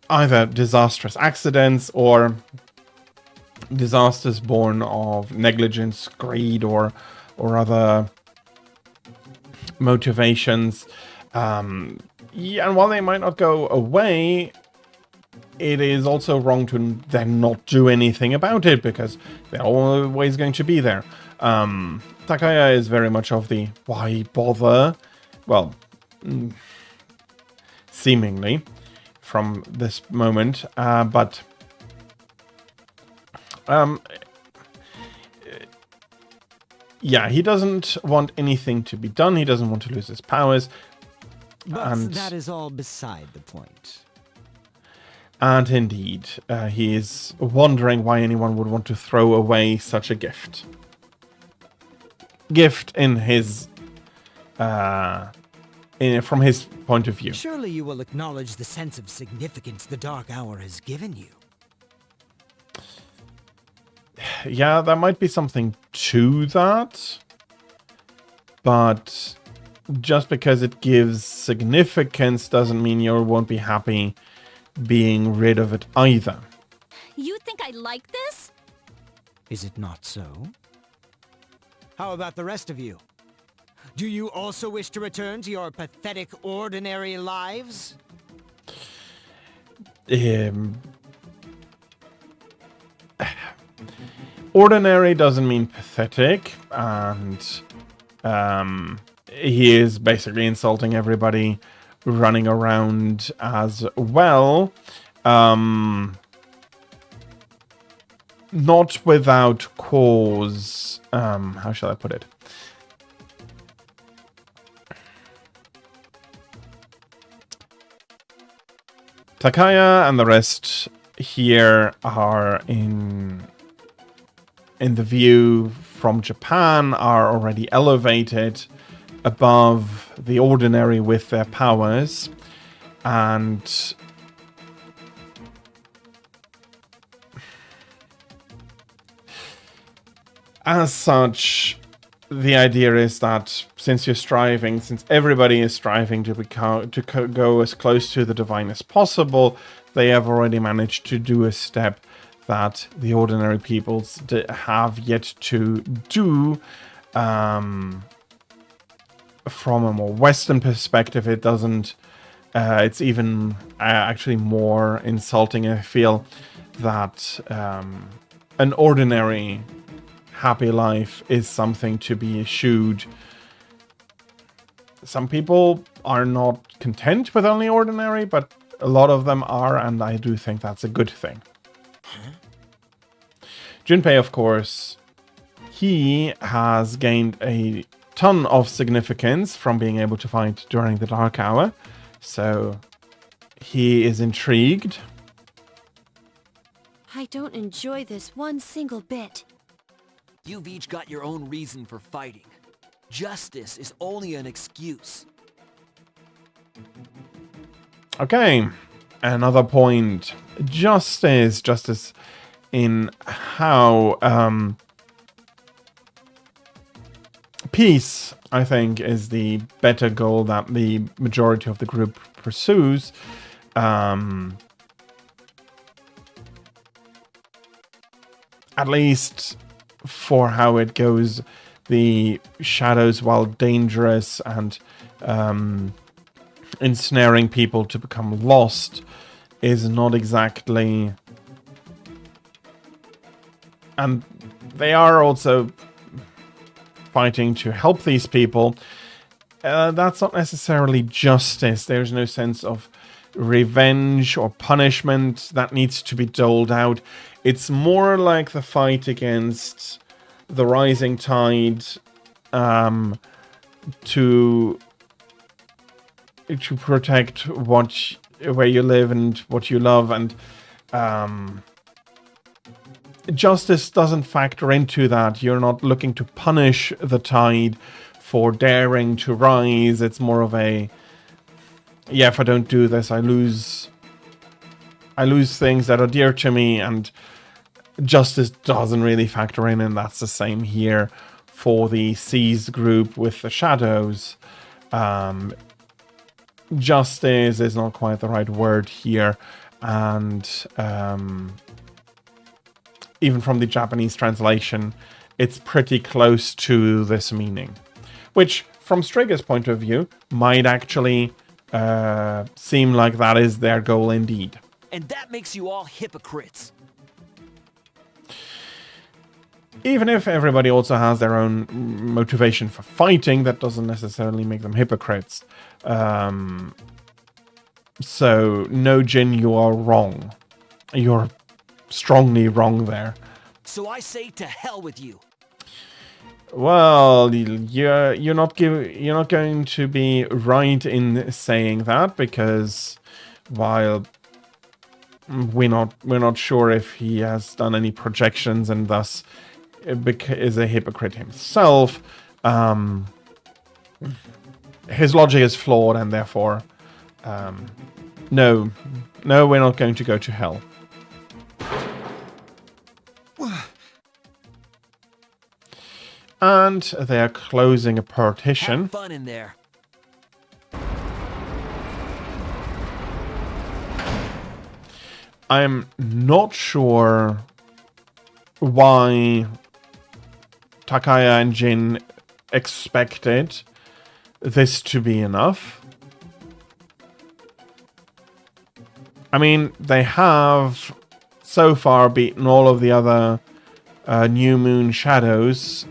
Either disastrous accidents or disasters born of negligence, greed, or other motivations. Yeah, and while they might not go away, it is also wrong to then not do anything about it, because they're always going to be there. Takaya is very much of the why bother? Well, seemingly, from this moment. But yeah, he doesn't want anything to be done. He doesn't want to lose his powers. But that is all beside the point. And indeed, he is wondering why anyone would want to throw away such a gift. Gift in his, from his point of view. Surely you will acknowledge the sense of significance the Dark Hour has given you. Yeah, there might be something to that. But just because it gives significance doesn't mean you won't be happy being rid of it either. You think I like this? Is it not so? How about the rest of you? Do you also wish to return to your pathetic, ordinary lives? Ordinary doesn't mean pathetic, and he is basically insulting everybody running around as well. Not without cause. How shall I put it? Takaya and the rest here are in the view from Japan, are already elevated above the ordinary with their powers, and as such, the idea is that since everybody is striving to go as close to the divine as possible, they have already managed to do a step that the ordinary peoples have yet to do. From a more Western perspective, it doesn't. It's even actually more insulting. I feel that an ordinary happy life is something to be eschewed. Some people are not content with only ordinary, but a lot of them are, and I do think that's a good thing. Junpei, of course, he has gained a ton of significance from being able to fight during the Dark Hour. So he is intrigued. I don't enjoy this one single bit. You've each got your own reason for fighting. Justice is only an excuse. Okay, another point. Justice in how peace, I think, is the better goal that the majority of the group pursues. At least for how it goes, the shadows, while dangerous and ensnaring people to become lost, is not exactly... And they are also fighting to help these people. That's not necessarily justice. There's no sense of revenge or punishment that needs to be doled out. It's more like the fight against the rising tide, to protect where you live and what you love, and justice doesn't factor into that. You're not looking to punish the tide for daring to rise. It's more of a, yeah, if I don't do this, I lose things that are dear to me, and justice doesn't really factor in, and that's the same here for the CEST group with the shadows. Justice is not quite the right word here, and even from the Japanese translation, it's pretty close to this meaning, which from Strigger's point of view might actually seem like that is their goal indeed. And that makes you all hypocrites. Even if everybody also has their own motivation for fighting, that doesn't necessarily make them hypocrites. So, no, Jin, you are wrong. You're strongly wrong there. So I say to hell with you. Well, you're not going to be right in saying that, because while we're not sure if he has done any projections and thus is a hypocrite himself, his logic is flawed, and therefore, no, we're not going to go to hell. And they are closing a partition. Have fun in there. I'm not sure why Takaya and Jin expected this to be enough. I mean, they have so far beaten all of the other New Moon shadows,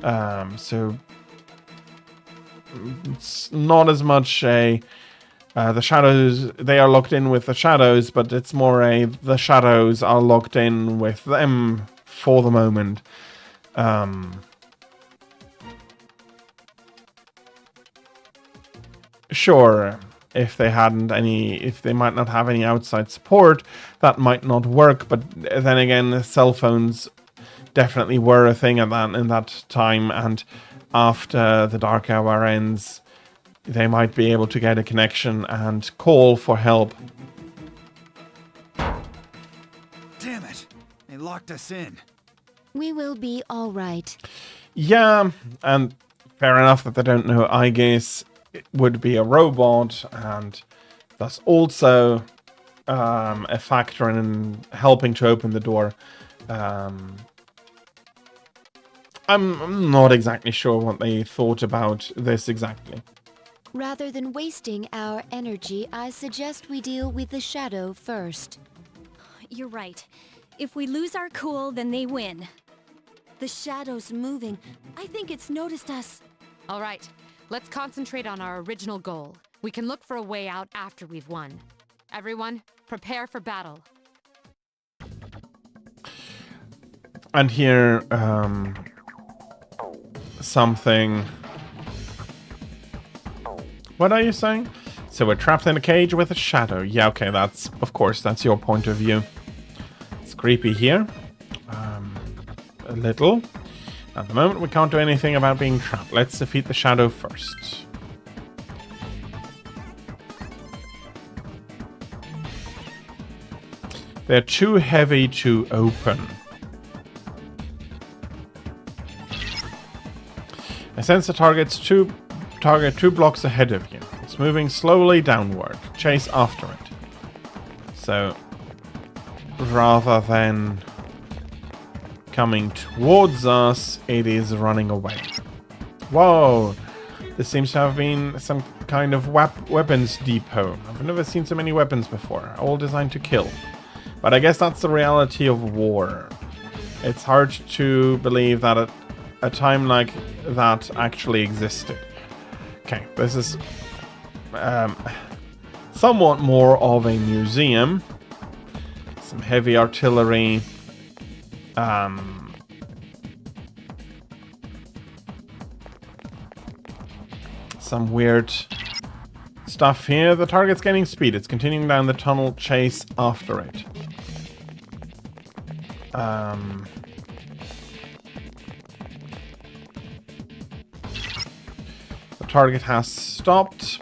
so it's not as much a the shadows, they are locked in with the shadows, but it's more a the shadows are locked in with them for the moment. Sure, if they might not have any outside support, that might not work, but then again, cell phones definitely were a thing in that time, and after the Dark Hour ends, they might be able to get a connection and call for help. Damn it! They locked us in. We will be all right. Yeah, and fair enough that they don't know Aegis would be a robot, and thus also a factor in helping to open the door. I'm not exactly sure what they thought about this exactly. Rather than wasting our energy, I suggest we deal with the shadow first. You're right. If we lose our cool, then they win. The shadow's moving. I think it's noticed us. All right, let's concentrate on our original goal. We can look for a way out after we've won. Everyone, prepare for battle. And here, something... What are you saying? So we're trapped in a cage with a shadow. Yeah, okay, that's, of course, that's your point of view. It's creepy here. A little. At the moment, we can't do anything about being trapped. Let's defeat the shadow first. They're too heavy to open. I sense the target two blocks ahead of you. It's moving slowly downward. Chase after it. So, rather than coming towards us, it is running away. Whoa! This seems to have been some kind of weapons depot. I've never seen so many weapons before, all designed to kill. But I guess that's the reality of war. It's hard to believe that a time like that actually existed. Okay, this is somewhat more of a museum. Some heavy artillery. Some weird stuff here. The target's gaining speed. It's continuing down the tunnel. Chase after it. The target has stopped.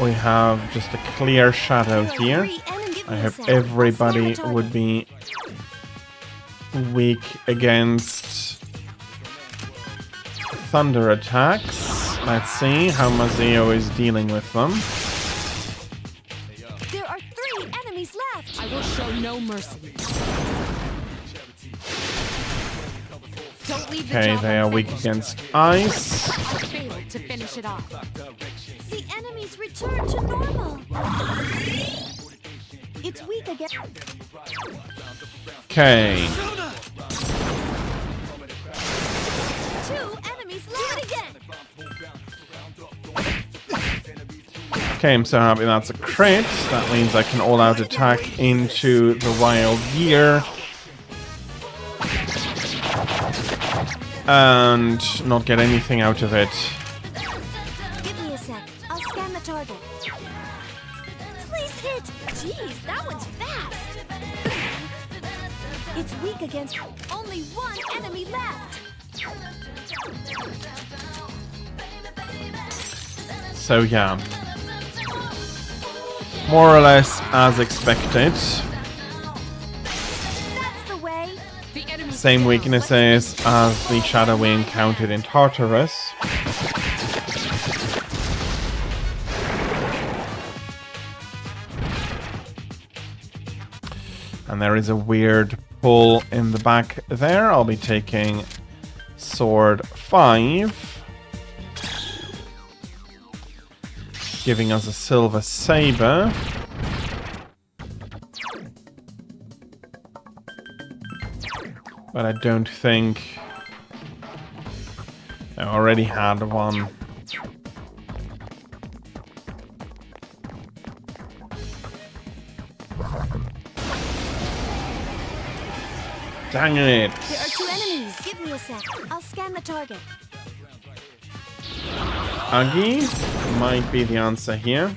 We have just a clear shadow here. I hope everybody would be weak against thunder attacks. Let's see how Mazeo is dealing with them. There are 3 enemies left. I will show no mercy. Don't leave the Okay, job they are weak unfinished. against ice. I failed to finish it off. The enemies return to normal. It's weak again. Okay. 2 enemies left again. Okay, I'm so happy that's a crit. That means I can all-out attack into the wild gear. And not get anything out of it. Give me a sec. I'll scan the target. Please hit. Jeez, that one's fast. It's weak against only 1 enemy left. So yeah. More or less as expected. That's the way. The enemy Same weaknesses as the shadow we encountered in Tartarus. And there is a weird pull in the back there. I'll be taking sword 5. Giving us a silver saber. But I don't think I already had one. Dang it! There are 2 enemies. Give me a sec. I'll scan the target. Agi might be the answer here.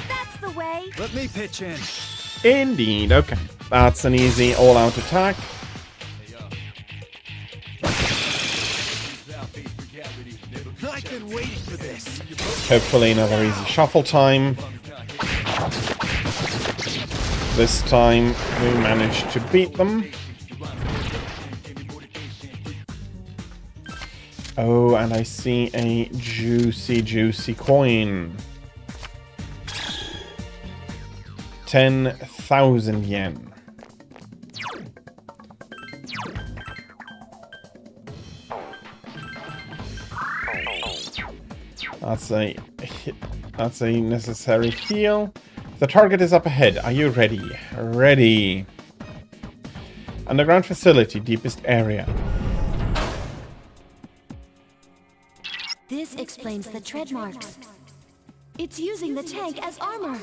That's the way. Let me pitch in. Indeed, okay. That's an easy all-out attack. I've been waiting for this. Hopefully another easy shuffle time. This time we managed to beat them. Oh, and I see a juicy coin. 10,000 yen. That's a necessary heal. The target is up ahead. Are you ready? Ready. Underground facility, deepest area. This explains the tread marks. It's using the tank as armor.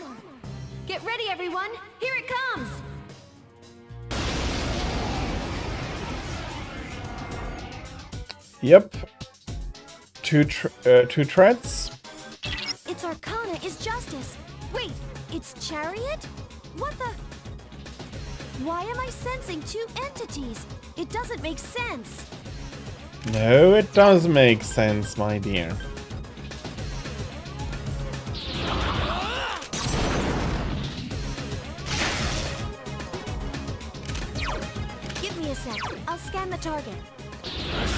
Get ready, everyone. Here it comes. Yep. two threads. Its arcana is justice. Wait, it's chariot? What the? Why am I sensing two entities? It doesn't make sense. No, it does make sense, my dear. Give me a sec. I'll scan the target.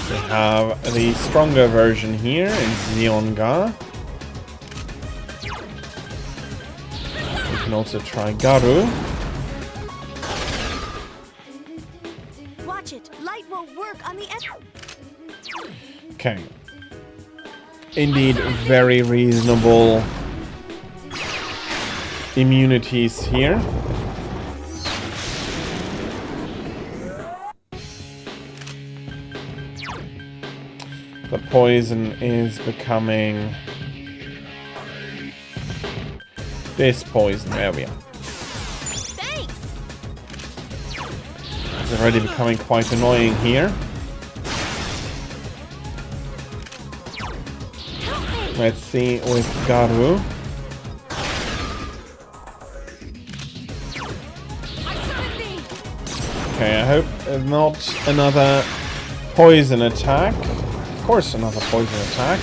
We have the stronger version here in Xionga. We can also try Garu. Watch it. Light won't work on the Okay. Indeed, very reasonable immunities here. The poison is becoming... this poison, there we are. Thanks. It's already becoming quite annoying here. Let's see with Garu. Okay, I hope not another poison attack. Of course, another poison attack.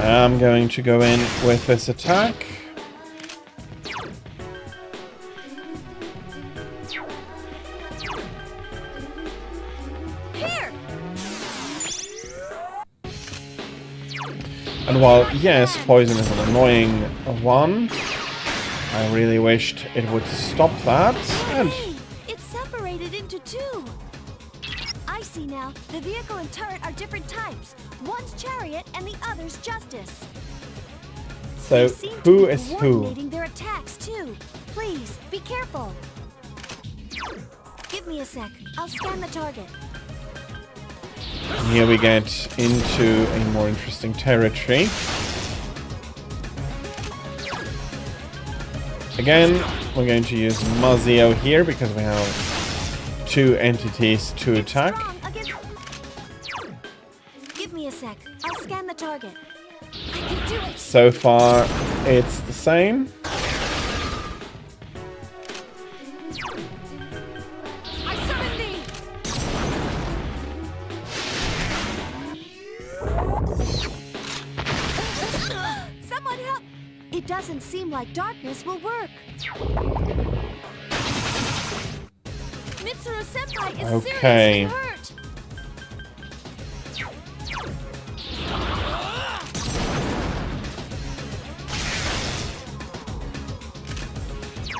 I'm going to go in with this attack. And while, yes, poison is an annoying one, I really wished it would stop that. And Hey, it's separated into two. I see now. The vehicle and turret are different types. One's chariot and the other's justice. so, They seem to who be is who? coordinating their attacks too. Please be careful. Give me a sec. I'll scan the target. Here we get into a more interesting territory. Again, we're going to use Mazio here because we have two entities to attack. Give me a sec. I'll scan the target. I can do it. So far, it's the same. Someone help! It doesn't seem like darkness will work. Mitsuru Senpai is seriously hurt.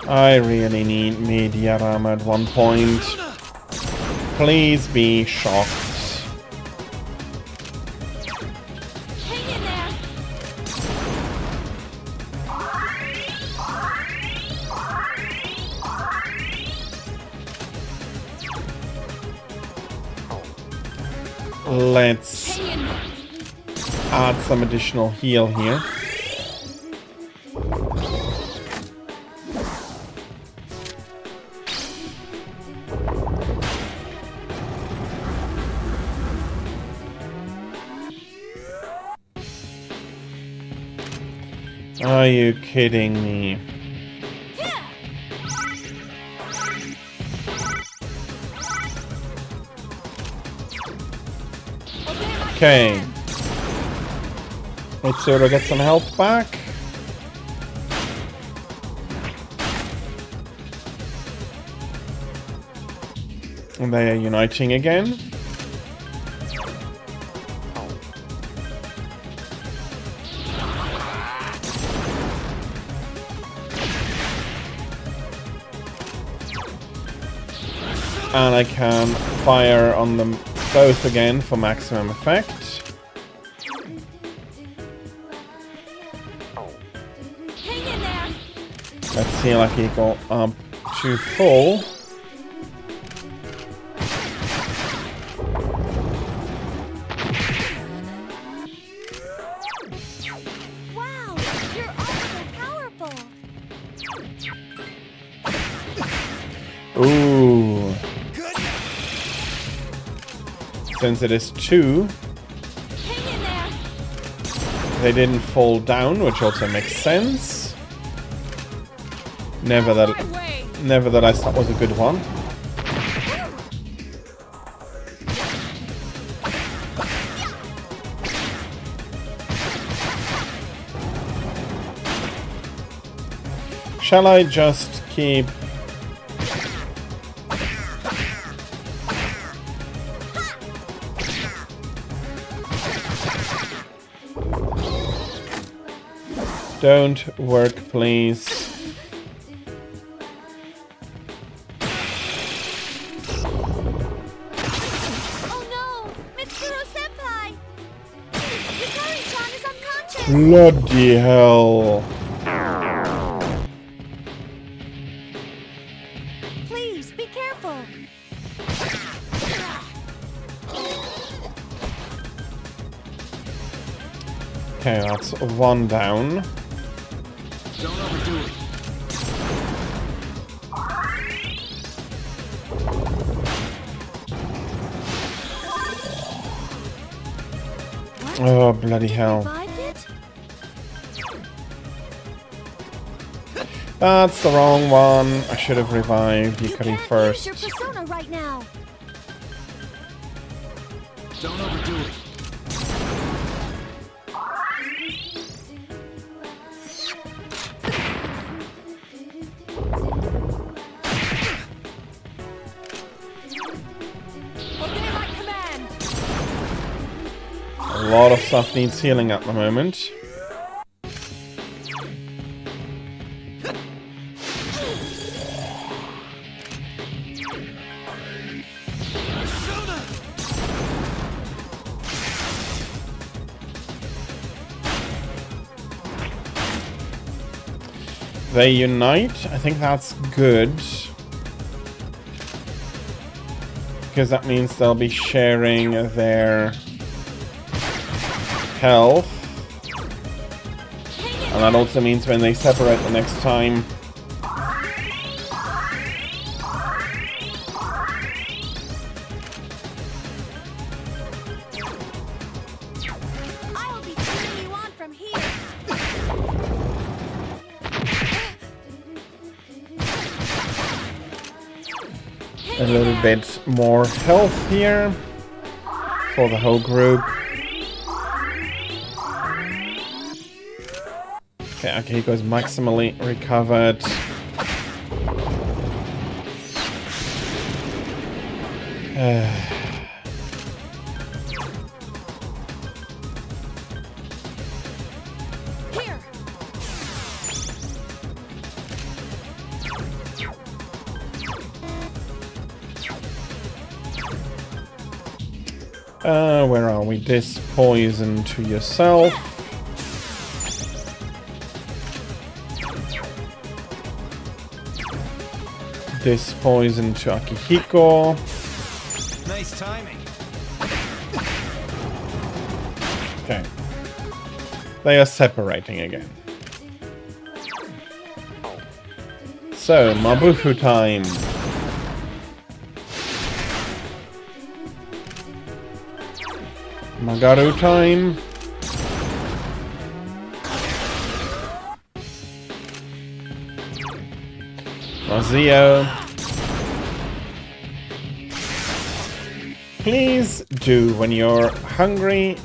I really need Media Ram at one point. Please be shocked. Hang in there. Let's add some additional heal here. Are you kidding me? Okay. Let's sort of get some health back. And they are uniting again. And I can fire on them both again for maximum effect. Hang in there. Let's see, like go up to full. Wow, you're almost Ooh. Since it is 2, they didn't fall down, which also makes sense. Nevertheless, that was a good one. Shall I just keep... Don't work, please. Oh no! Mitsuru-senpai! Yukari-chan is unconscious! Bloody hell. Please, be careful! Okay, that's 1 down. Don't overdo it. Oh, bloody hell. Revived it? That's the wrong one. I should have revived You Yukari can't first. use your persona right now. Don't overdo it. Obey my command! A lot of stuff needs healing at the moment. They unite. I think that's good. Because that means they'll be sharing their health. And that also means when they separate the next time, I'll be cheering you on from here. a little bit more health here for the whole group. Okay, Akihiko's maximally recovered. Here! Where are we? This poison to yourself. This poison to Akihiko. Nice timing. Okay. They are separating again. So, Mabufu time. Magaru time. Mazio. Please do, when you're hungry,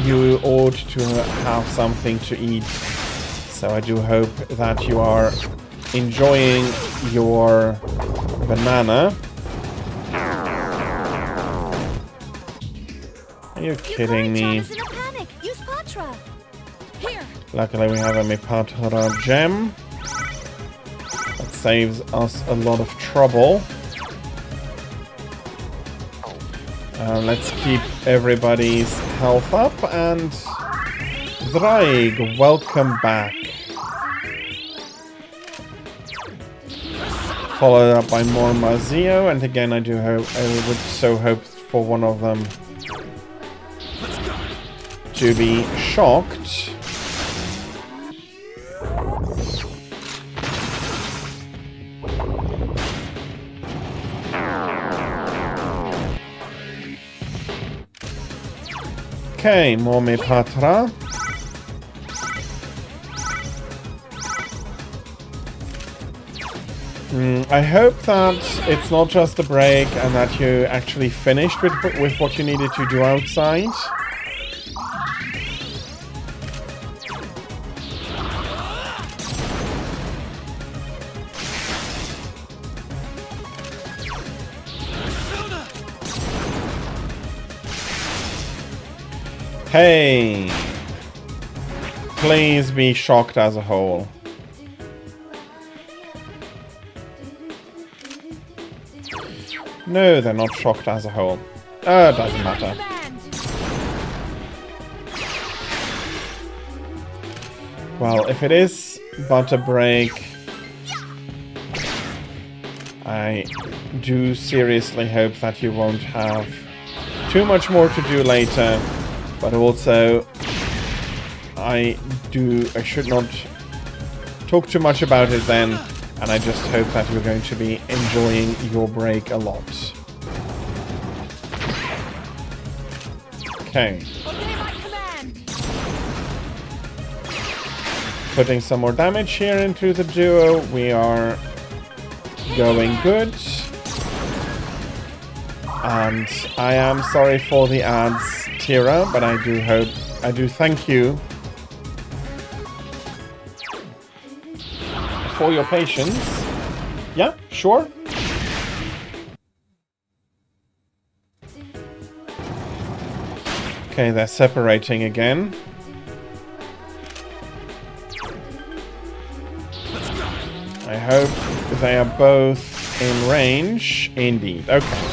you ought to have something to eat. So I do hope that you are enjoying your banana. Are you kidding me? Is in a panic. Use Patra. Here! Luckily we have a Mipatra gem. That saves us a lot of trouble. Let's keep everybody's health up, and Draig, welcome back. Followed up by more Mazio, and again I would so hope for one of them to be shocked. Okay, Momi Patra. I hope that it's not just a break and that you actually finished with what you needed to do outside. Hey! Please be shocked as a whole. No, they're not shocked as a whole. It doesn't matter. Well, if it is but a break, I do seriously hope that you won't have too much more to do later, but also I should not talk too much about it then. And I just hope that you're going to be enjoying your break a lot. Okay. Putting some more damage here into the duo. We are going good. And I am sorry for the ads, Tira, but I do thank you for your patience. Yeah, sure. Okay, they're separating again. I hope they are both in range. Indeed. Okay.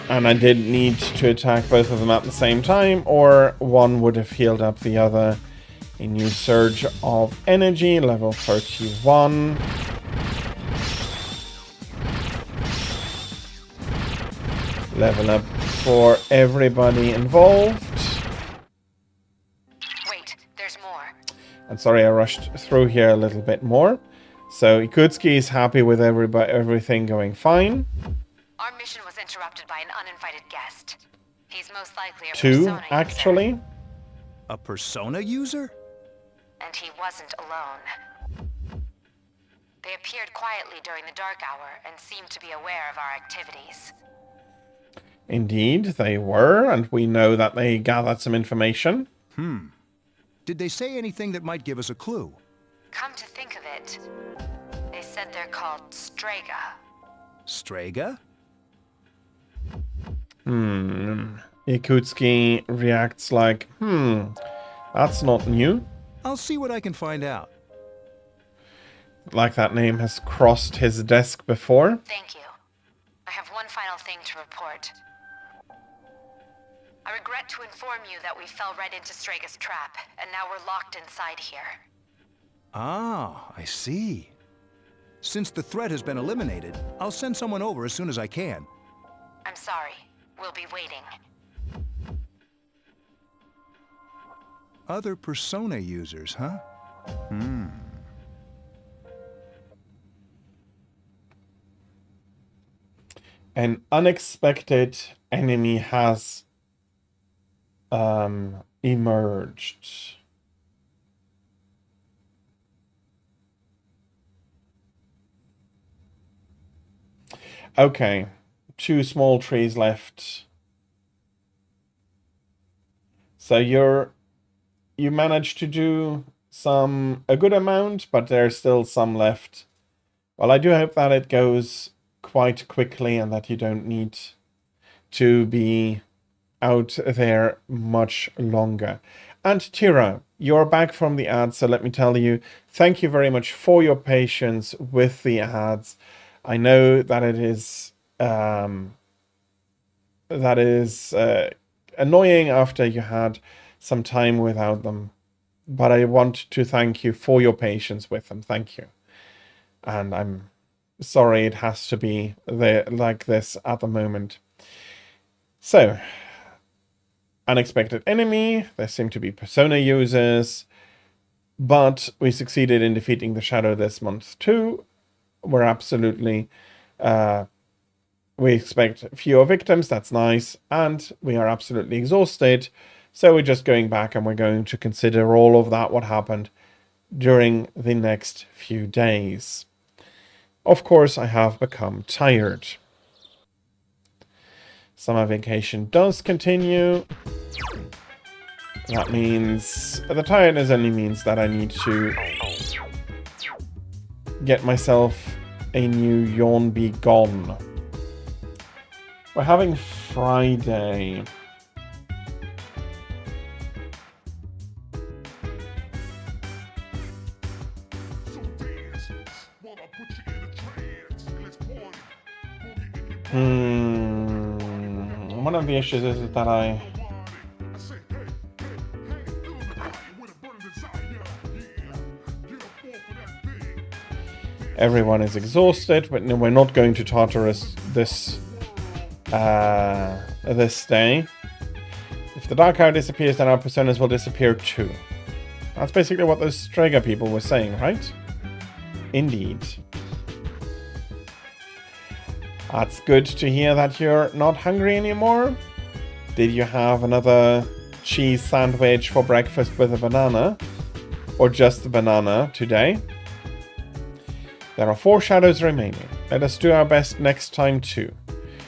And I did need to attack both of them at the same time, or one would have healed up the other. A new surge of energy, level 31. Level up for everybody involved. Wait, there's more. And sorry, I rushed through here a little bit more. So Ikutski is happy with everything going fine. Our mission was interrupted by an uninvited guest. He's most likely a Two, persona actually. user. A persona user? And he wasn't alone. They appeared quietly during the dark hour and seemed to be aware of our activities. Indeed, they were, and we know that they gathered some information. Did they say anything that might give us a clue? Come to think of it, they said they're called Strega. Strega? Ikutski reacts like, that's not new. I'll see what I can find out. Like that name has crossed his desk before. Thank you. I have one final thing to report. I regret to inform you that we fell right into Strega's trap, and now we're locked inside here. Ah, I see. Since the threat has been eliminated, I'll send someone over as soon as I can. I'm sorry. We'll be waiting. Other persona users, huh? An unexpected enemy has emerged. Okay, 2 small trees left. So you managed to do a good amount, but there's still some left. Well, I do hope that it goes quite quickly and that you don't need to be out there much longer. And Tira, you're back from the ads, so let me tell you, thank you very much for your patience with the ads. I know that it is annoying after you had some time without them, but I want to thank you for your patience with them. Thank you. And I'm sorry it has to be like this at the moment. So, unexpected enemy. There seem to be persona users, but we succeeded in defeating the shadow this month too. We're absolutely We expect fewer victims, that's nice, and we are absolutely exhausted. So we're just going back and we're going to consider all of that, what happened during the next few days. Of course, I have become tired. Summer vacation does continue. That means, the tiredness only means that I need to get myself a new Yawn Be Gone. We're having Friday. One of the issues is that everyone is exhausted, but no, we're not going to Tartarus this day. If the Dark Hour disappears, then our personas will disappear too. That's basically what those Strega people were saying, right? Indeed. That's good to hear that you're not hungry anymore. Did you have another cheese sandwich for breakfast with a banana? Or just a banana today? There are 4 shadows remaining. Let us do our best next time too.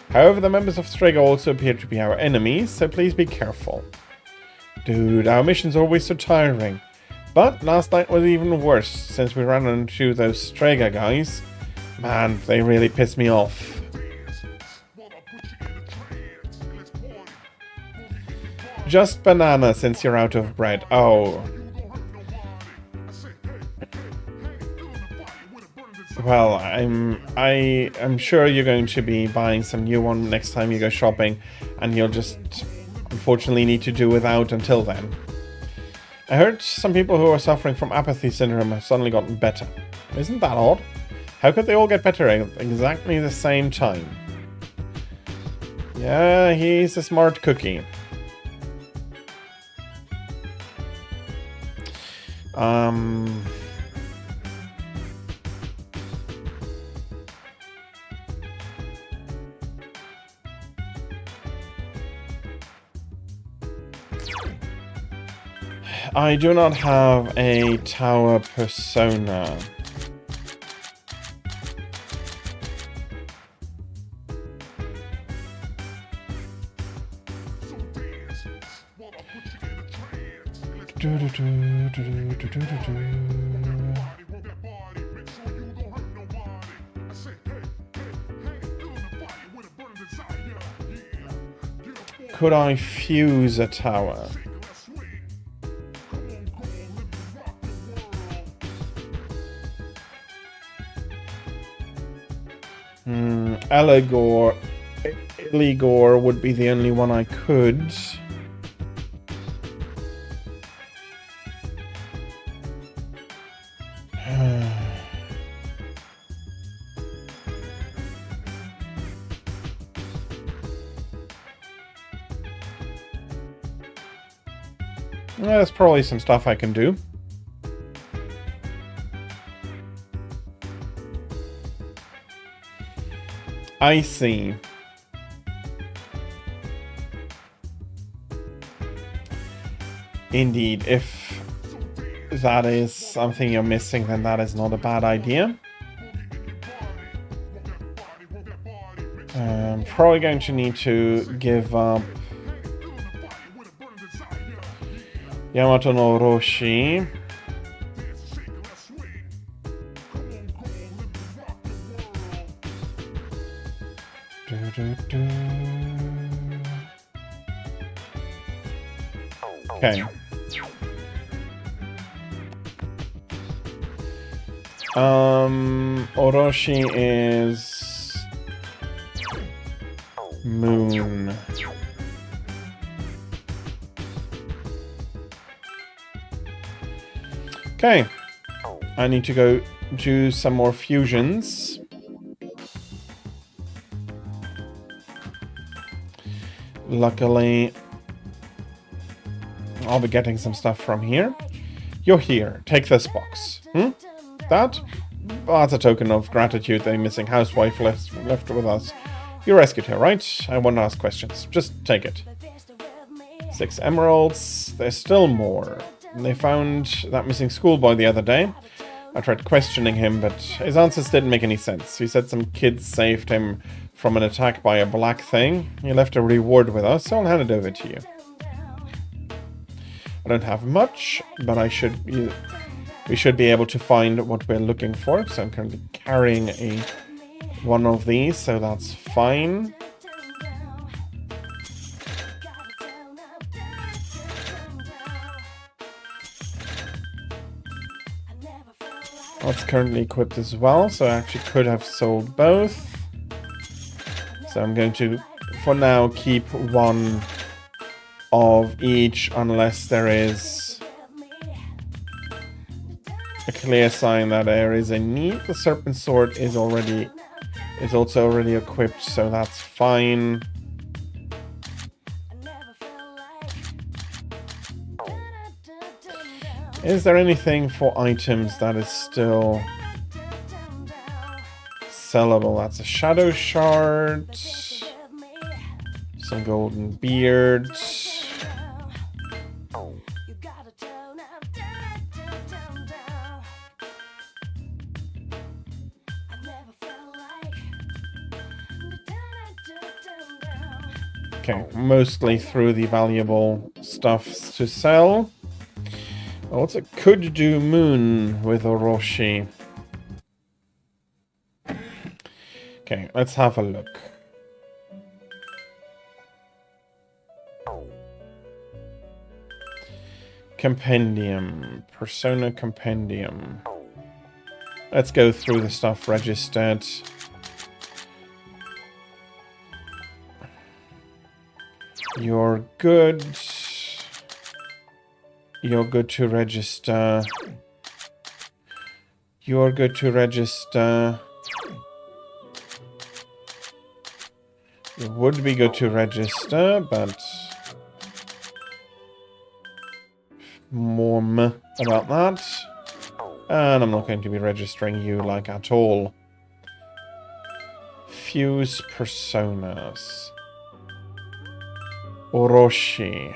However, the members of Strega also appear to be our enemies, so please be careful. Dude, our mission's always so tiring. But last night was even worse, since we ran into those Strega guys. Man, they really pissed me off. Just banana since you're out of bread. Oh. Well, I'm sure you're going to be buying some new one next time you go shopping, and you'll just unfortunately need to do without until then. I heard some people who are suffering from apathy syndrome have suddenly gotten better. Isn't that odd? How could they all get better at exactly the same time? Yeah, he's a smart cookie. I do not have a tower persona. Could I fuse a tower? Eligor would be the only one I could. There's probably some stuff I can do. I see. Indeed, if that is something you're missing, then that is not a bad idea. I'm probably going to need to give up Yamato no Orochi. Okay. Orochi is Moon. Okay. I need to go do some more fusions. Luckily, I'll be getting some stuff from here. You're here. Take this box. That? Oh, that's a token of gratitude. The missing housewife left with us. You rescued her, right? I won't ask questions. Just take it. 6 emeralds. There's still more. They found that missing schoolboy the other day. I tried questioning him, but his answers didn't make any sense. He said some kids saved him from an attack by a black thing. He left a reward with us, so I'll hand it over to you. I don't have much, but we should be able to find what we're looking for. So I'm currently carrying one of these, so that's fine. That's currently equipped as well, so I actually could have sold both. So I'm going to, for now, keep one of each unless there is a clear sign that there is a need. The serpent sword is also already equipped, so that's fine. Is there anything for items that is still sellable? That's a shadow shard, some golden beard. Okay, mostly through the valuable stuffs to sell. Also could do moon with Orochi. Okay, let's have a look. Compendium. Persona Compendium. Let's go through the stuff registered. You're good. You're good to register. You're good to register. You would be good to register, but more meh about that. And I'm not going to be registering you like at all. Fuse personas. Orochi.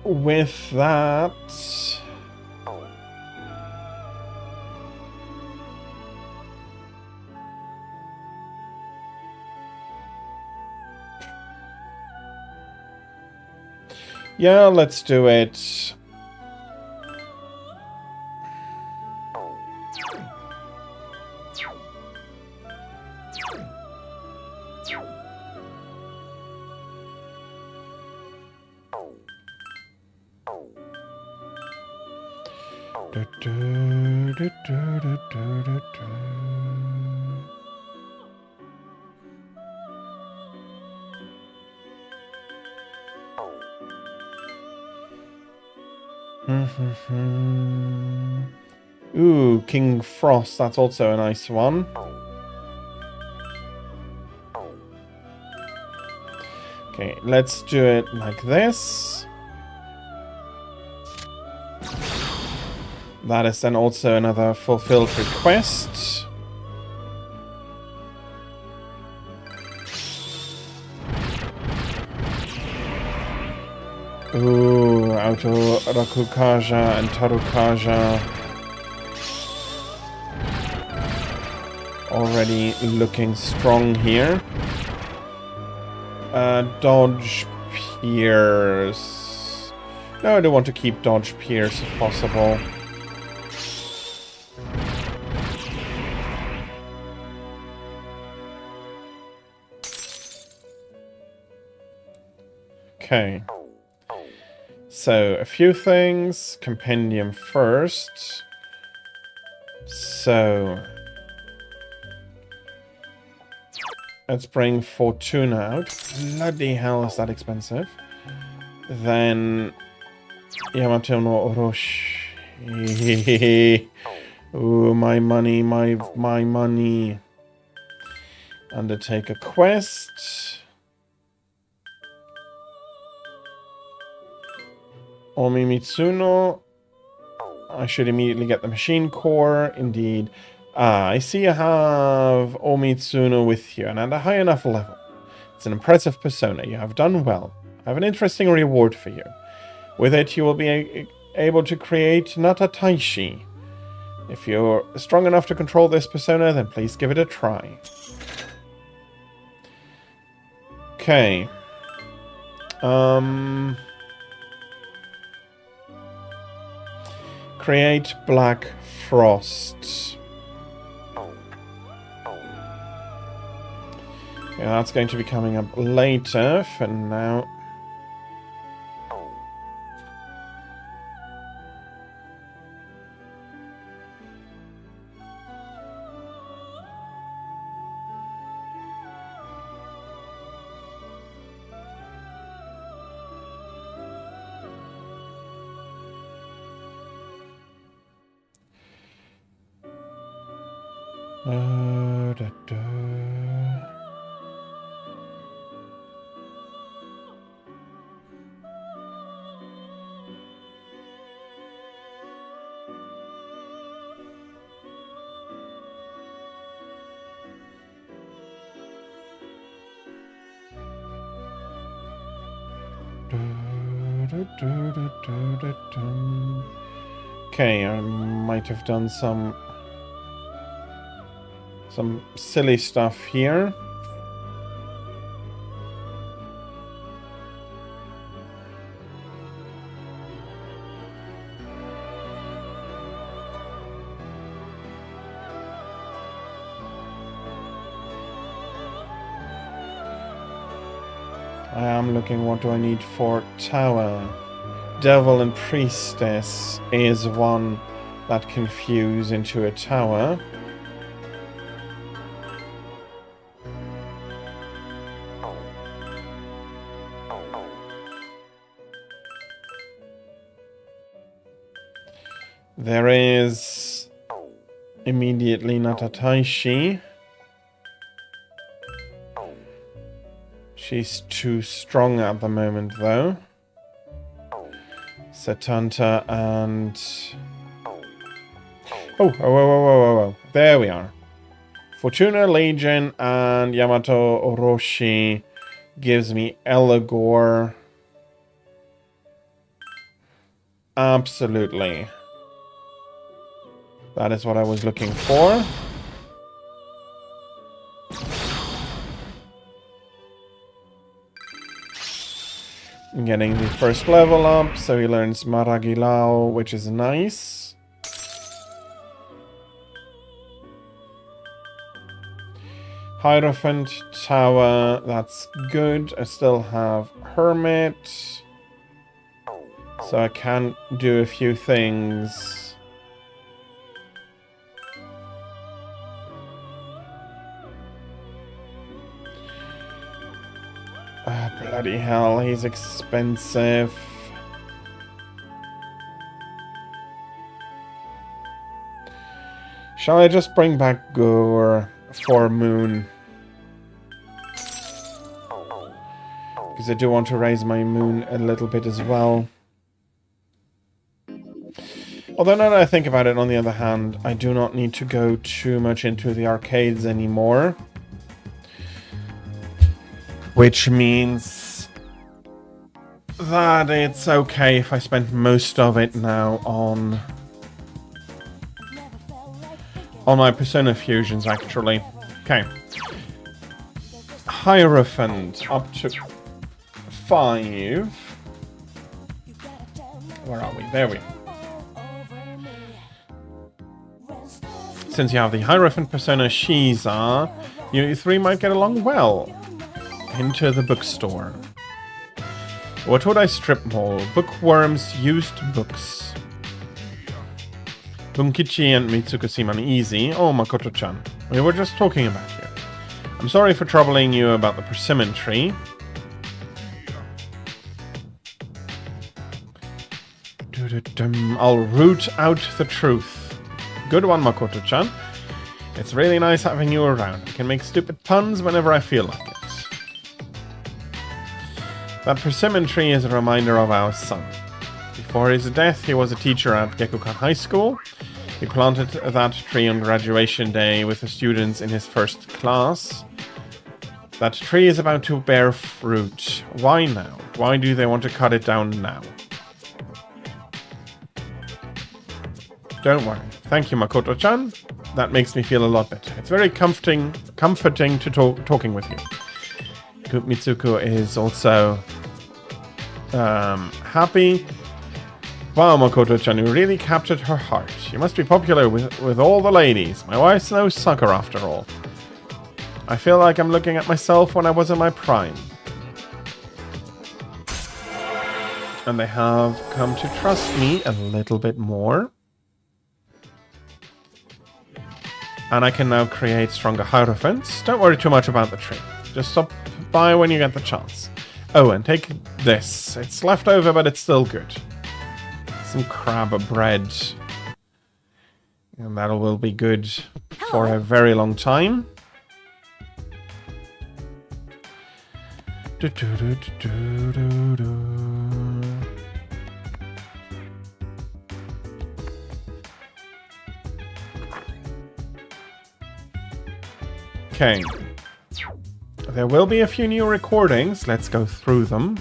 With that, yeah, let's do it. Ooh, King Frost, that's also a nice one. Okay, let's do it like this. That is then also another fulfilled request. Ooh, Auto Rakukaja and Tarukaja. Already looking strong here. Dodge Pierce. No, I don't want to keep Dodge Pierce if possible. Okay. So, a few things. Compendium first. So, let's bring Fortuna out. Bloody hell, is that expensive. Then, Yamato no Orochi. Ooh, my money, my money. Undertake a quest. Omi Mitsuno. I should immediately get the machine core. Indeed. I see you have Omitsuno with you, and at a high enough level. It's an impressive persona. You have done well. I have an interesting reward for you. With it, you will be able to create Natataishi. If you're strong enough to control this persona, then please give it a try. Okay. Create Black Frost. Yeah, that's going to be coming up later. For now. Okay, I might have done some silly stuff here. I am looking, what do I need for tower? Devil and Priestess is one that can fuse into a tower. There is immediately Natataishi. She's too strong at the moment, though. Setanta and... Oh. There we are. Fortuna, Legion, and Yamato Orochi gives me Eligor. Absolutely. That is what I was looking for. Getting the first level up, so he learns Maragilao, which is nice. Hierophant, Tower, that's good. I still have Hermit, so I can do a few things. Oh, bloody hell, he's expensive. Shall I just bring back Gore for Moon? Because I do want to raise my Moon a little bit as well. Although now that I think about it, on the other hand, I do not need to go too much into the arcades anymore. Which means that it's okay if I spend most of it now on my Persona fusions, actually. Okay. Hierophant, up to 5. Where are we? There we are. Since you have the Hierophant Persona Shiza, you three might get along well. Into the bookstore. What would I strip mall? Bookworms, used books. Bunkichi and Mitsuko-seem easy. Oh, Makoto-chan. We were just talking about you. I'm sorry for troubling you about the persimmon tree. I'll root out the truth. Good one, Makoto-chan. It's really nice having you around. I can make stupid puns whenever I feel like it. That persimmon tree is a reminder of our son. Before his death, he was a teacher at Gekukan High School. He planted that tree on graduation day with the students in his first class. That tree is about to bear fruit. Why now? Why do they want to cut it down now? Don't worry. Thank you, Makoto-chan. That makes me feel a lot better. It's very comforting to talking with you. Mitsuko is also happy. Wow, Makoto-chan, you really captured her heart. You must be popular with all the ladies. My wife's no sucker after all. I feel like I'm looking at myself when I was in my prime. And they have come to trust me a little bit more. And I can now create stronger hierophants. Don't worry too much about the tree. Just stop by when you get the chance. Oh, and take this. It's left over, but it's still good. Some crab bread. And that will be good for a very long time. Okay. There will be a few new recordings. Let's go through them.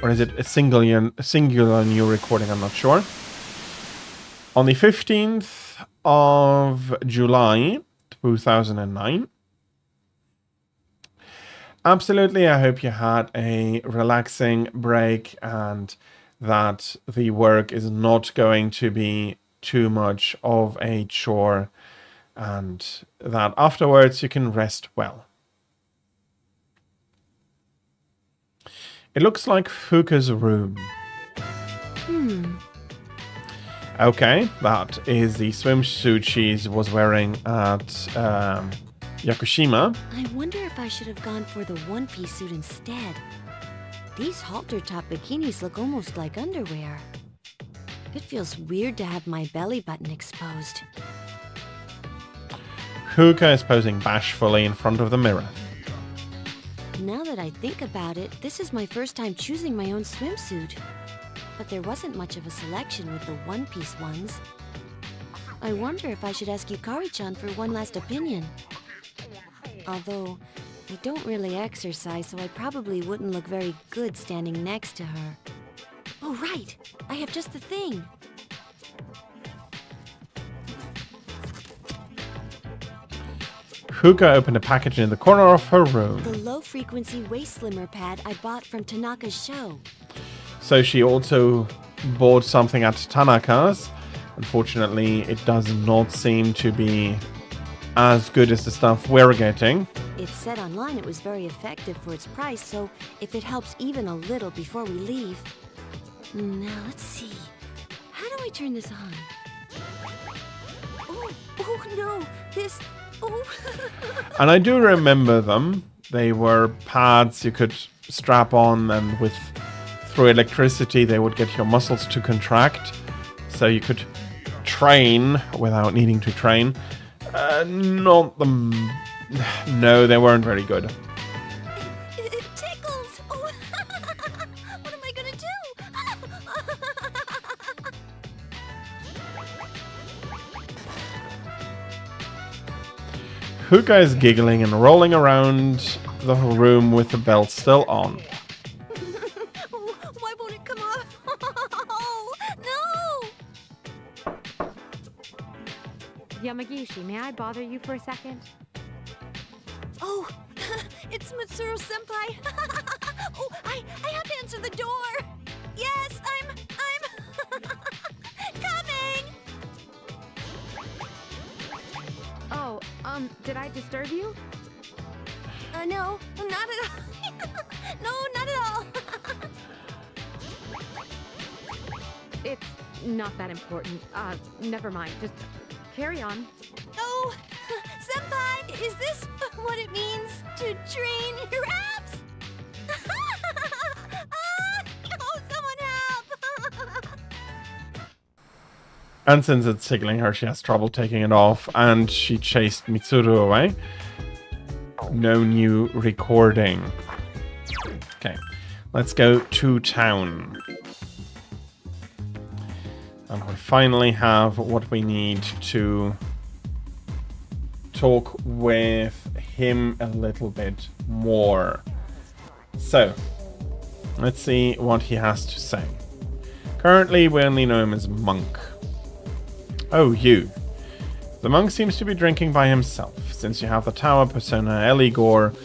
Or is it a singular new recording? I'm not sure. On the 15th of July, 2009. Absolutely, I hope you had a relaxing break and that the work is not going to be too much of a chore and that afterwards you can rest well. It looks like Fuka's room. Okay, that is the swimsuit she was wearing at Yakushima. I wonder if I should have gone for the one-piece suit instead. These halter-top bikinis look almost like underwear. It feels weird to have my belly button exposed. Fuka is posing bashfully in front of the mirror. Now that I think about it, this is my first time choosing my own swimsuit. But there wasn't much of a selection with the one-piece ones. I wonder if I should ask Yukari-chan for one last opinion. Although, I don't really exercise, so I probably wouldn't look very good standing next to her. Oh, right! I have just the thing! Fuka opened a package in the corner of her room. The low-frequency waist slimmer pad I bought from Tanaka's show. So she also bought something at Tanaka's. Unfortunately, it does not seem to be as good as the stuff we're getting. It said online it was very effective for its price, so if it helps even a little before we leave. Now, let's see. How do I turn this on? Oh no, this... Oh. And I do remember them. They were pads you could strap on, and through electricity they would get your muscles to contract. So you could train without needing to train. No, they weren't very good. It tickles! Oh. What am I gonna do? Fuka is giggling and rolling around the room with the belt still on. Why won't it come off? Oh, no! Yamagishi, may I bother you for a second? Oh, it's Mitsuru-senpai. Oh, I have to answer the door. Yes, I'm coming. Oh, did I disturb you? No, not at all. No, not at all. It's not that important. Never mind. Just carry on. Oh, senpai, is this what it means to train your abs? Oh, someone help! And since it's tickling her, she has trouble taking it off, and she chased Mitsuru away. No new recording. Okay, let's go to town. And we finally have what we need to talk with him a little bit more. So, let's see what he has to say. Currently, we only know him as Monk. Oh, you. The monk seems to be drinking by himself. Since you have the tower persona Eligor,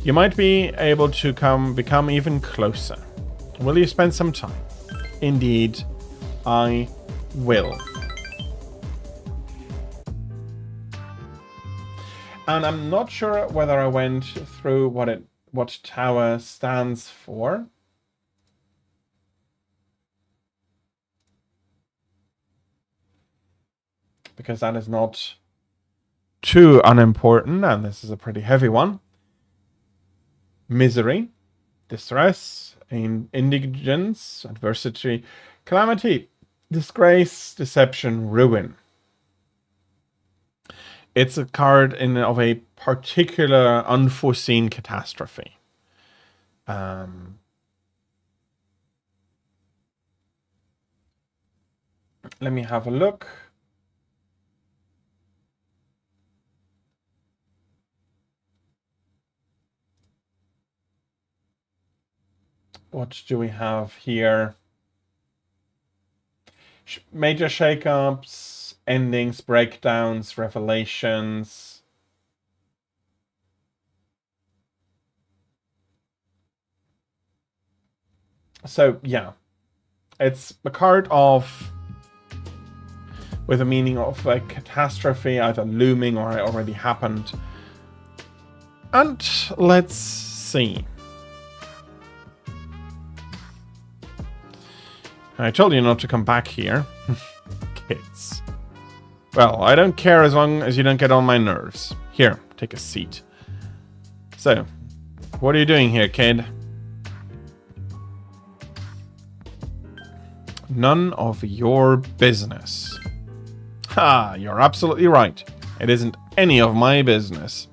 you might be able to become even closer. Will you spend some time? Indeed, I will. And I'm not sure whether I went through what tower stands for. Because that is not too unimportant, and this is a pretty heavy one. Misery, distress, indigence, adversity, calamity, disgrace, deception, ruin. It's a card of a particular unforeseen catastrophe. Let me have a look. What do we have here? Major shakeups, endings, breakdowns, revelations. So, yeah. It's a card with a meaning of a catastrophe, either looming or it already happened. And let's see. I told you not to come back here. Kids. Well, I don't care as long as you don't get on my nerves. Here, take a seat. So, what are you doing here, kid? None of your business. Ha, you're absolutely right. It isn't any of my business.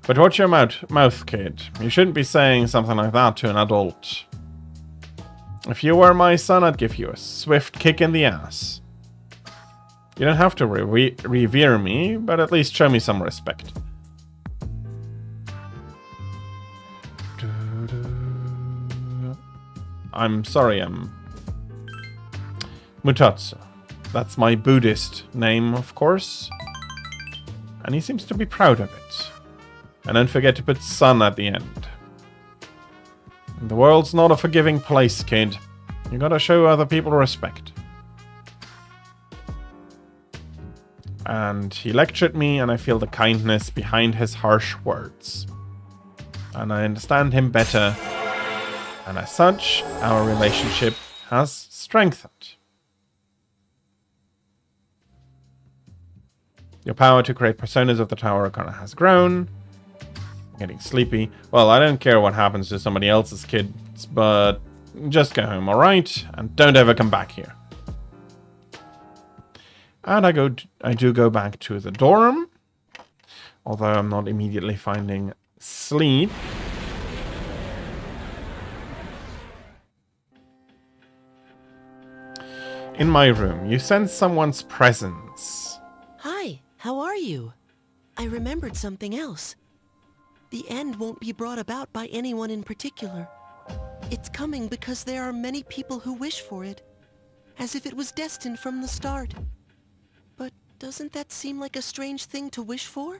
But watch your mouth, kid. You shouldn't be saying something like that to an adult. If you were my son, I'd give you a swift kick in the ass. You don't have to revere me, but at least show me some respect. I'm sorry, I'm Mutatsu. That's my Buddhist name, of course. And he seems to be proud of it. And don't forget to put son at the end. The world's not a forgiving place, kid. You gotta show other people respect. And he lectured me, and I feel the kindness behind his harsh words. And I understand him better. And as such, our relationship has strengthened. Your power to create personas of the Tower Arcana has grown. Getting sleepy. Well, I don't care what happens to somebody else's kids, but just go home, alright? And don't ever come back here. And I do go back to the dorm, although I'm not immediately finding sleep. In my room, you sense someone's presence. Hi, how are you? I remembered something else. The end won't be brought about by anyone in particular. It's coming because there are many people who wish for it, as if it was destined from the start. But doesn't that seem like a strange thing to wish for?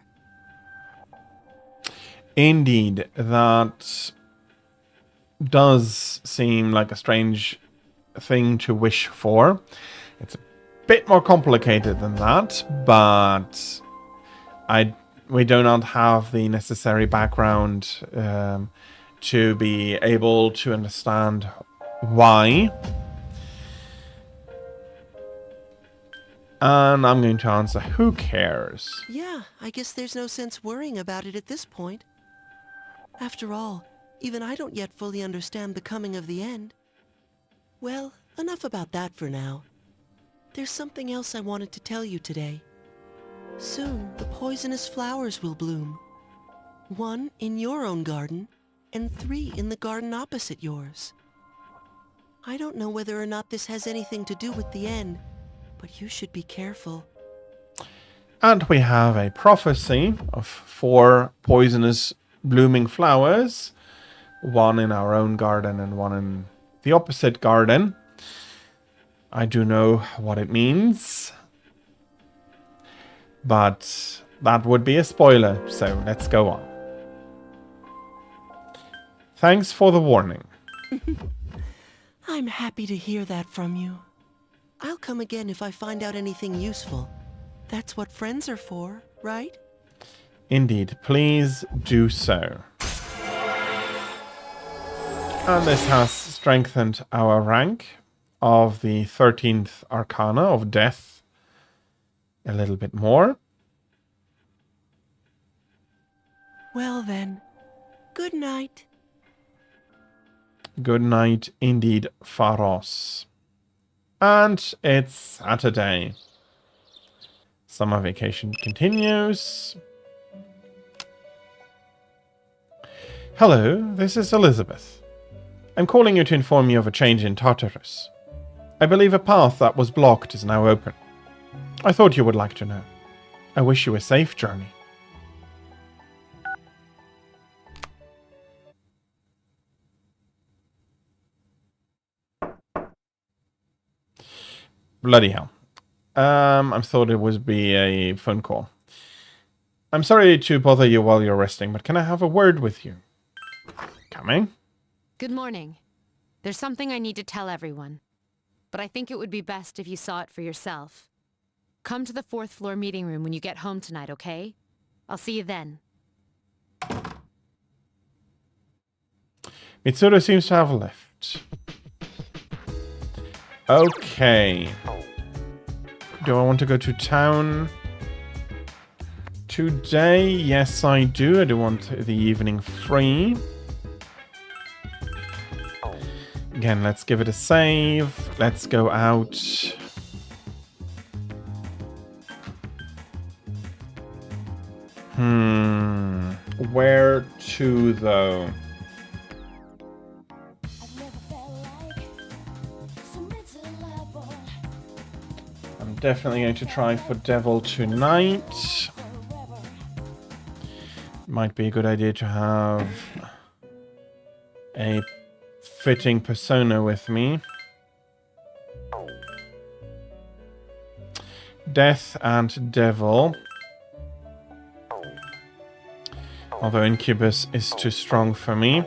Indeed, that does seem like a strange thing to wish for. It's a bit more complicated than that, but we do not have the necessary background to be able to understand why. And I'm going to answer, who cares? Yeah, I guess there's no sense worrying about it at this point. After all, even I don't yet fully understand the coming of the end. Well, enough about that for now. There's something else I wanted to tell you today. Soon, the poisonous flowers will bloom. 1 in your own garden, and 3 in the garden opposite yours. I don't know whether or not this has anything to do with the N, but you should be careful. And we have a prophecy of 4 poisonous blooming flowers. One in our own garden and one in the opposite garden. I do know what it means. But that would be a spoiler, so let's go on. Thanks for the warning. I'm happy to hear that from you. I'll come again if I find out anything useful. That's what friends are for, right? Indeed, please do so. And this has strengthened our rank of the 13th Arcana of Death a little bit more. Well then, good night. Good night indeed, Pharos. And it's Saturday. Summer vacation continues. Hello, this is Elizabeth. I'm calling you to inform you of a change in Tartarus. I believe a path that was blocked is now open. I thought you would like to know. I wish you a safe journey. Bloody hell. I thought it would be a phone call. I'm sorry to bother you while you're resting, but can I have a word with you? Coming? Good morning. There's something I need to tell everyone, but I think it would be best if you saw it for yourself. Come to the 4th floor meeting room when you get home tonight, okay? I'll see you then. Mitsuru seems to have left. Okay. Do I want to go to town today? Yes, I do. I do want the evening free. Again, let's give it a save. Let's go out. Where to, though? I'm definitely going to try for Devil tonight. Might be a good idea to have a fitting persona with me. Death and Devil. Although Incubus is too strong for me.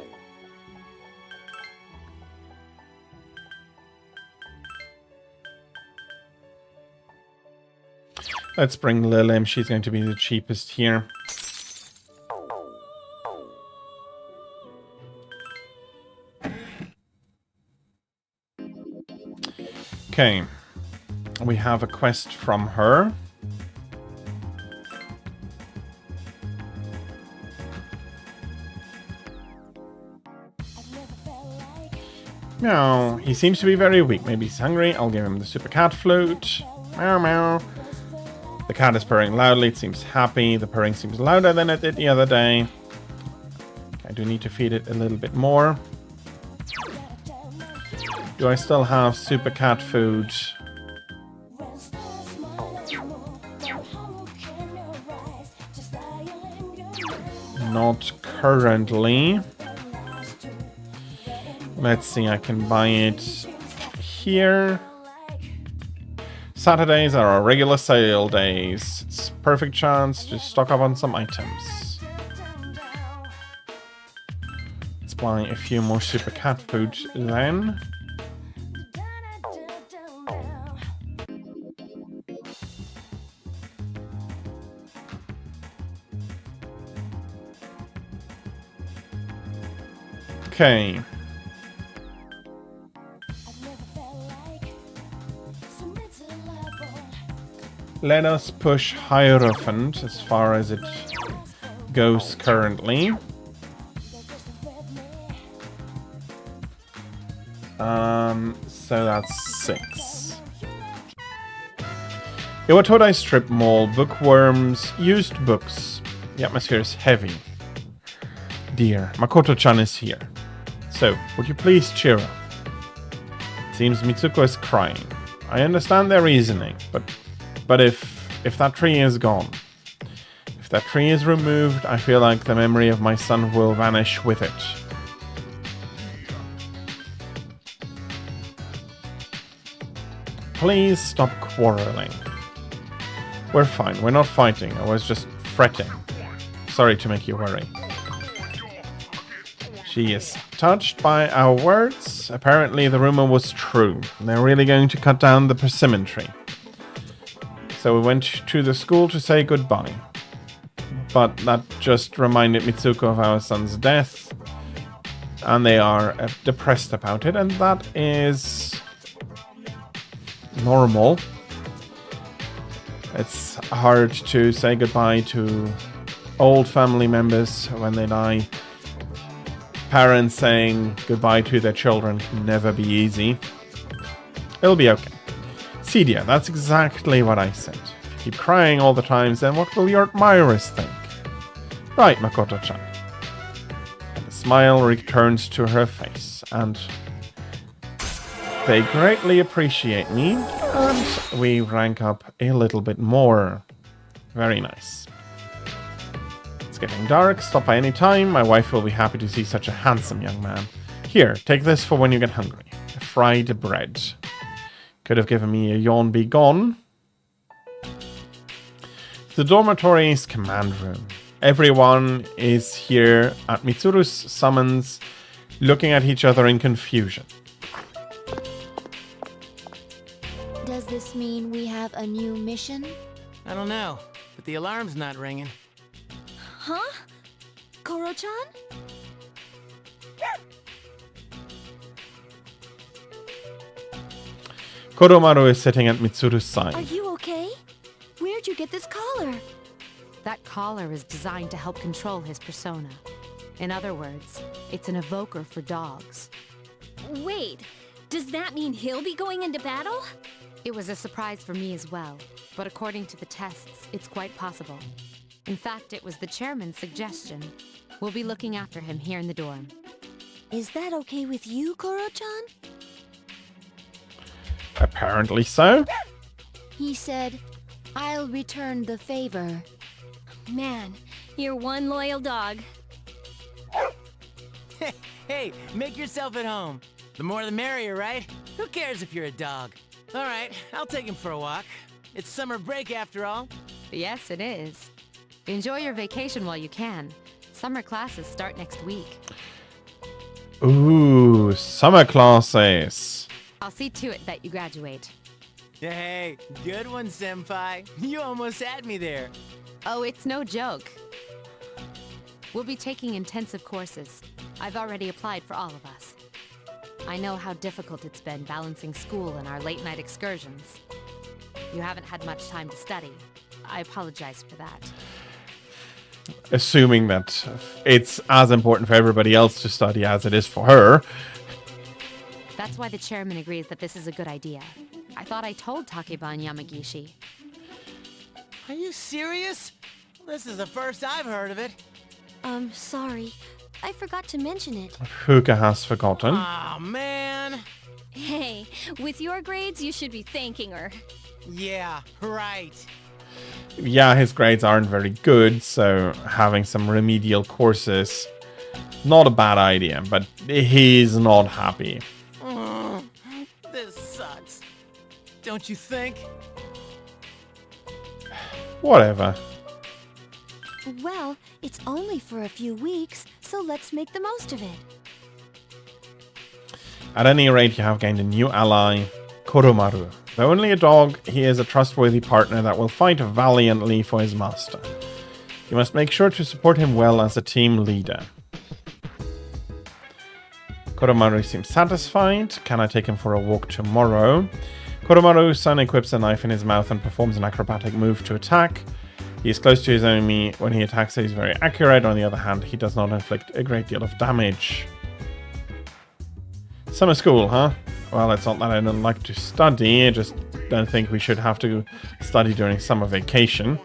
Let's bring Lilim. She's going to be the cheapest here. Okay. We have a quest from her. Meow. He seems to be very weak. Maybe he's hungry. I'll give him the super cat flute. Meow meow. The cat is purring loudly. It seems happy. The purring seems louder than it did the other day. I do need to feed it a little bit more. Do I still have super cat food? Not currently. Let's see, I can buy it here. Saturdays are our regular sale days. It's a perfect chance to stock up on some items. Let's buy a few more super cat food then. Okay. Let us push Hierophant as far as it goes currently. So that's 6. Iwatodai Strip Mall, bookworms, used books. The atmosphere is heavy. Dear, Makoto-chan is here. So, would you please cheer up? Seems Mitsuko is crying. I understand their reasoning, but if that tree is gone, if that tree is removed, I feel like the memory of my son will vanish with it. Please stop quarreling. We're fine. We're not fighting. I was just fretting. Sorry to make you worry. She is touched by our words. Apparently the rumor was true. They're really going to cut down the persimmon tree. So we went to the school to say goodbye. But that just reminded Mitsuko of our son's death. And they are depressed about it. And that is normal. It's hard to say goodbye to old family members when they die. Parents saying goodbye to their children can never be easy. It'll be okay. See, dear, that's exactly what I said. If you keep crying all the time, then what will your admirers think? Right, Makoto-chan. And a smile returns to her face, and they greatly appreciate me, and we rank up a little bit more. Very nice. It's getting dark. Stop by any time. My wife will be happy to see such a handsome young man. Here, take this for when you get hungry. Fried bread. Could have given me a yawn be gone. The dormitory's command room. Everyone is here at Mitsuru's summons, looking at each other in confusion. Does this mean we have a new mission? I don't know, but the alarm's not ringing. Huh? Koro-chan? Koromaru is sitting at Mitsuru's side. Are you okay? Where'd you get this collar? That collar is designed to help control his persona. In other words, it's an evoker for dogs. Wait, does that mean he'll be going into battle? It was a surprise for me as well, but according to the tests, it's quite possible. In fact, it was the chairman's suggestion. We'll be looking after him here in the dorm. Is that okay with you, Koro-chan? Apparently so. He said, I'll return the favor. Man, you're one loyal dog. Hey, make yourself at home. The more the merrier, right? Who cares if you're a dog? All right, I'll take him for a walk. It's summer break after all. Yes, it is. Enjoy your vacation while you can. Summer classes start next week. Ooh, summer classes. I'll see to it that you graduate. Hey, good one, senpai. You almost had me there. Oh, it's no joke. We'll be taking intensive courses. I've already applied for all of us. I know how difficult it's been balancing school and our late-night excursions. You haven't had much time to study. I apologize for that. Assuming that it's as important for everybody else to study as it is for her. That's why the chairman agrees that this is a good idea. I thought I told Takeba and Yamagishi. Are you serious? This is the first I've heard of it. Sorry. I forgot to mention it. Fuka has forgotten. Aw, man. Hey, with your grades, you should be thanking her. Yeah, right. Yeah, his grades aren't very good, so having some remedial courses, not a bad idea, but he's not happy. This sucks. Don't you think? Whatever. Well, it's only for a few weeks, so let's make the most of it. At any rate, you have gained a new ally, Koromaru. Though only a dog, he is a trustworthy partner that will fight valiantly for his master. You must make sure to support him well as a team leader. Koromaru seems satisfied. Can I take him for a walk tomorrow? Koromaru's son equips a knife in his mouth and performs an acrobatic move to attack. He is close to his enemy. When he attacks, he is very accurate. On the other hand, he does not inflict a great deal of damage. Summer school, huh? Well, it's not that I don't like to study. I just don't think we should have to study during summer vacation.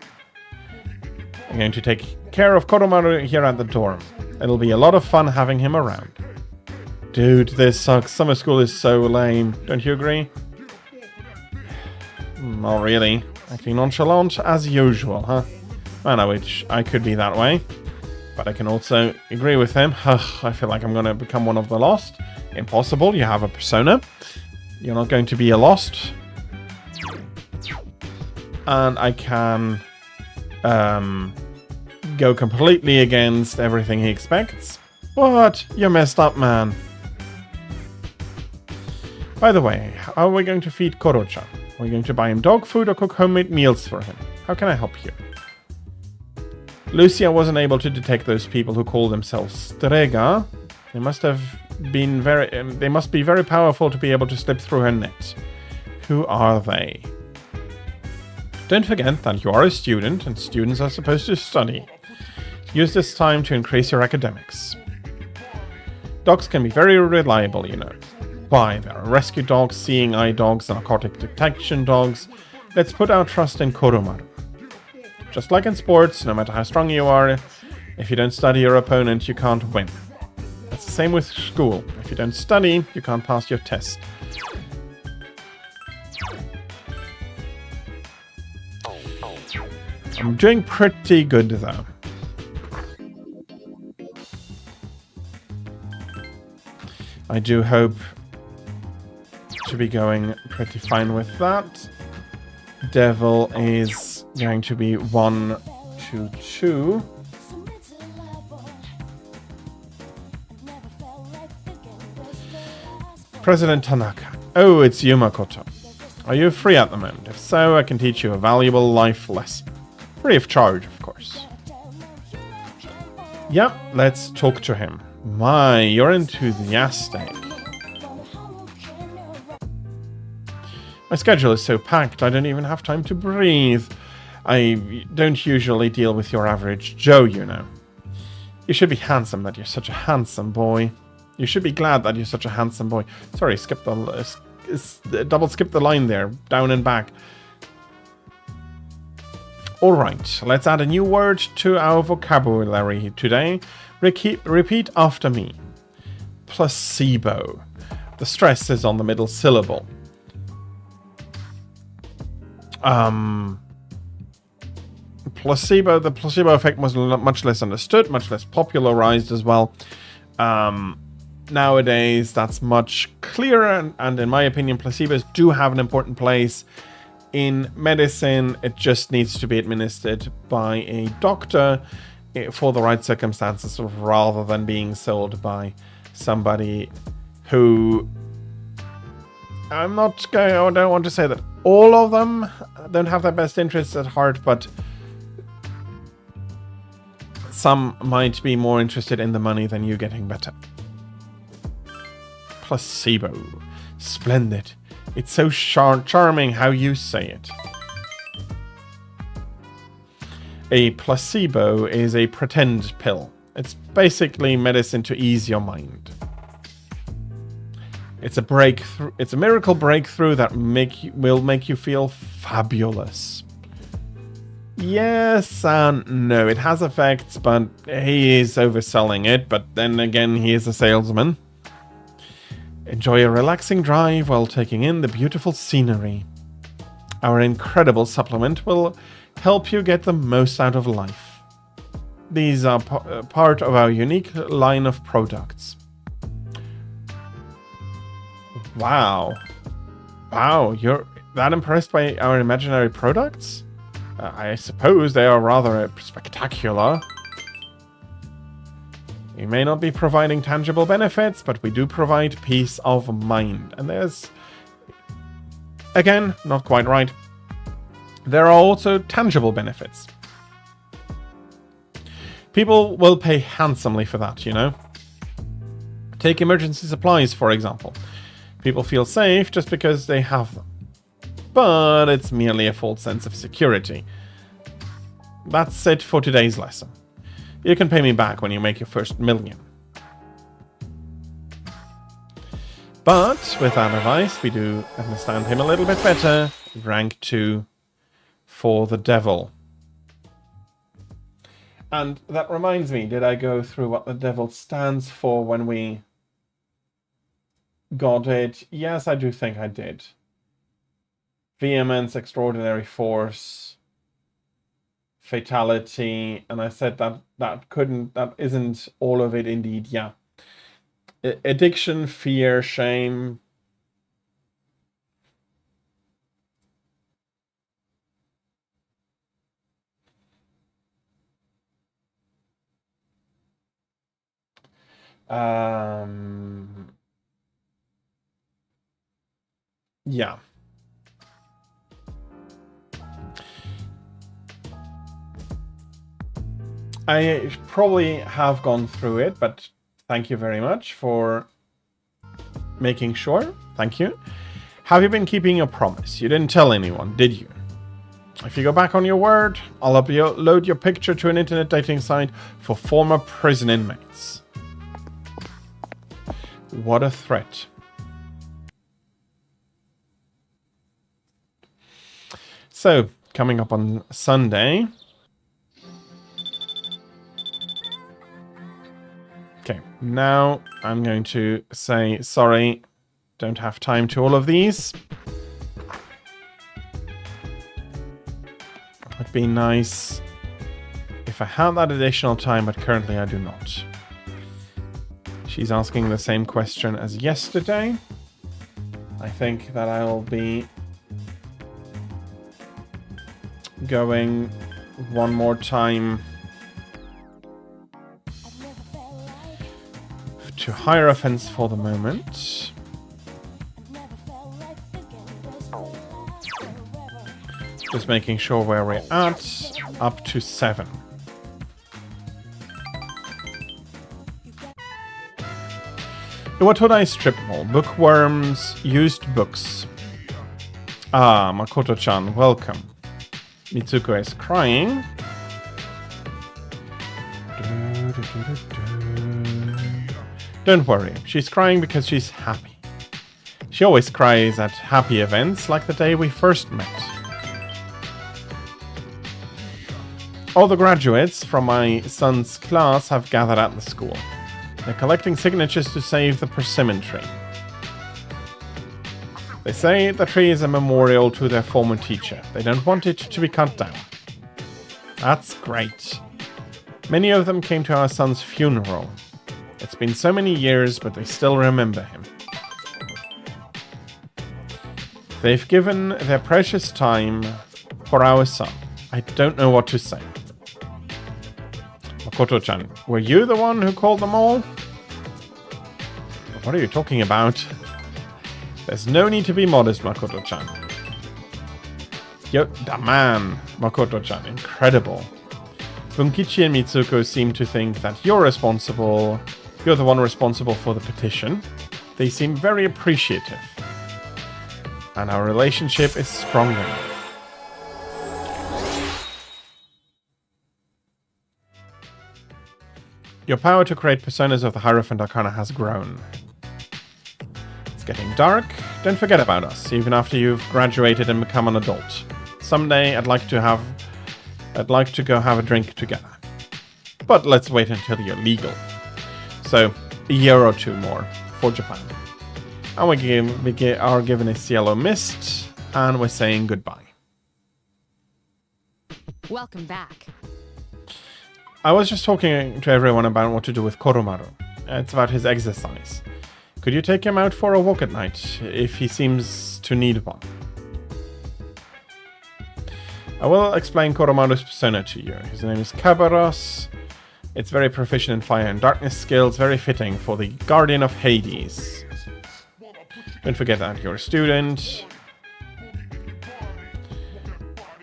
I'm going to take care of Koromaru here at the dorm. It'll be a lot of fun having him around. dude, this sucks. Summer school is so lame. Don't you agree? Not really. Acting nonchalant as usual, huh? Man, I wish I could be that way. But I can also agree with him. I feel like I'm going to become one of the lost. Impossible. You have a persona. You're not going to be a lost. And I can go completely against everything he expects. What? You're messed up, man. By the way, how are we going to feed Koro-chan? Are we going to buy him dog food or cook homemade meals for him? How can I help you? Lucia wasn't able to detect those people who call themselves Strega. They must be very powerful to be able to slip through her net. Who are they? Don't forget that you are a student, and students are supposed to study. Use this time to increase your academics. Dogs can be very reliable, you know. Why, there are rescue dogs, seeing eye dogs, narcotic detection dogs. Let's put our trust in Koromaru. Just like in sports, no matter how strong you are, if you don't study your opponent, you can't win. It's the same with school. If you don't study, you can't pass your test. I'm doing pretty good, though. I do hope to be going pretty fine with that. Devil is going to be 1, 2, 2. President Tanaka. Oh, it's you, Makoto. Are you free at the moment? If so, I can teach you a valuable life lesson. Free of charge, of course. Yep, let's talk to him. My, you're enthusiastic. My schedule is so packed, I don't even have time to breathe. I don't usually deal with your average Joe, you know. You should be handsome that you're such a handsome boy. You should be glad that you're such a handsome boy. Sorry, double skip the line there, down and back. Alright, let's add a new word to our vocabulary today. Repeat after me. Placebo. The stress is on the middle syllable. Placebo. The placebo effect was much less understood, much less popularized as well. Nowadays, that's much clearer, and in my opinion, placebos do have an important place in medicine. It just needs to be administered by a doctor for the right circumstances, rather than being sold by somebody who... I don't want to say that all of them don't have their best interests at heart, but some might be more interested in the money than you getting better. Placebo. Splendid. It's so charming how you say it. A placebo is a pretend pill. It's basically medicine to ease your mind. It's a breakthrough. It's a miracle breakthrough that will make you feel fabulous. Yes and no. It has effects, but he is overselling it. But then again, he is a salesman. Enjoy a relaxing drive while taking in the beautiful scenery. Our incredible supplement will help you get the most out of life. These are part of our unique line of products. Wow. Wow, you're that impressed by our imaginary products? I suppose they are rather spectacular. We may not be providing tangible benefits, but we do provide peace of mind. And there's... Again, not quite right. There are also tangible benefits. People will pay handsomely for that, you know? Take emergency supplies, for example. People feel safe just because they have them. But it's merely a false sense of security. That's it for today's lesson. You can pay me back when you make your first million. But with that advice, we do understand him a little bit better. Rank 2 for the devil. And that reminds me, did I go through what the devil stands for when we got it. Yes, I do think I did. Vehemence, extraordinary force, fatality, and I said that isn't all of it indeed. Yeah. Addiction, fear, shame. Yeah. I probably have gone through it, but thank you very much for making sure. Thank you. Have you been keeping your promise? You didn't tell anyone, did you? If you go back on your word, I'll upload your picture to an internet dating site for former prison inmates. What a threat. So, coming up on Sunday. Okay, now I'm going to say sorry, don't have time to all of these. It'd be nice if I had that additional time, but currently I do not. She's asking the same question as yesterday. I think that I'll be going one more time to Hierophants for the moment. Just making sure where we're at. Up to 7. Iwatodai strip mall. Bookworms. Used books. Ah, Makoto-chan, welcome. Mitsuko is crying. Don't worry, she's crying because she's happy. She always cries at happy events, like the day we first met. All the graduates from my son's class have gathered at the school. They're collecting signatures to save the persimmon tree. They say the tree is a memorial to their former teacher. They don't want it to be cut down. That's great. Many of them came to our son's funeral. It's been so many years, but they still remember him. They've given their precious time for our son. I don't know what to say. Makoto-chan, were you the one who called them all? What are you talking about? There's no need to be modest, Makoto-chan. Yo, the man, Makoto-chan, incredible. Bunkichi and Mitsuko seem to think that you're the one responsible for the petition. They seem very appreciative. And our relationship is stronger. Your power to create personas of the Hierophant Arcana has grown. It's getting dark. Don't forget about us, even after you've graduated and become an adult. Someday I'd like to go have a drink together. But let's wait until you're legal. So, a year or 2 more for Japan. And we are given a yellow mist, and we're saying goodbye. Welcome back. I was just talking to everyone about what to do with Koromaru. It's about his exercise. Could you take him out for a walk at night, if he seems to need one? I will explain Koromaru's persona to you. His name is Kabaros. It's very proficient in fire and darkness skills, very fitting for the Guardian of Hades. Don't forget that you're a student.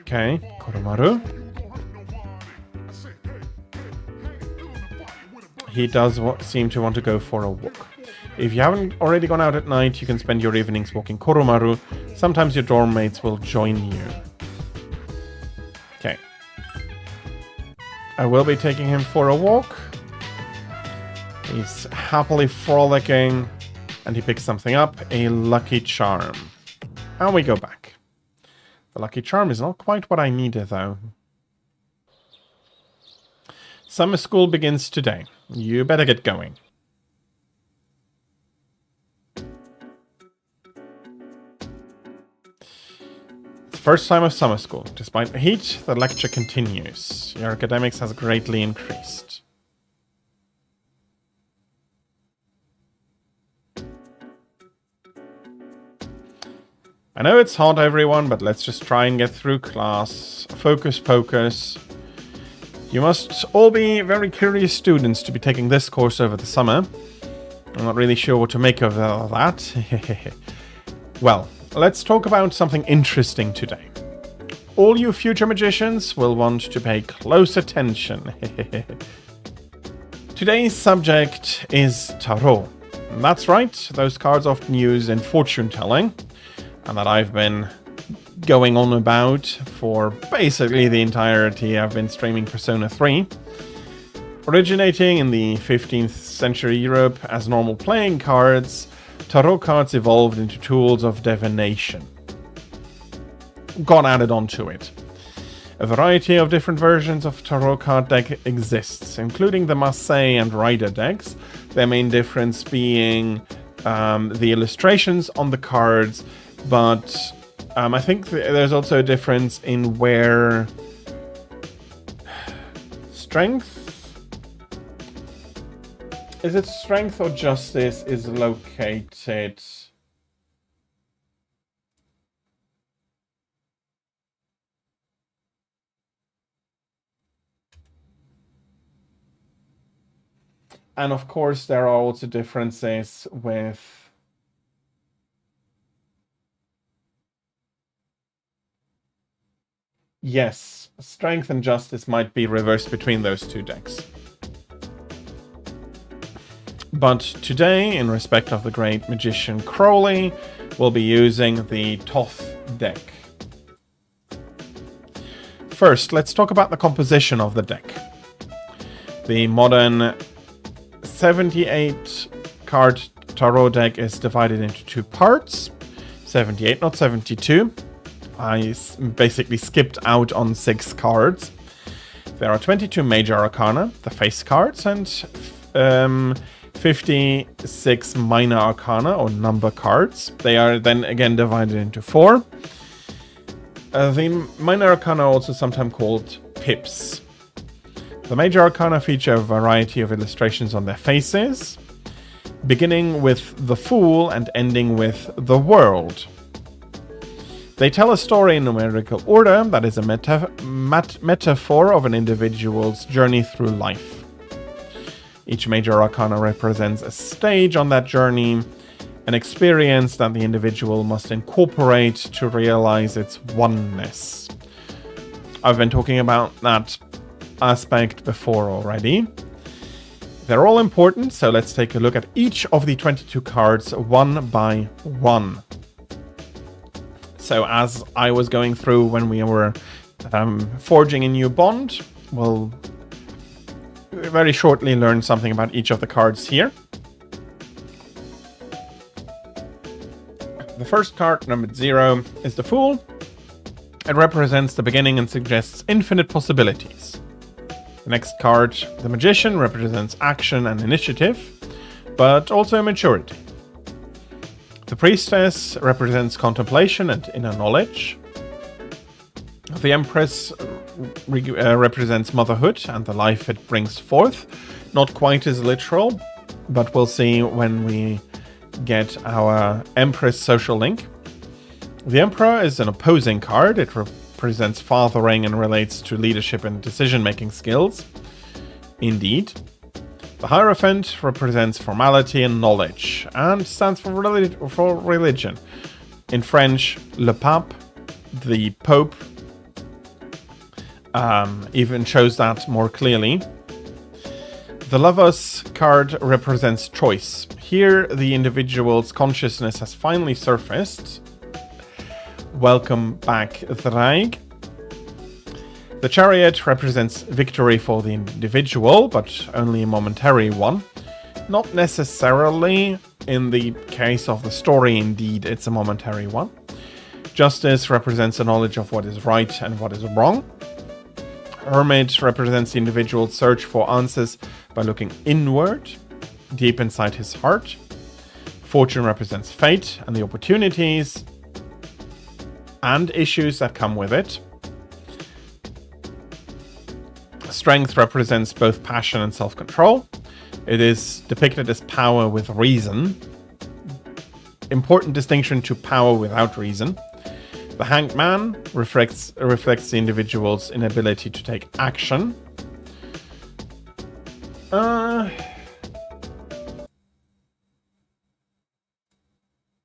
Okay, Koromaru. He does seem to want to go for a walk. If you haven't already gone out at night, you can spend your evenings walking Koromaru. Sometimes your dorm mates will join you. Okay. I will be taking him for a walk. He's happily frolicking, and he picks something up, a lucky charm. And we go back. The lucky charm is not quite what I needed, though. Summer school begins today. You better get going. First time of summer school. Despite the heat, the lecture continues. Your academics has greatly increased. I know it's hard, everyone, but let's just try and get through class. Focus, focus. You must all be very curious students to be taking this course over the summer. I'm not really sure what to make of that. Well, let's talk about something interesting today. All you future magicians will want to pay close attention. Today's subject is tarot. That's right, those cards often used in fortune telling, and that I've been going on about for basically the entirety I've been streaming Persona 3. Originating in the 15th century Europe as normal playing cards, tarot cards evolved into tools of divination. Got added onto it. A variety of different versions of tarot card deck exists, including the Marseille and Rider decks, their main difference being the illustrations on the cards, but I think there's also a difference in where strength... Is it strength or justice is located? And of course, there are also differences with... Yes, strength and justice might be reversed between those two decks. But today, in respect of the great magician Crowley, we'll be using the Thoth deck. First, let's talk about the composition of the deck. The modern 78 card tarot deck is divided into two parts. 78, not 72. I basically skipped out on 6 cards. There are 22 major arcana, the face cards, and 56 minor arcana or number cards. They are then again divided into 4. The minor arcana are also sometimes called pips. The major arcana feature a variety of illustrations on their faces, beginning with the Fool and ending with the World. They tell a story in numerical order that is a metaphor of an individual's journey through life. Each major arcana represents a stage on that journey, an experience that the individual must incorporate to realize its oneness. I've been talking about that aspect before already. They're all important, so let's take a look at each of the 22 cards one by one. So as I was going through when we were forging a new bond, we'll very shortly learn something about each of the cards here. The first card, number 0, is the Fool. It represents the beginning and suggests infinite possibilities. The next card, the Magician, represents action and initiative, but also maturity. The Priestess represents contemplation and inner knowledge. The Empress represents motherhood and the life it brings forth. Not quite as literal, but we'll see when we get our Empress social link. The Emperor is an opposing card. It represents fathering and relates to leadership and decision-making skills. Indeed. The Hierophant represents formality and knowledge, and stands for religion. In French, le pape, the Pope, even shows that more clearly. The Lover's card represents choice. Here, the individual's consciousness has finally surfaced. Welcome back, Thraig. The Chariot represents victory for the individual, but only a momentary one. Not necessarily in the case of the story, indeed, it's a momentary one. Justice represents a knowledge of what is right and what is wrong. Hermit represents the individual's search for answers by looking inward, deep inside his heart. Fortune represents fate and the opportunities. and issues that come with it. Strength represents both passion and self-control. It is depicted as power with reason. Important distinction to power without reason. The Hanged Man reflects the individual's inability to take action.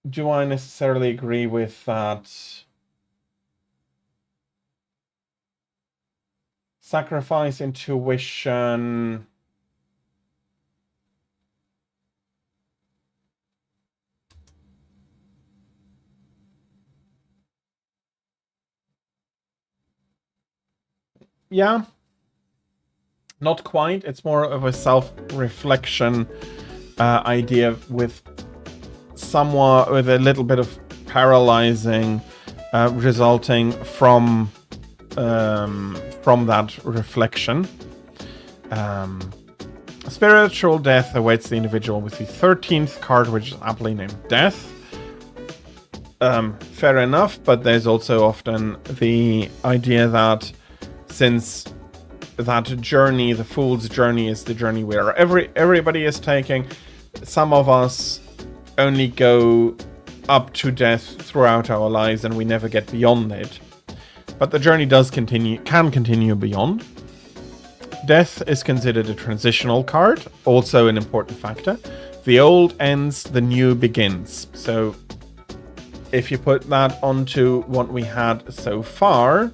Do I necessarily agree with that? Sacrifice intuition. Yeah. Not quite. It's more of a self-reflection idea with a little bit of paralyzing resulting from that reflection. Spiritual death awaits the individual with the 13th card, which is aptly named Death. Fair enough, but there's also often the idea that since that journey, the Fool's Journey, is the journey where everybody is taking, some of us only go up to death throughout our lives and we never get beyond it. But the journey can continue beyond. Death is considered a transitional card, also an important factor. The old ends, the new begins. So if you put that onto what we had so far,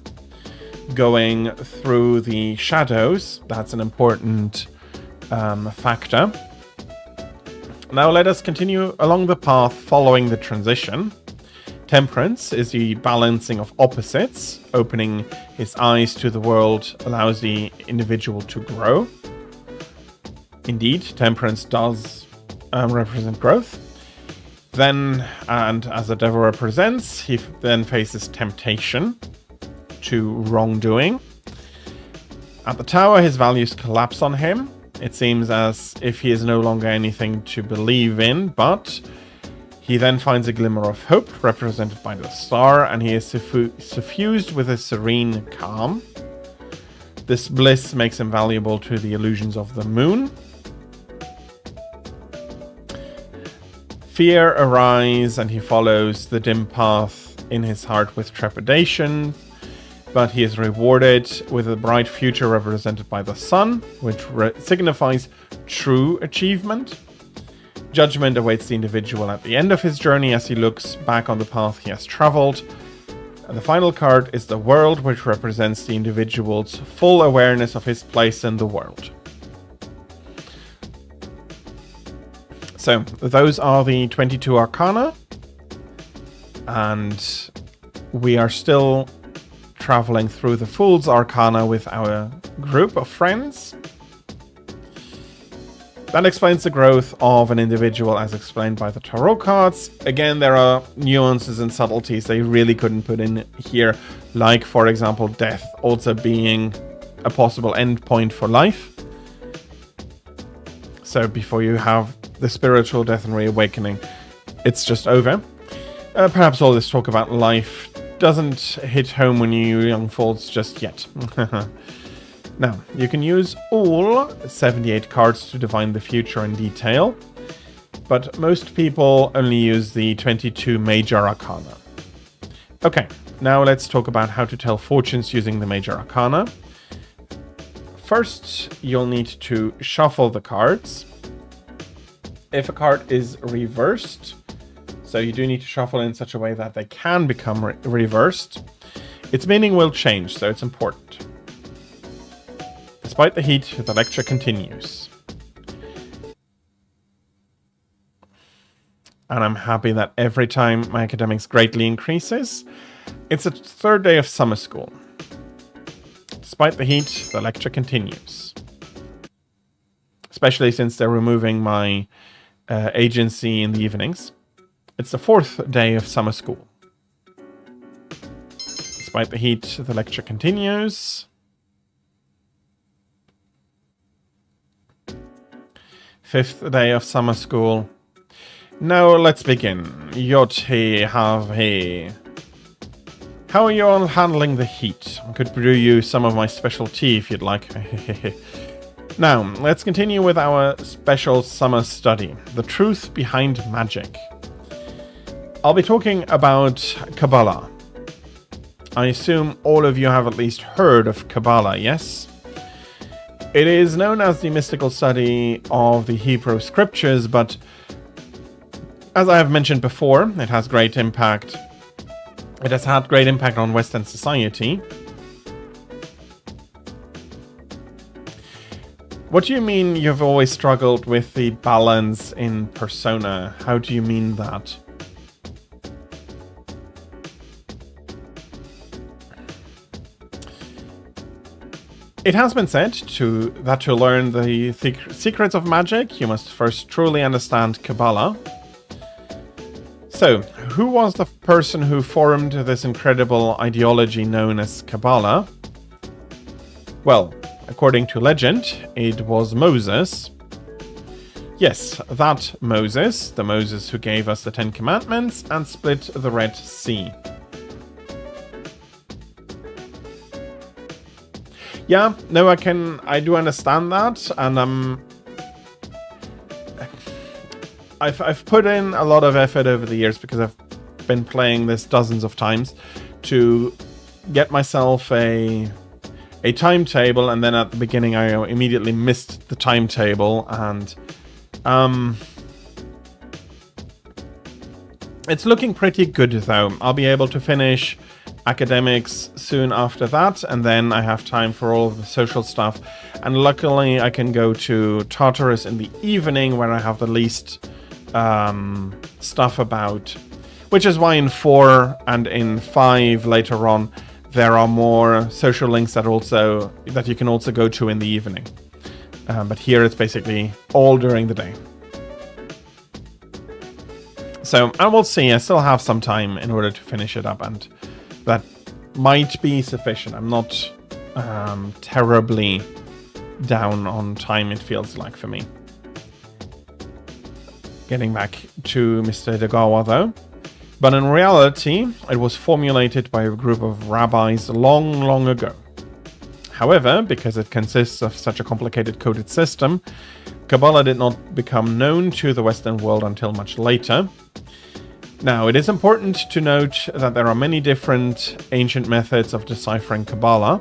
going through the shadows, that's an important factor. Now let us continue along the path following the transition. Temperance is the balancing of opposites. Opening his eyes to the world allows the individual to grow. Indeed, temperance does represent growth. Then, and as the devil represents, he then faces temptation to wrongdoing. At the tower, his values collapse on him. It seems as if he is no longer anything to believe in, but he then finds a glimmer of hope, represented by the star, and he is suffused with a serene calm. This bliss makes him valuable to the illusions of the moon. Fear arises, and he follows the dim path in his heart with trepidation, but he is rewarded with a bright future represented by the sun, which signifies true achievement. Judgment awaits the individual at the end of his journey as he looks back on the path he has traveled. And the final card is the World, which represents the individual's full awareness of his place in the world. So, those are the 22 Arcana. And we are still traveling through the Fool's Arcana with our group of friends. That explains the growth of an individual as explained by the tarot cards. Again, there are nuances and subtleties they really couldn't put in here, like, for example, death also being a possible endpoint for life. So before you have the spiritual death and reawakening, it's just over. Perhaps all this talk about life doesn't hit home when you young folks just yet. Now, you can use all 78 cards to divine the future in detail, but most people only use the 22 major arcana. Okay, now let's talk about how to tell fortunes using the major arcana. First, you'll need to shuffle the cards. If a card is reversed, so you do need to shuffle in such a way that they can become reversed, its meaning will change, so it's important. Despite the heat, the lecture continues. And I'm happy that every time my academics greatly increases. It's the third day of summer school. Despite the heat, the lecture continues. Especially since they're removing my agency in the evenings. It's the fourth day of summer school. Despite the heat, the lecture continues. Fifth day of summer school. Now let's begin. Yot he have he. How are you all handling the heat? I could brew you some of my special tea if you'd like. Now, let's continue with our special summer study, the truth behind magic. I'll be talking about Kabbalah. I assume all of you have at least heard of Kabbalah, yes? It is known as the mystical study of the Hebrew scriptures, but as I have mentioned before, it has great impact. It has had great impact on Western society. What do you mean you've always struggled with the balance in Persona? How do you mean that? It has been said that to learn the secrets of magic, you must first truly understand Kabbalah. So, who was the person who formed this incredible ideology known as Kabbalah? Well, according to legend, it was Moses. Yes, that Moses, the Moses who gave us the Ten Commandments and split the Red Sea. Yeah, no, I do understand that, and I've put in a lot of effort over the years because I've been playing this dozens of times to get myself a timetable, and then at the beginning I immediately missed the timetable, and it's looking pretty good though. I'll be able to finish academics soon after that, and then I have time for all of the social stuff, and luckily I can go to Tartarus in the evening where I have the least stuff about, which is why in 4 and in 5 later on there are more social links that you can also go to in the evening, but here it's basically all during the day. So I will see. I still have some time in order to finish it up, and that might be sufficient. I'm not terribly down on time, it feels like, for me. Getting back to Mr. Degawa though. But in reality, it was formulated by a group of rabbis long, long ago. However, because it consists of such a complicated coded system, Kabbalah did not become known to the Western world until much later. Now, it is important to note that there are many different ancient methods of deciphering Kabbalah.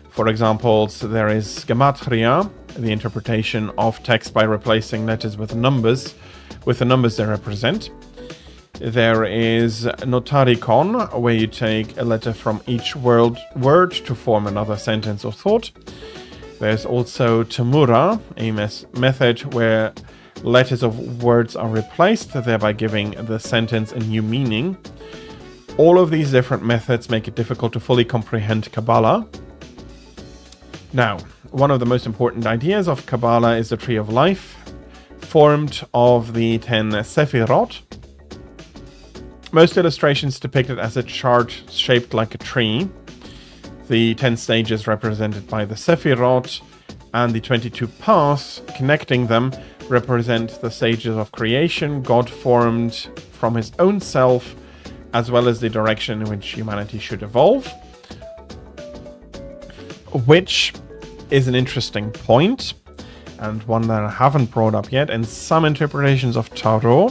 For example, there is Gematria, the interpretation of text by replacing letters with the numbers they represent. There is Notarikon, where you take a letter from each word to form another sentence or thought. There's also Tamura, a method where letters of words are replaced, thereby giving the sentence a new meaning. All of these different methods make it difficult to fully comprehend Kabbalah. Now, one of the most important ideas of Kabbalah is the Tree of Life, formed of the 10 Sephirot. Most illustrations depict it as a chart shaped like a tree. The 10 stages represented by the Sephirot and the 22 paths connecting them represent the stages of creation God formed from his own self, as well as the direction in which humanity should evolve. Which is an interesting point, and one that I haven't brought up yet. In some interpretations of Tarot,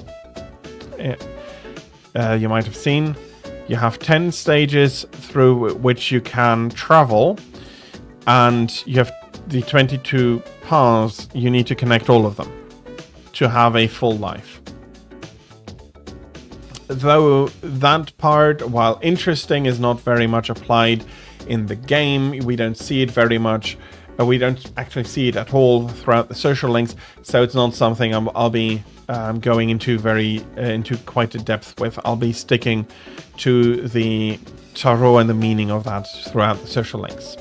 you might have seen, you have 10 stages through which you can travel, and you have the 22 paths. You need to connect all of them to have a full life. Though that part, while interesting, is not very much applied in the game. We don't see it very much. We don't actually see it at all throughout the social links, so it's not something I'll be going into into quite a depth with. I'll be sticking to the tarot and the meaning of that throughout the social links.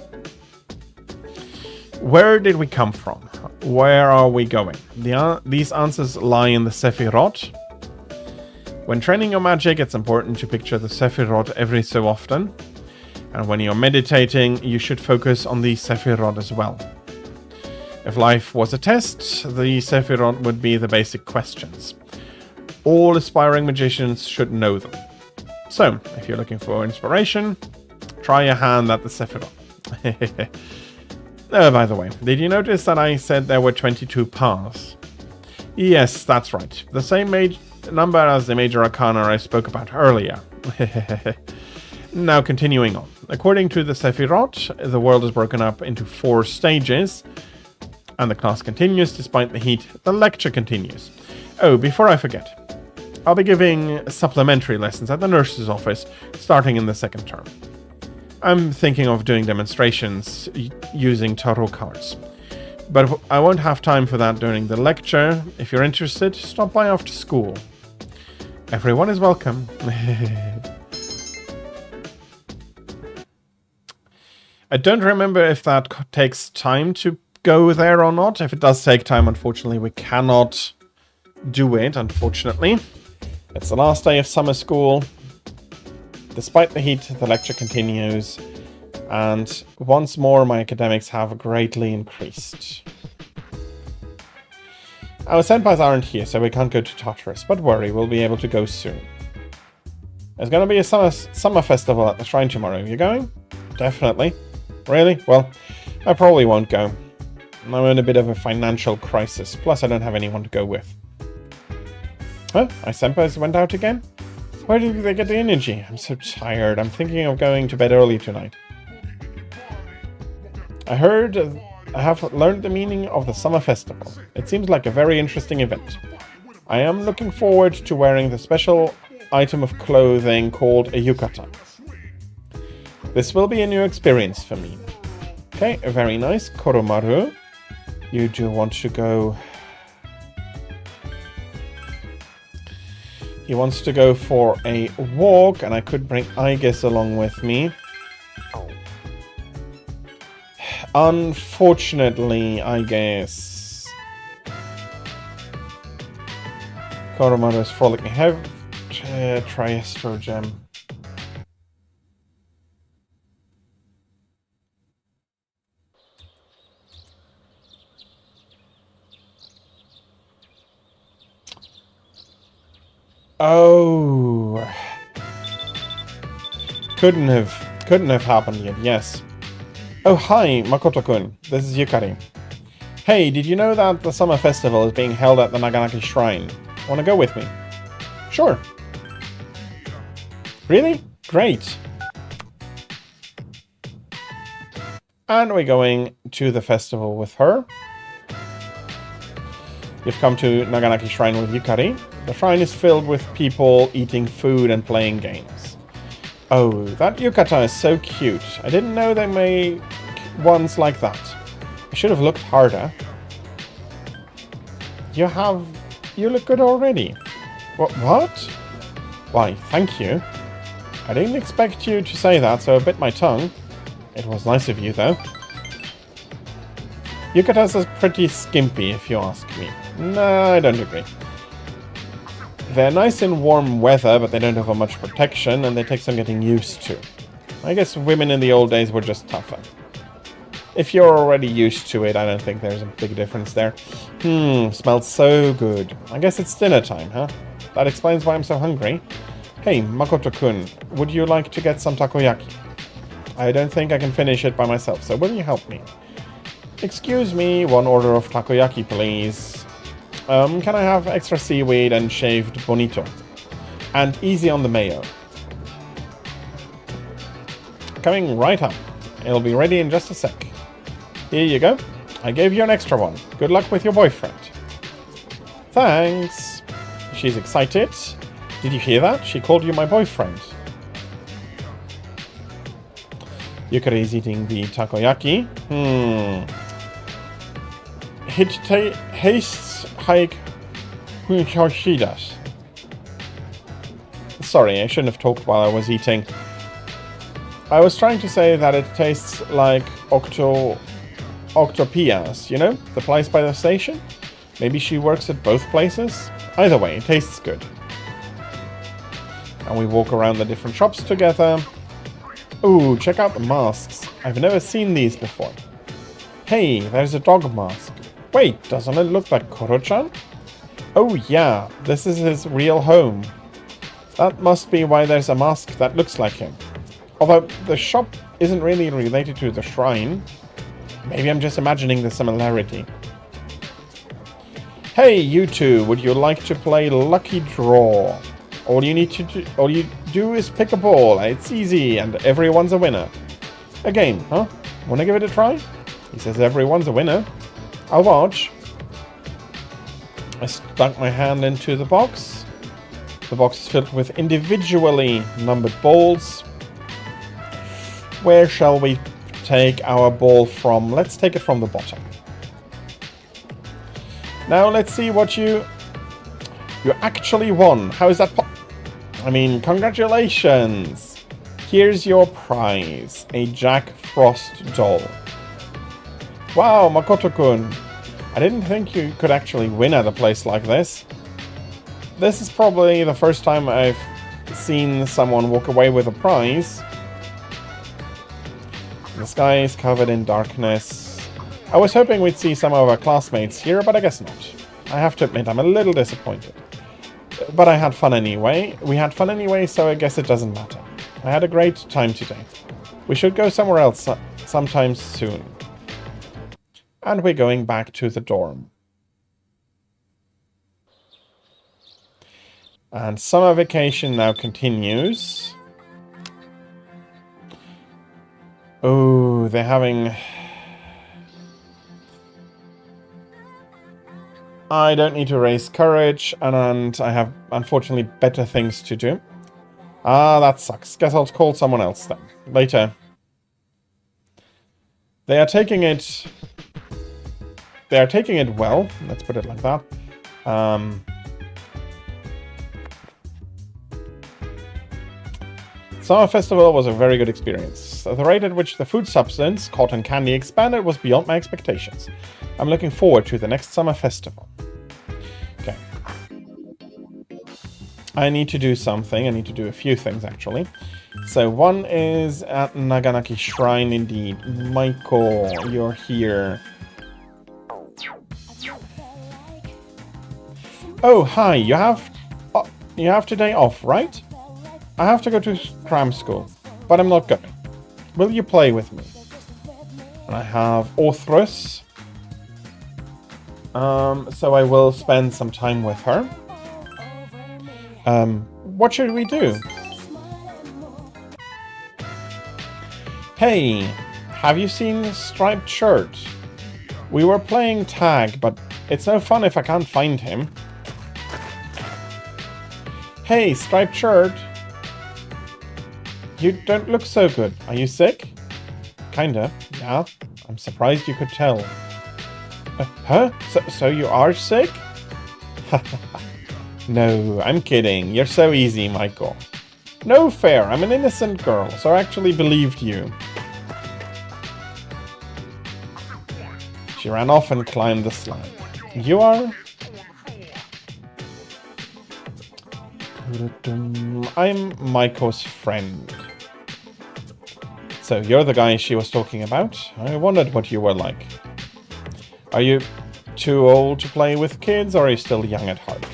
Where did we come from? Where are we going? These answers lie in the Sephirot. When training your magic, it's important to picture the Sephirot every so often. And when you're meditating, you should focus on the Sephirot as well. If life was a test, the Sephirot would be the basic questions. All aspiring magicians should know them. So, if you're looking for inspiration, try your hand at the Sephiroth. Oh, by the way, did you notice that I said there were 22 paths? Yes, that's right. The same number as the major arcana I spoke about earlier. Now, continuing on. According to the Sephiroth, the world is broken up into 4 stages, and the class continues despite the heat. The lecture continues. Oh, before I forget, I'll be giving supplementary lessons at the nurse's office starting in the 2nd term. I'm thinking of doing demonstrations using tarot cards. But I won't have time for that during the lecture. If you're interested, stop by after school. Everyone is welcome. I don't remember if that takes time to go there or not. If it does take time, unfortunately, we cannot do it, unfortunately. It's the last day of summer school. Despite the heat, the lecture continues, and once more my academics have greatly increased. Our senpais aren't here, so we can't go to Tartarus, but worry, we'll be able to go soon. There's going to be a summer festival at the shrine tomorrow. You going? Definitely. Really? Well, I probably won't go. I'm in a bit of a financial crisis, plus I don't have anyone to go with. Huh? My senpais went out again? Where did they get the energy? I'm so tired. I'm thinking of going to bed early tonight. I have learned the meaning of the summer festival. It seems like a very interesting event. I am looking forward to wearing the special item of clothing called a yukata. This will be a new experience for me. Okay, very nice. Koromaru, you do want to go... He wants to go for a walk, and I could bring Aigis along with me. Unfortunately, I guess Koromaru is frolicking. Have Triestro Gem. Oh, couldn't have happened yet. Yes. Oh, hi, Makoto-kun. This is Yukari. Hey, did you know that the summer festival is being held at the Naganaki Shrine? Want to go with me? Sure. Really? Great. And we're going to the festival with her. You've come to Naganaki Shrine with Yukari. The shrine is filled with people eating food and playing games. Oh, that yukata is so cute. I didn't know they made ones like that. I should have looked harder. You look good already. What? Why, thank you. I didn't expect you to say that, so I bit my tongue. It was nice of you, though. Yukatas are pretty skimpy, if you ask me. No, I don't agree. They're nice in warm weather, but they don't have much protection, and they take some getting used to. I guess women in the old days were just tougher. If you're already used to it, I don't think there's a big difference there. Smells so good. I guess it's dinner time, huh? That explains why I'm so hungry. Hey, Makoto-kun, would you like to get some takoyaki? I don't think I can finish it by myself, so will you help me? Excuse me, 1 order of takoyaki, please. Can I have extra seaweed and shaved bonito? And easy on the mayo. Coming right up. It'll be ready in just a sec. Here you go. I gave you an extra one. Good luck with your boyfriend. Thanks. She's excited. Did you hear that? She called you my boyfriend. Yukari is eating the takoyaki. It tastes like Hoshidas. Sorry, I shouldn't have talked while I was eating. I was trying to say that it tastes like Octopias, you know? The place by the station? Maybe she works at both places? Either way, it tastes good. And we walk around the different shops together. Ooh, check out the masks. I've never seen these before. Hey, there's a dog mask. Wait, doesn't it look like Koro-chan? Oh yeah, this is his real home. That must be why there's a mask that looks like him. Although the shop isn't really related to the shrine. Maybe I'm just imagining the similarity. Hey, you two, would you like to play Lucky Draw? All you do is pick a ball. It's easy, and everyone's a winner. A game, huh? Wanna give it a try? He says everyone's a winner. I'll watch. I stuck my hand into the box. The box is filled with individually numbered balls. Where shall we take our ball from? Let's take it from the bottom. Now let's see what you actually won. How is that I mean, congratulations. Here's your prize. A Jack Frost doll. Wow, Makoto-kun. I didn't think you could actually win at a place like this. This is probably the first time I've seen someone walk away with a prize. The sky is covered in darkness. I was hoping we'd see some of our classmates here, but I guess not. I have to admit, I'm a little disappointed. But I had fun anyway. We had fun anyway, so I guess it doesn't matter. I had a great time today. We should go somewhere else sometime soon. And we're going back to the dorm. And summer vacation now continues. Oh, they're having... I don't need to raise courage, and I have, unfortunately, better things to do. Ah, that sucks. Guess I'll call someone else then. Later. They are taking it well. Let's put it like that. Summer Festival was a very good experience. The rate at which the food substance, cotton candy, expanded was beyond my expectations. I'm looking forward to the next Summer Festival. Okay. I need to do something. I need to do a few things, actually. So one is at Naganaki Shrine, indeed. Michael, you're here. Oh, hi. You have today off, right? I have to go to cram school, but I'm not going. Will you play with me? And I have Orthrus. So I will spend some time with her. What should we do? Hey, have you seen Striped Shirt? We were playing tag, but it's no fun if I can't find him. Hey, Striped Shirt. You don't look so good. Are you sick? Kinda, yeah. I'm surprised you could tell. Huh? So you are sick? No, I'm kidding. You're so easy, Michael. No fair. I'm an innocent girl, so I actually believed you. She ran off and climbed the slide. You are? I'm Maiko's friend. So you're the guy she was talking about? I wondered what you were like. Are you too old to play with kids, or are you still young at heart?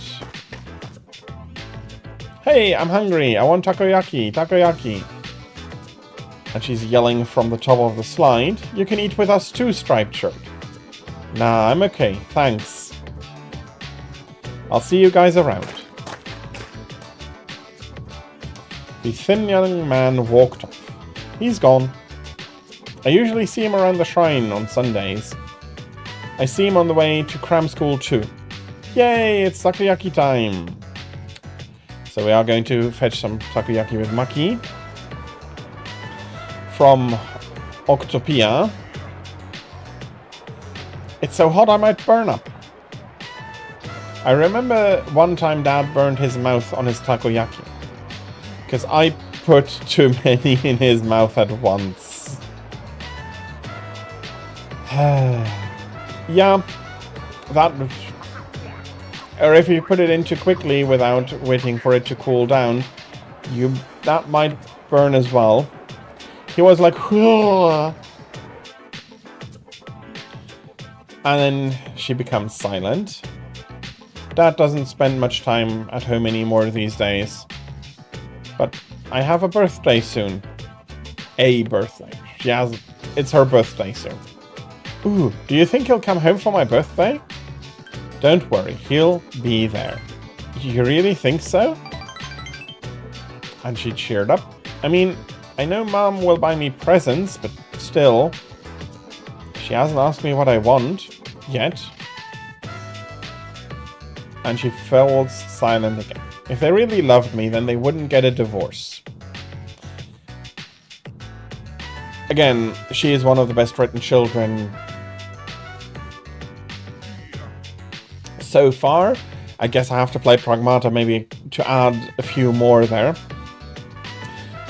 Hey, I'm hungry. I want takoyaki. Takoyaki. And she's yelling from the top of the slide. You can eat with us too, Striped Shirt. Nah, I'm okay. Thanks. I'll see you guys around. The thin young man walked off. He's gone. I usually see him around the shrine on Sundays. I see him on the way to cram school too. Yay, it's takoyaki time. So we are going to fetch some takoyaki with Maki from Octopia. It's so hot I might burn up. I remember one time Dad burned his mouth on his takoyaki. Because I put too many in his mouth at once. Yeah, that... Or if you put it in too quickly without waiting for it to cool down, that might burn as well. He was like... Whoa. And then she becomes silent. Dad doesn't spend much time at home anymore these days. But I have a birthday soon. A birthday. It's her birthday soon. Ooh, do you think he'll come home for my birthday? Don't worry, he'll be there. You really think so? And she cheered up. I mean, I know Mom will buy me presents, but still. She hasn't asked me what I want yet. And she falls silent again. If they really loved me, then they wouldn't get a divorce. Again, she is one of the best written children so far. I guess I have to play Pragmata maybe to add a few more there.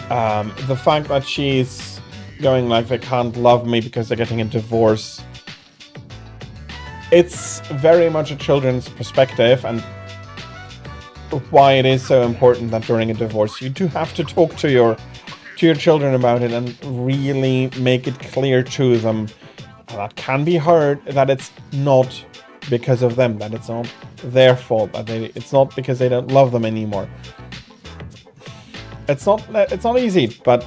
The fact that she's going like they can't love me because they're getting a divorce. It's very much a children's perspective, and why it is so important that during a divorce you do have to talk to your children about it and really make it clear to them. That can be hard, that it's not because of them, that it's not their fault, that it's not because they don't love them anymore. It's not easy, but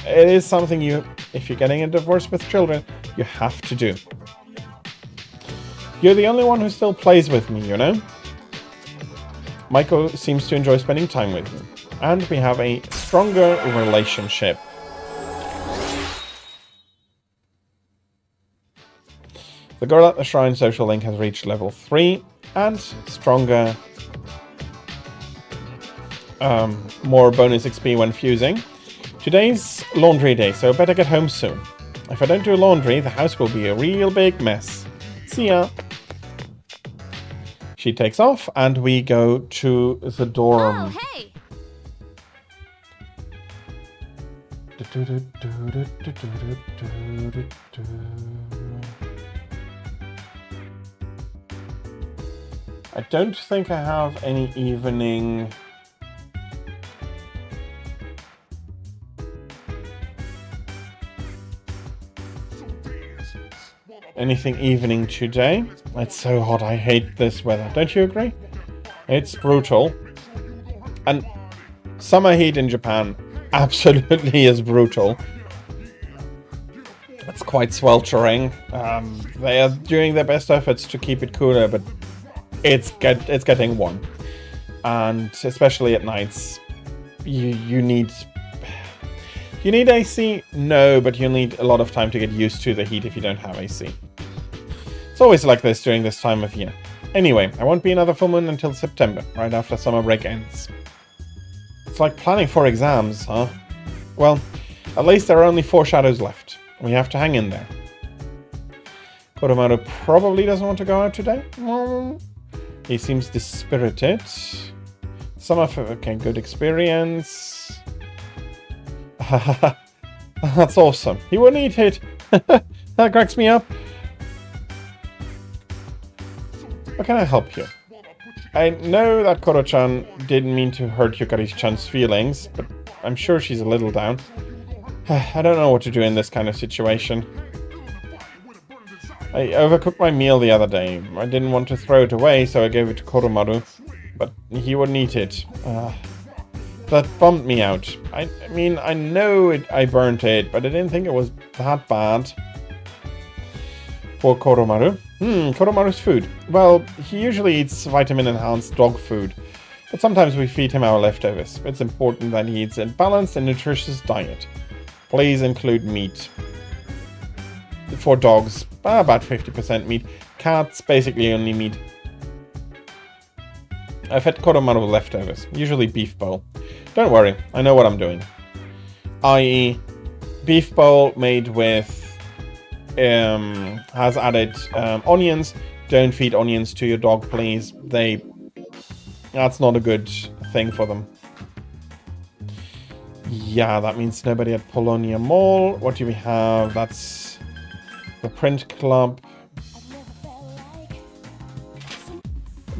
it is something if you're getting a divorce with children, you have to do. You're the only one who still plays with me, you know? Michael seems to enjoy spending time with me, and we have a stronger relationship. The girl at the shrine social link has reached level 3 and stronger, more bonus XP when fusing. Today's laundry day, so I better get home soon. If I don't do laundry, the house will be a real big mess. See ya! She takes off and we go to the dorm. Oh, hey! I don't think I have any evening... anything evening today. It's so hot, I hate this weather. Don't you agree? It's brutal. And summer heat in Japan absolutely is brutal. It's quite sweltering. They are doing their best efforts to keep it cooler, but it's getting warm. And especially at nights, you need AC? No, but you need a lot of time to get used to the heat if you don't have AC. It's always like this during this time of year. Anyway, I won't be another full moon until September, right after summer break ends. It's like planning for exams, huh? Well, at least there are only 4 shadows left. We have to hang in there. Koromaru probably doesn't want to go out today. He seems dispirited. Okay, good experience. That's awesome. He wouldn't eat it. That cracks me up. How can I help you? I know that Koro-chan didn't mean to hurt Yukari-chan's feelings, but I'm sure she's a little down. I don't know what to do in this kind of situation. I overcooked my meal the other day. I didn't want to throw it away, so I gave it to Koromaru, but he wouldn't eat it. That bummed me out. I mean, I know I burnt it, but I didn't think it was that bad. Poor Koromaru. Koromaru's food. Well, he usually eats vitamin-enhanced dog food, but sometimes we feed him our leftovers. It's important that he eats a balanced and nutritious diet. Please include meat. For dogs, about 50% meat. Cats, basically only meat. I've had Koromaru leftovers, usually beef bowl. Don't worry, I know what I'm doing. I.e., beef bowl made with has added onions. Don't feed onions to your dog, please. That's not a good thing for them. Yeah, that means nobody at Polonia Mall. What do we have? That's the print club.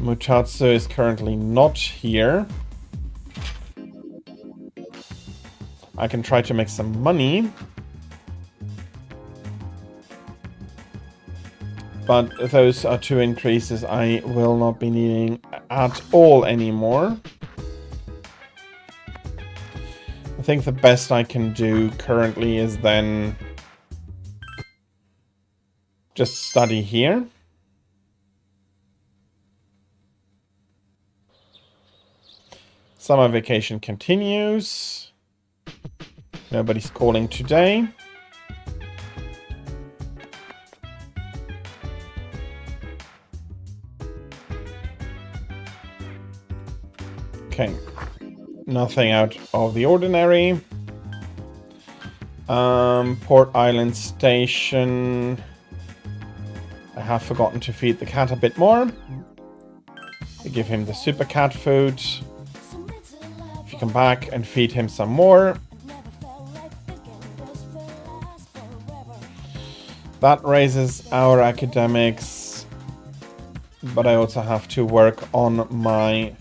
Mutatsu is currently not here. I can try to make some money. But those are 2 increases I will not be needing at all anymore. think the best I can do currently is then just study here. Summer vacation continues. Nobody's calling today. Okay. Nothing out of the ordinary. Port Island Station. I have forgotten to feed the cat a bit more. I give him the super cat food. If you come back and feed him some more. That raises our academics. But I also have to work on my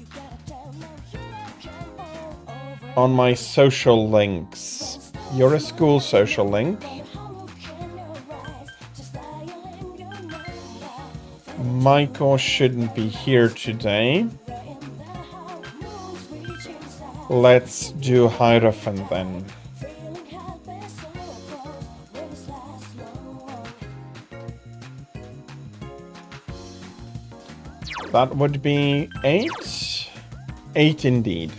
social links. You're a school social link. Michael shouldn't be here today. Let's do Hierophant then. That would be 8. 8 indeed.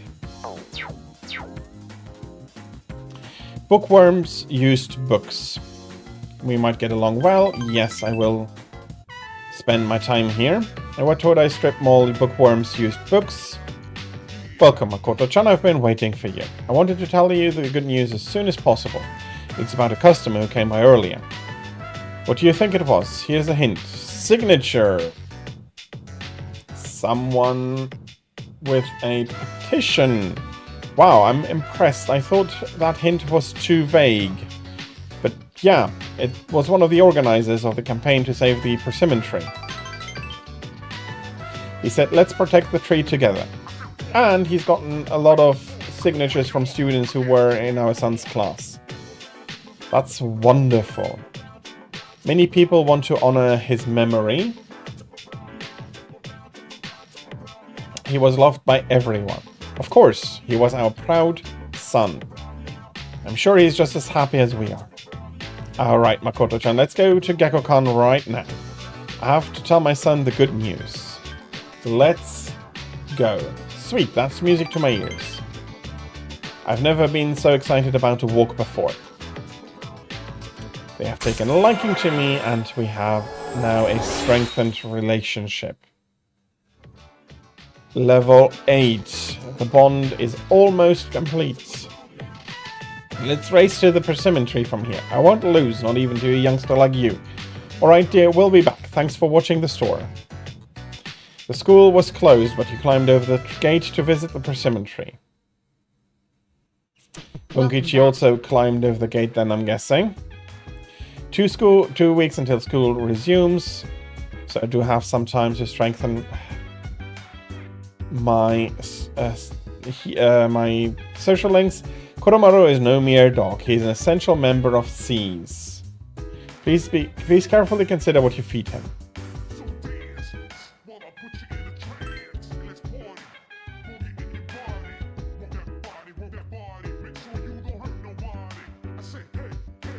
Bookworms used books. We might get along well. Yes, I will spend my time here. Iwatodai Strip Mall Bookworms used books. Welcome, Makoto-chan. I've been waiting for you. I wanted to tell you the good news as soon as possible. It's about a customer who came by earlier. What do you think it was? Here's a hint. Signature. Someone with a petition. Wow, I'm impressed. I thought that hint was too vague. But yeah, it was one of the organizers of the campaign to save the persimmon tree. He said, let's protect the tree together. And he's gotten a lot of signatures from students who were in our son's class. That's wonderful. Many people want to honor his memory. He was loved by everyone. Of course, he was our proud son. I'm sure he's just as happy as we are. Alright, Makoto-chan, let's go to Gekko-kan right now. I have to tell my son the good news. Let's go. Sweet, that's music to my ears. I've never been so excited about a walk before. They have taken a liking to me, and we have now a strengthened relationship. Level 8. The bond is almost complete. Let's race to the persimmon tree from here. I won't lose, not even to a youngster like you. Alright dear, we'll be back. Thanks for watching the store. The school was closed, but you climbed over the gate to visit the persimmon tree. Bunkichi also climbed over the gate then, I'm guessing. 2 weeks until school resumes. So I do have some time to strengthen my my social links. Koromaru is no mere dog. He is an essential member of CEST. Please carefully consider what you feed him.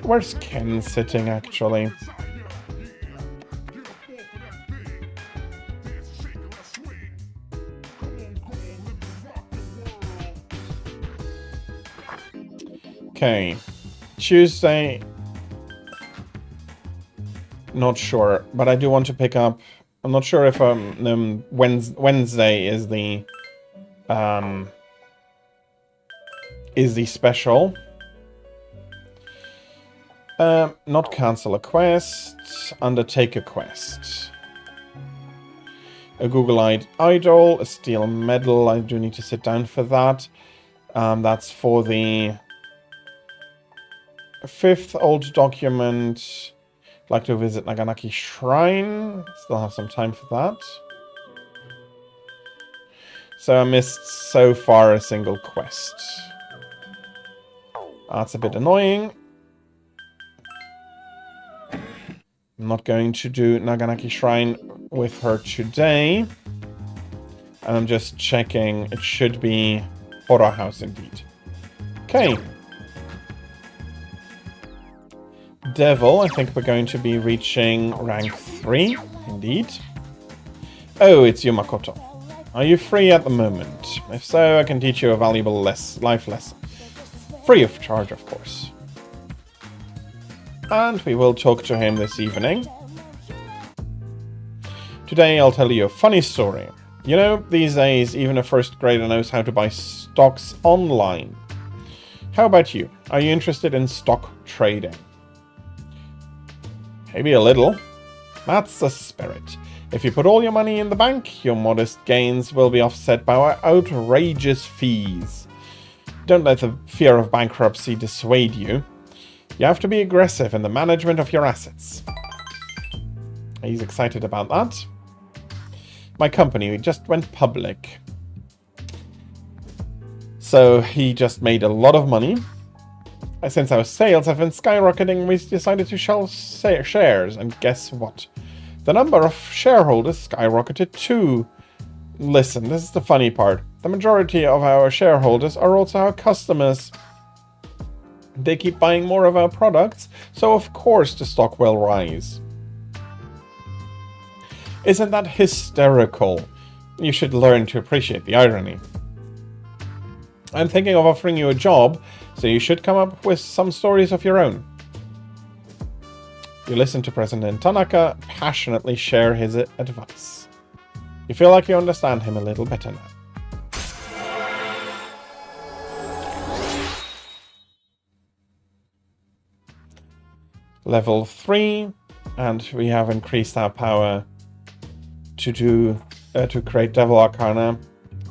Where's Ken sitting, actually? Okay. Tuesday. Not sure, but I do want to pick up. I'm not sure if Wednesday is the special. Not cancel a quest. Undertake a quest. A Google-eyed idol. A steel medal. I do need to sit down for that. That's for the 5th old document. I'd like to visit Naganaki Shrine. Still have some time for that. So I missed so far a single quest. That's a bit annoying. I'm not going to do Naganaki Shrine with her today. And I'm just checking. It should be Horror House indeed. Okay. Devil, I think we're going to be reaching rank 3, indeed. Oh, it's you, Makoto. Are you free at the moment? If so, I can teach you a valuable life lesson. Free of charge, of course. And we will talk to him this evening. Today I'll tell you a funny story. You know, these days even a first grader knows how to buy stocks online. How about you? Are you interested in stock trading? Maybe a little. That's the spirit. If you put all your money in the bank, your modest gains will be offset by outrageous fees. Don't let the fear of bankruptcy dissuade you. You have to be aggressive in the management of your assets. He's excited about that. My company just went public. So he just made a lot of money. Since our sales have been skyrocketing, we decided to sell shares. And guess what? The number of shareholders skyrocketed too. Listen, this is the funny part. The majority of our shareholders are also our customers. They keep buying more of our products, so of course the stock will rise. Isn't that hysterical? You should learn to appreciate the irony. I'm thinking of offering you a job, so you should come up with some stories of your own. You listen to President Tanaka passionately share his advice. You feel like you understand him a little better now. Level 3, and we have increased our power to create Devil Arcana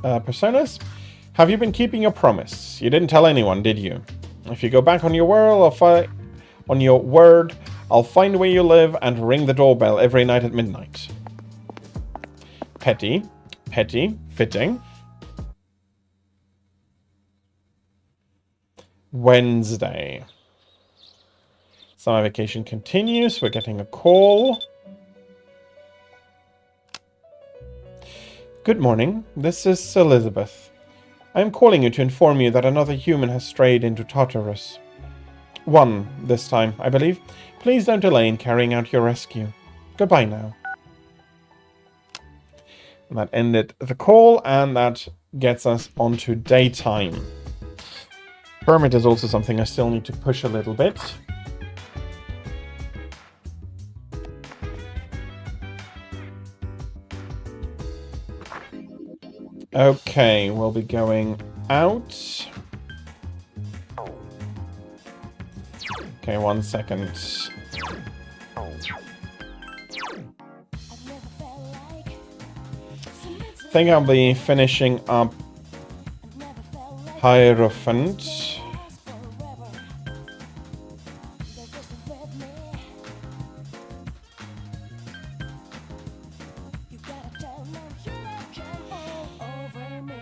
personas. Have you been keeping your promise? You didn't tell anyone, did you? If you go back on your word, I'll find where you live and ring the doorbell every night at midnight. Petty, fitting. Wednesday. Summer vacation continues. We're getting a call. Good morning. This is Elizabeth. I am calling you to inform you that another human has strayed into Tartarus. One this time, I believe. Please don't delay in carrying out your rescue. Goodbye now. And that ended the call, and that gets us onto daytime. Permit is also something I still need to push a little bit. Okay, we'll be going out. Okay, 1 second. I think I'll be finishing up Hierophant.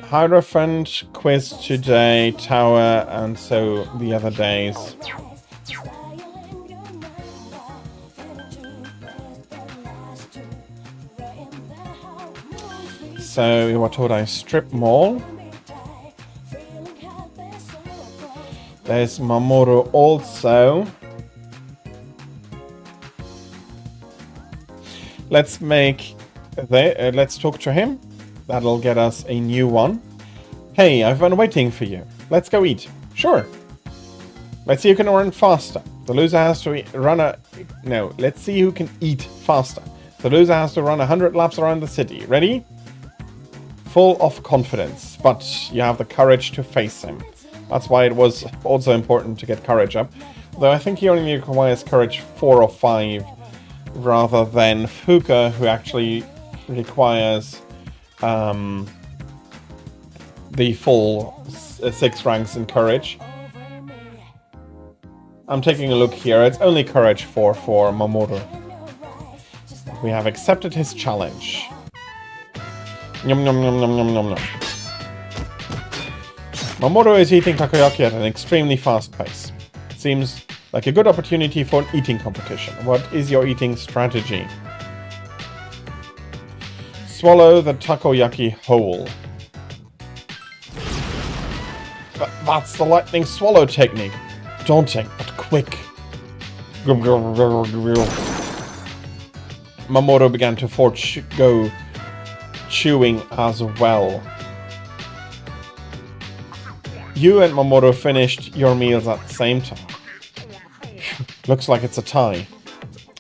Hierophant, quiz today, tower, and so the other days. So, Iwatodai Strip Mall. There's Mamoru also. Let's talk to him. That'll get us a new one. Hey, I've been waiting for you. Let's go eat. Sure. Let's see who can run faster. The loser has to let's see who can eat faster. The loser has to run 100 laps around the city. Ready? Full of confidence, but you have the courage to face him. That's why it was also important to get courage up. Though I think he only requires courage 4 or 5, rather than Fuka, who actually requires the full 6 ranks in courage. I'm taking a look here. It's only courage 4 for Mamoru. We have accepted his challenge. Yum yum yum yum yum yum yum. Mamoru is eating takoyaki at an extremely fast pace. It seems like a good opportunity for an eating competition. What is your eating strategy? Swallow the takoyaki whole. That's the lightning swallow technique. Daunting, but quick. Mamoru began to forego chewing as well. You and Mamoru finished your meals at the same time. Looks like it's a tie.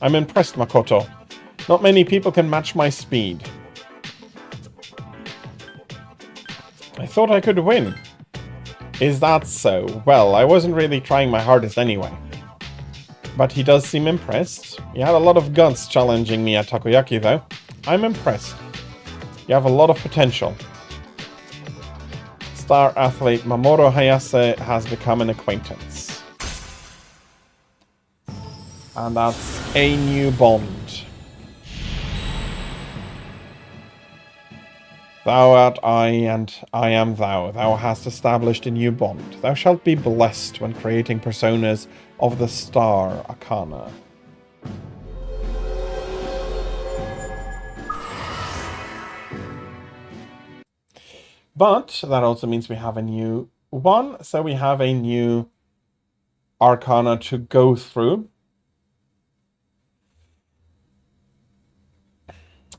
I'm impressed, Makoto. Not many people can match my speed. I thought I could win. Is that so? Well, I wasn't really trying my hardest anyway. But he does seem impressed. He had a lot of guts challenging me at Takoyaki though. I'm impressed. You have a lot of potential. Star athlete Mamoru Hayase has become an acquaintance. And that's a new bond. Thou art I, and I am thou. Thou hast established a new bond. Thou shalt be blessed when creating personas of the Star Arcana. But that also means we have a new one, so we have a new Arcana to go through.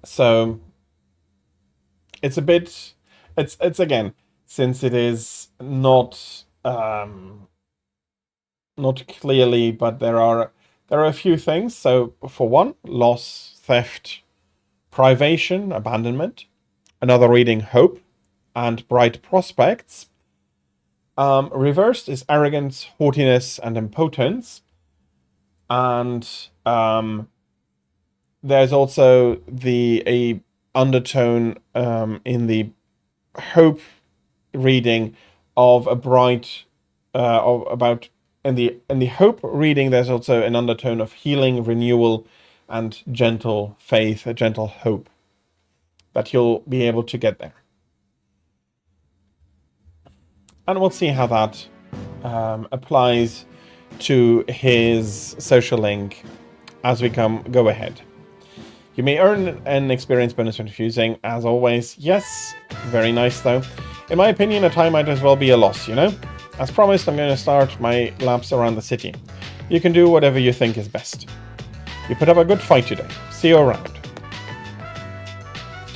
So it's a bit, it's again, since it is not not clearly, but there are a few things. So for one, loss, theft, privation, abandonment. Another reading, hope and bright prospects. Reversed is arrogance, haughtiness, and impotence. And there's also a undertone in the hope reading of a bright in the hope reading. There's also an undertone of healing, renewal, and gentle faith, a gentle hope that you'll be able to get there. And we'll see how that applies to his social link as we go ahead. You may earn an experience bonus when refusing, as always. Yes, very nice though. In my opinion, a tie might as well be a loss, you know? As promised, I'm going to start my laps around the city. You can do whatever you think is best. You put up a good fight today. See you around.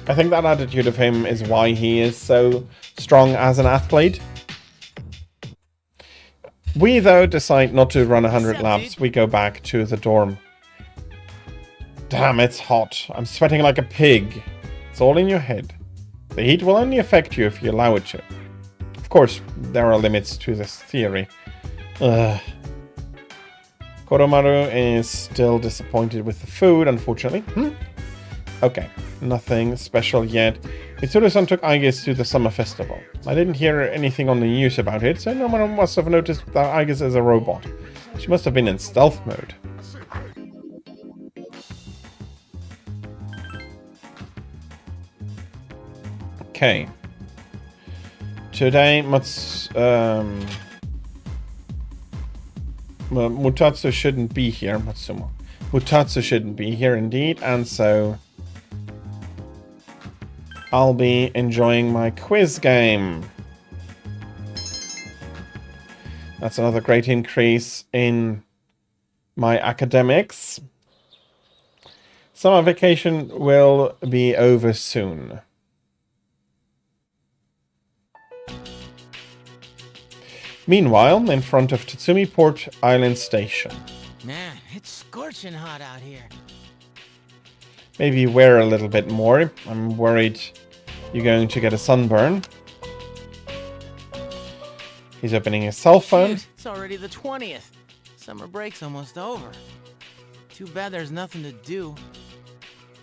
I think that attitude of him is why he is so strong as an athlete. We, though, decide not to run 100 laps. We go back to the dorm. Damn, it's hot. I'm sweating like a pig. It's all in your head. The heat will only affect you if you allow it to. Of course, there are limits to this theory. Ugh. Koromaru is still disappointed with the food, unfortunately. Okay, nothing special yet. Mitsuru-san took Aigis to the summer festival. I didn't hear anything on the news about it, so no one must have noticed that Aigis is a robot. She must have been in stealth mode. Okay. Today, Mutatsu shouldn't be here, Matsumo. Mutatsu shouldn't be here indeed, and so I'll be enjoying my quiz game. That's another great increase in my academics. Summer vacation will be over soon. Meanwhile, in front of Tatsumi Port Island Station. Man, it's scorching hot out here. Maybe wear a little bit more. I'm worried you're going to get a sunburn. He's opening his cell phone. Dude, it's already the 20th. Summer break's almost over. Too bad there's nothing to do.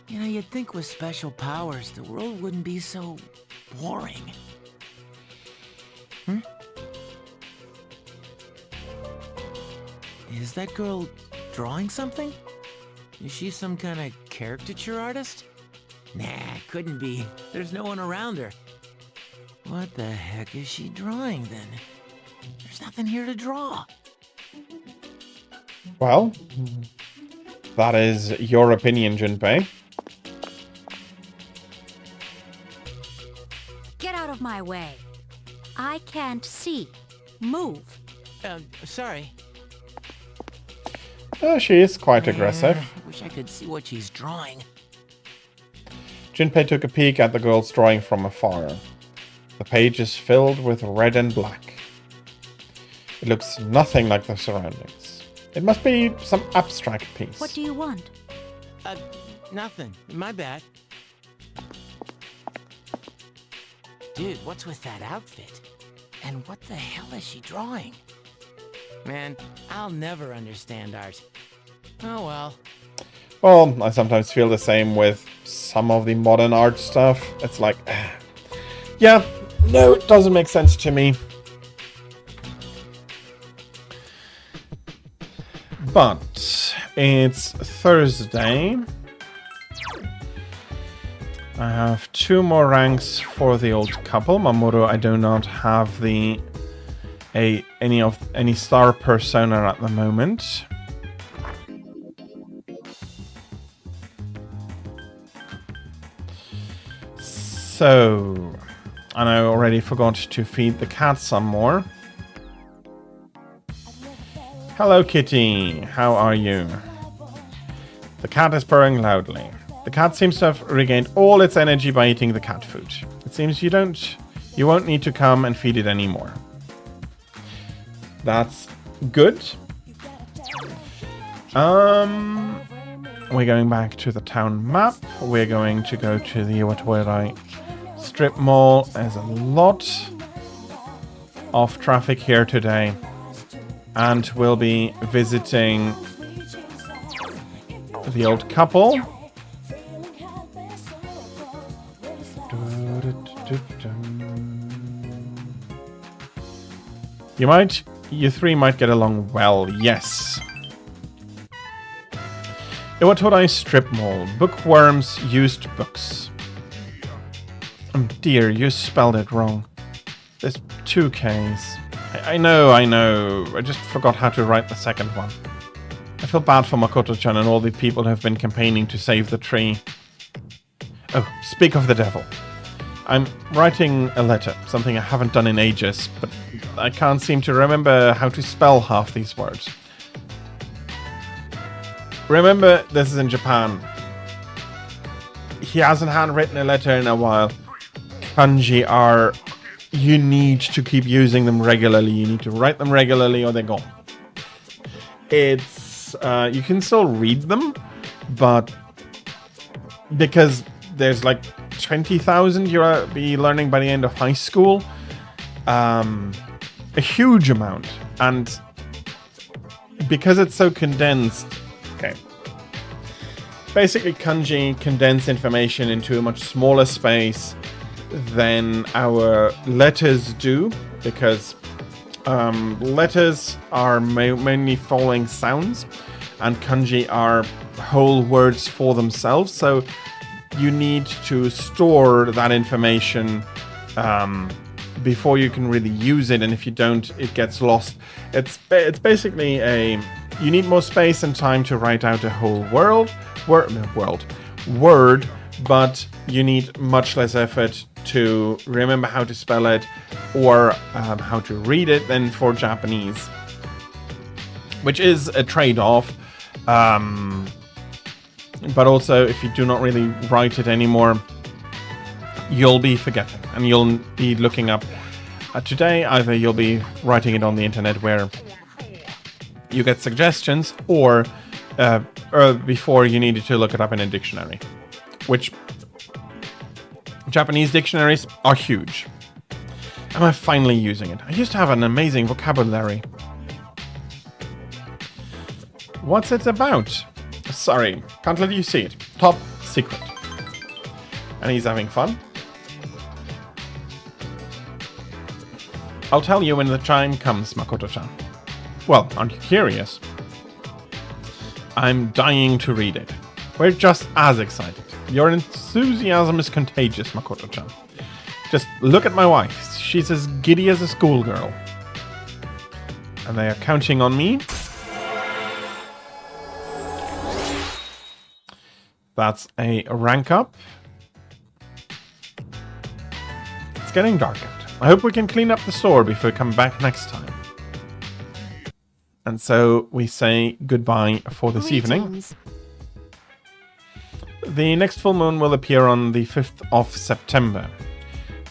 You know, you'd think with special powers, the world wouldn't be so boring. Is that girl drawing something? Is she some kind of caricature artist? Nah, couldn't be. There's no one around her. What the heck is she drawing then? There's nothing here to draw. Well, that is your opinion, Junpei. Get out of my way. I can't see. Move. Sorry. She is quite aggressive. Wish I could see what she's drawing. Junpei took a peek at the girl's drawing from afar. The page is filled with red and black. It looks nothing like the surroundings. It must be some abstract piece. What do you want? Nothing. My bad. Dude, what's with that outfit? And what the hell is she drawing? Man, I'll never understand art. Oh well. Well, I sometimes feel the same with some of the modern art stuff. It's like, yeah, no, it doesn't make sense to me. But it's Thursday. I have 2 more ranks for the old couple. Mamoru, I do not have any star persona at the moment. So, and I already forgot to feed the cat some more. Hello, kitty. How are you? The cat is purring loudly. The cat seems to have regained all its energy by eating the cat food. It seems you won't need to come and feed it anymore. That's good. We're going back to the town map. We're going to go to the Iwatodai strip mall. There's a lot of traffic here today. And we'll be visiting the old couple. You 3 might get along well, yes. Iwatodai strip mall. Bookworms, used books. Oh dear, you spelled it wrong. There's 2 Ks. I know. I just forgot how to write the second one. I feel bad for Makoto-chan and all the people who have been campaigning to save the tree. Oh, speak of the devil. I'm writing a letter, something I haven't done in ages, but I can't seem to remember how to spell half these words. Remember, this is in Japan. He hasn't handwritten a letter in a while. Kanji are... You need to keep using them regularly. You need to write them regularly or they're gone. It's... you can still read them, but... Because there's like 20,000 you'll be learning by the end of high school. A huge amount. And because it's so condensed... Okay. Basically, kanji condense information into a much smaller space than our letters do, because letters are mainly following sounds, and kanji are whole words for themselves. So you need to store that information before you can really use it, and if you don't, it gets lost. It's basically you need more space and time to write out a whole word, but you need much less effort to remember how to spell it or how to read it than for Japanese, which is a trade-off. But also, if you do not really write it anymore, you'll be forgetting and you'll be looking up. Today, either you'll be writing it on the internet where you get suggestions, or before you needed to look it up in a dictionary, which Japanese dictionaries are huge. Am I finally using it? I used to have an amazing vocabulary. What's it about? Sorry, can't let you see it. Top secret. And he's having fun. I'll tell you when the time comes, Makoto-chan. Well, aren't you curious? I'm dying to read it. We're just as excited. Your enthusiasm is contagious, Makoto-chan. Just look at my wife. She's as giddy as a schoolgirl. And they are counting on me. That's a rank up. It's getting dark out. I hope we can clean up the store before we come back next time. And so we say goodbye for this evening. The next full moon will appear on the 5th of September.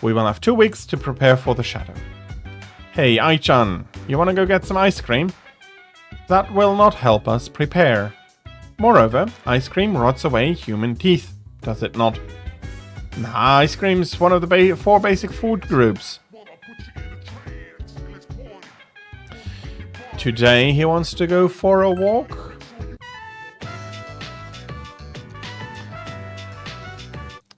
We will have 2 weeks to prepare for the shadow. Hey, Ai-chan, you want to go get some ice cream? That will not help us prepare. Moreover, ice cream rots away human teeth, does it not? Nah, ice cream's one of the 4 basic food groups. Today he wants to go for a walk.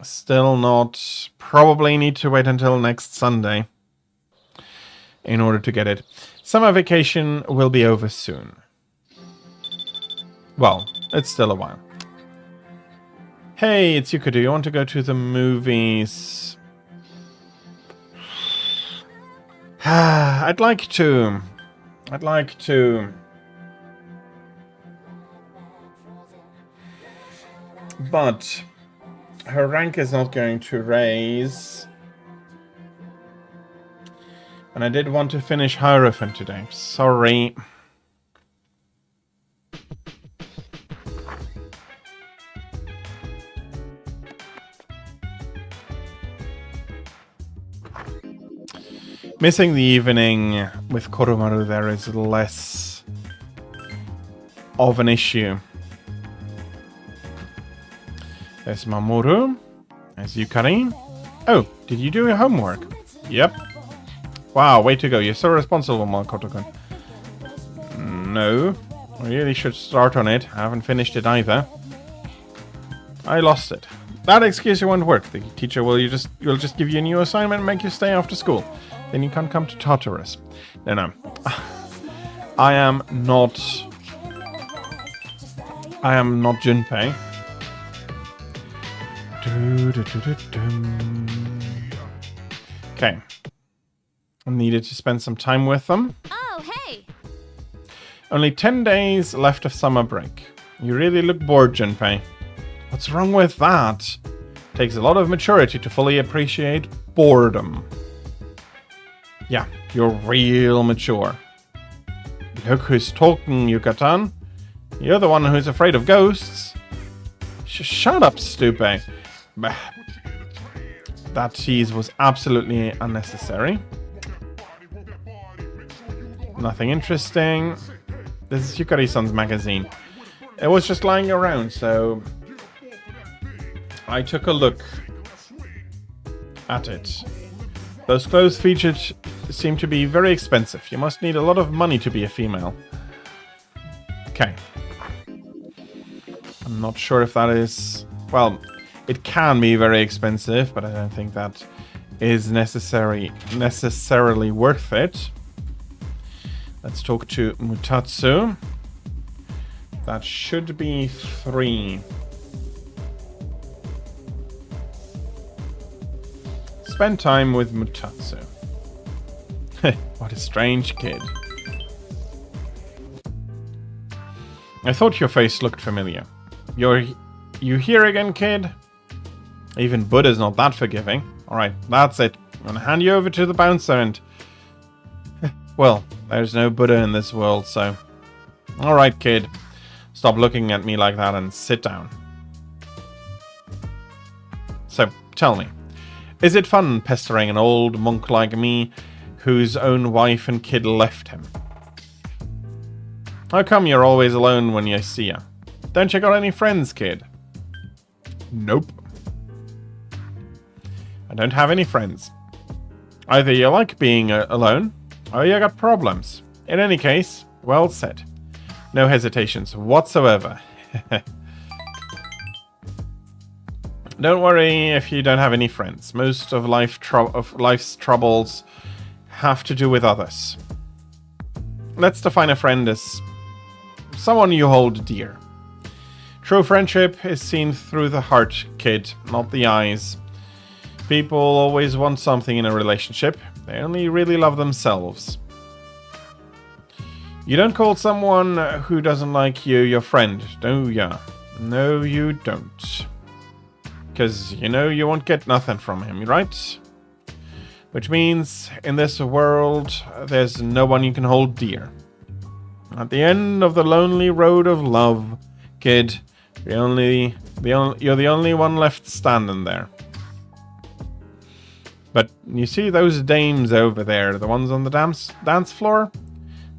Still not. Probably need to wait until next Sunday in order to get it. Summer vacation will be over soon. Well, it's still a while. Hey, it's Yuka. Do you want to go to the movies? I'd like to. But her rank is not going to raise. And I did want to finish Hierophant today. Sorry. Missing the evening with Koromaru there is less of an issue. There's Mamoru. There's Yukari. Oh, did you do your homework? Yep. Wow, way to go. You're so responsible, Makoto-kun. No. I really should start on it. I haven't finished it either. I lost it. That excuse won't work. The teacher will just give you a new assignment and make you stay after school. Then you can't come to Tartarus. No. I am not Junpei. Okay. I needed to spend some time with them. Oh, hey! Only 10 days left of summer break. You really look bored, Junpei. What's wrong with that? Takes a lot of maturity to fully appreciate boredom. Yeah, you're real mature. Look who's talking, Yuka-tan. You're the one who's afraid of ghosts. Shut up, stupid. That tease was absolutely unnecessary. Nothing interesting. This is Yukari-san's magazine. It was just lying around, so I took a look at it. Those clothes featured seem to be very expensive. You must need a lot of money to be a female. Okay. I'm not sure if that is... Well, it can be very expensive, but I don't think that is necessarily worth it. Let's talk to Mutatsu. That should be 3. Spend time with Mutatsu. What a strange kid. I thought your face looked familiar. You here again, kid? Even Buddha's not that forgiving. Alright, that's it. I'm gonna hand you over to the bouncer and... Well, there's no Buddha in this world, so... Alright, kid. Stop looking at me like that and sit down. So, tell me. Is it fun pestering an old monk like me, whose own wife and kid left him? How come you're always alone when you see her? Don't you got any friends, kid? Nope. I don't have any friends. Either you like being alone, or you got problems. In any case, well said. No hesitations whatsoever. Don't worry if you don't have any friends. Most of life's troubles have to do with others. Let's define a friend as someone you hold dear. True friendship is seen through the heart, kid, not the eyes. People always want something in a relationship. They only really love themselves. You don't call someone who doesn't like you your friend, do ya? No, you don't. Because you know you won't get nothing from him, right? Which means in this world, there's no one you can hold dear. At the end of the lonely road of love, kid, you're the only one left standing there. But you see those dames over there, the ones on the dance floor?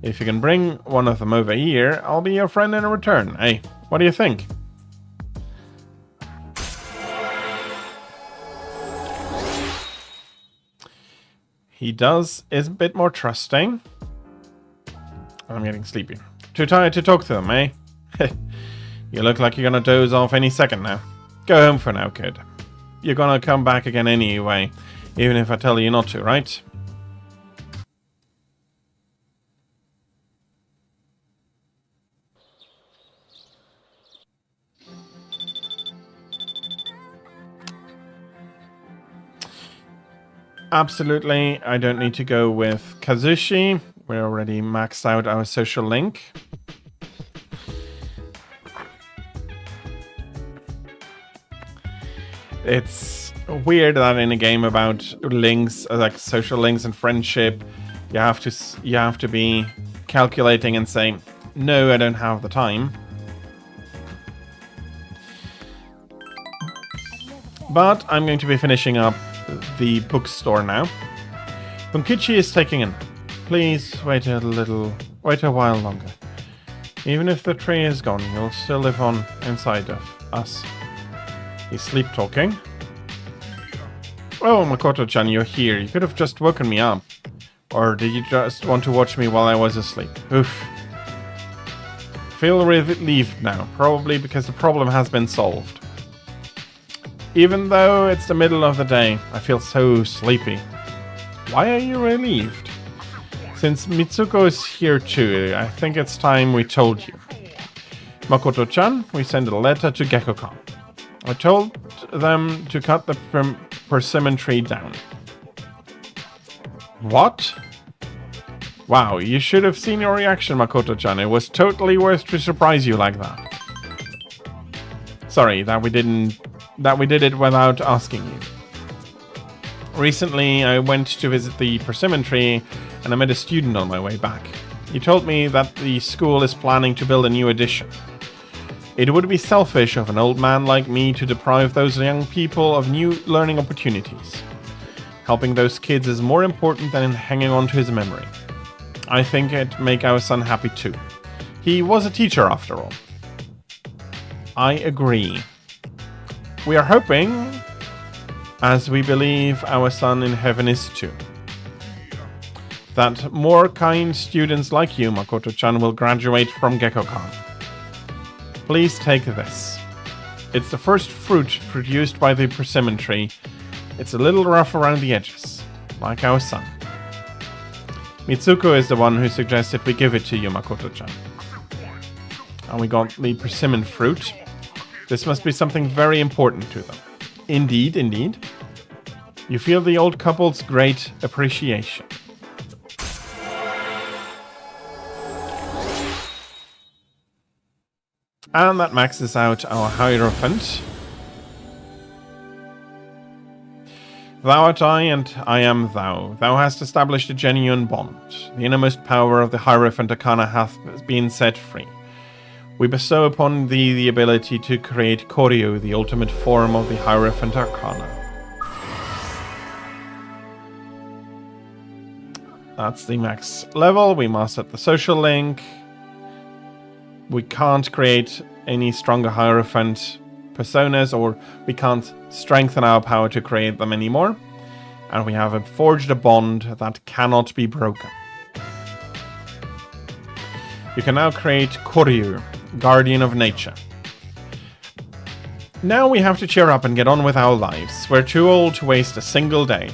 If you can bring one of them over here, I'll be your friend in return. Hey, what do you think? He is a bit more trusting. I'm getting sleepy. Too tired to talk to them, eh? You look like you're gonna doze off any second now. Go home for now, kid. You're gonna come back again anyway, even if I tell you not to, right? Absolutely, I don't need to go with Kazushi. We're already maxed out our social link. It's weird that in a game about links, like social links and friendship, you have to be calculating and saying, no, I don't have the time. But I'm going to be finishing up the bookstore now. Bunkichi is taking in. Please wait a while longer. Even if the tree is gone, you'll still live on inside of us. He's sleep talking. Oh, Makoto-chan, you're here. You could have just woken me up. Or did you just want to watch me while I was asleep? Oof. Feel relieved now, probably because the problem has been solved. Even though it's the middle of the day, I feel so sleepy. Why are you relieved? Since Mitsuko is here too, I think it's time we told you. Makoto-chan, we sent a letter to Gekko-kan. I told them to cut the persimmon tree down. What? Wow, you should have seen your reaction, Makoto-chan. It was totally worth to surprise you like that. Sorry that we did it without asking you. Recently, I went to visit the persimmon tree and I met a student on my way back. He told me that the school is planning to build a new addition. It would be selfish of an old man like me to deprive those young people of new learning opportunities. Helping those kids is more important than hanging on to his memory. I think it'd make our son happy too. He was a teacher after all. I agree. We are hoping, as we believe our son in heaven is too, that more kind students like you, Makoto-chan, will graduate from Gekko-kan. Please take this. It's the first fruit produced by the persimmon tree. It's a little rough around the edges, like our son. Mitsuko is the one who suggested we give it to you, Makoto-chan. And we got the persimmon fruit. This must be something very important to them. Indeed, indeed. You feel the old couple's great appreciation. And that maxes out our Hierophant. Thou art I, and I am thou. Thou hast established a genuine bond. The innermost power of the Hierophant Arcana hath been set free. We bestow upon thee the ability to create Koryu, the ultimate form of the Hierophant Arcana. That's the max level. We mastered the social link. We can't create any stronger Hierophant personas, or we can't strengthen our power to create them anymore. And we have forged a bond that cannot be broken. You can now create Koryu, Guardian of Nature. Now we have to cheer up and get on with our lives. We're too old to waste a single day.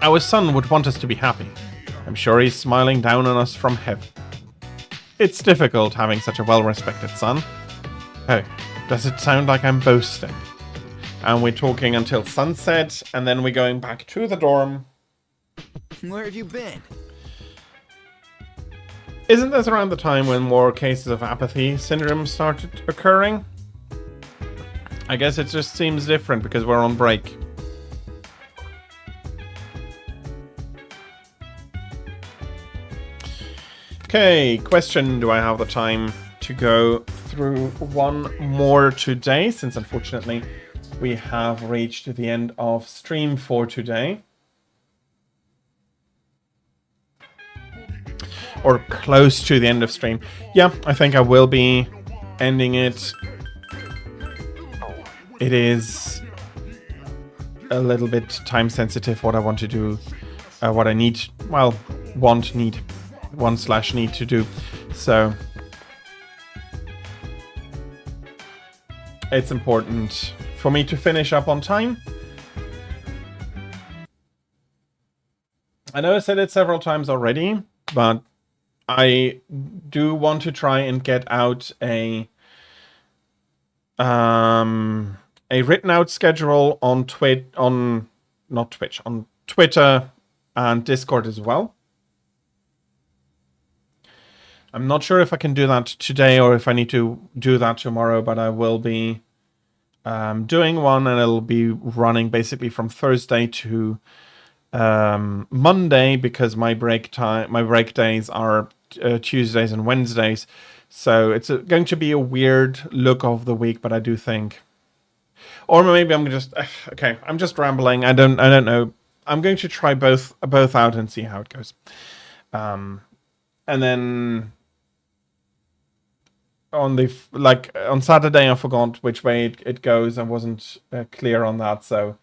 Our son would want us to be happy. I'm sure he's smiling down on us from heaven. It's difficult having such a well-respected son. Oh, does it sound like I'm boasting? And we're talking until sunset, and then we're going back to the dorm. Where have you been? Isn't this around the time when more cases of apathy syndrome started occurring? I guess it just seems different because we're on break. Okay, question, do I have the time to go through one more today, since unfortunately we have reached the end of stream for today. Or close to the end of stream. Yeah, I think I will be ending it. It is a little bit time sensitive what I want to do, what I need, well, need to do. So it's important for me to finish up on time. I know I said it several times already, but I do want to try and get out a written out schedule on on Twitter and Discord as well. I'm not sure if I can do that today or if I need to do that tomorrow, but I will be doing one, and it'll be running basically from Thursday to Monday, because my break days are Tuesdays and Wednesdays. So it's going to be a weird look of the week, but I do think, or maybe I'm just okay. I'm just rambling. I don't know. I'm going to try both out and see how it goes. And then on Saturday, I forgot which way it goes. I wasn't clear on that, so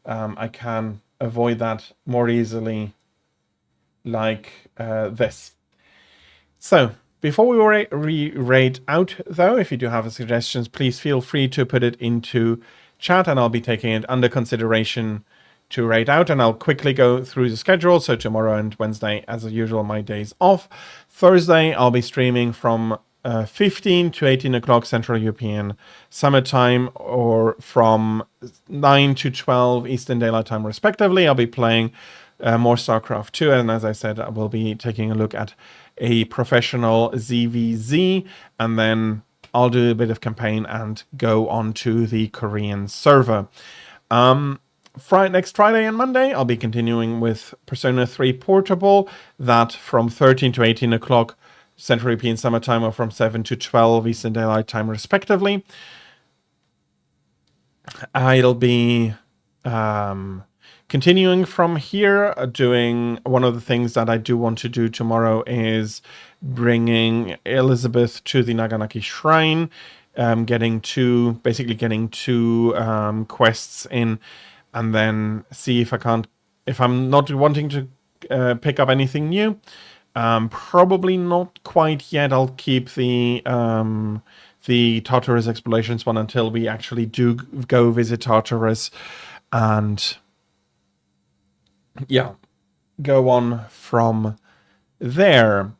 I can avoid that more easily, like this. So before we rate out, though, if you do have suggestions, please feel free to put it into chat, and I'll be taking it under consideration to rate out. And I'll quickly go through the schedule. So tomorrow and Wednesday, as usual, my days off. Thursday, I'll be streaming from 15 to 18 o'clock Central European Summertime, or from 9 to 12 Eastern Daylight Time, respectively. I'll be playing more StarCraft 2, and as I said, I will be taking a look at a professional ZVZ, and then I'll do a bit of campaign and go on to the Korean server. Next Friday and Monday, I'll be continuing with Persona 3 Portable, that from 13 to 18 o'clock Central European Summertime, or from 7 to 12 Eastern Daylight Time, respectively. I'll be continuing from here, doing one of the things that I do want to do tomorrow is bringing Elizabeth to the Naganaki Shrine, getting two quests in, and then see if I'm not wanting to pick up anything new. Probably not quite yet. I'll keep the Tartarus explorations one until we actually do go visit Tartarus, and yeah, go on from there.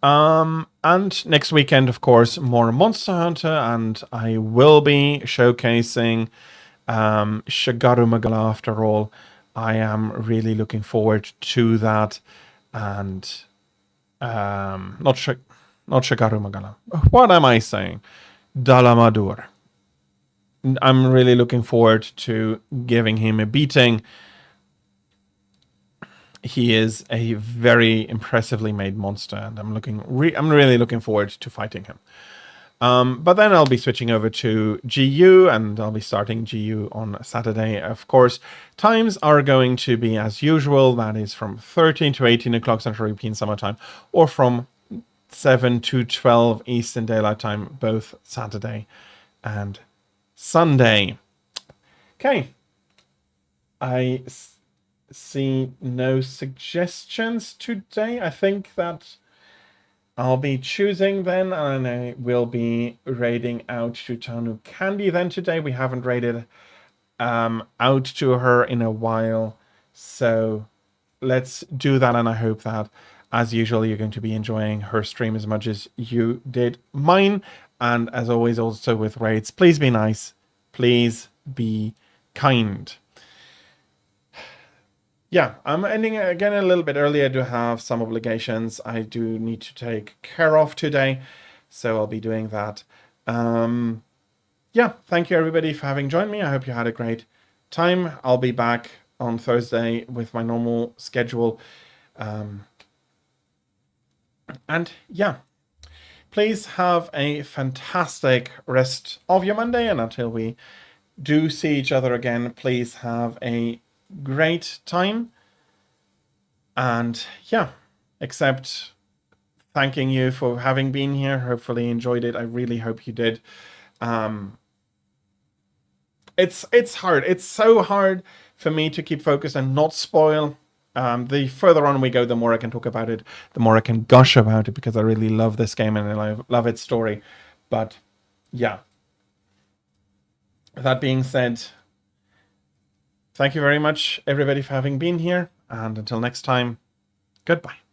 And next weekend, of course, more Monster Hunter, and I will be showcasing Shigaru Magala. After all, I am really looking forward to that, and not Shigaru Magala. What am I saying? Dalamadur. I'm really looking forward to giving him a beating. He is a very impressively made monster, and I'm really looking forward to fighting him. But then I'll be switching over to GU, and I'll be starting GU on Saturday. Of course, times are going to be as usual. That is from 13 to 18 o'clock Central European Summertime, or from 7 to 12 Eastern Daylight Time, both Saturday and Sunday. Okay. I see no suggestions today. I think that I'll be choosing then, and I will be raiding out to Tanu Candy then today. We haven't raided out to her in a while, so let's do that, and I hope that, as usual, you're going to be enjoying her stream as much as you did mine. And as always, also with raids, please be nice, please be kind. Yeah, I'm ending again a little bit early. I do have some obligations I do need to take care of today, so I'll be doing that. Yeah, thank you everybody for having joined me. I hope you had a great time. I'll be back on Thursday with my normal schedule. And yeah, please have a fantastic rest of your Monday, and until we do see each other again, please have a great time. And yeah, except thanking you for having been here. Hopefully you enjoyed it. I really hope you did. It's hard. It's so hard for me to keep focused and not spoil. The further on we go, the more I can talk about it, the more I can gush about it, because I really love this game and I love its story. But yeah, that being said, thank you very much, everybody, for having been here. And until next time, goodbye.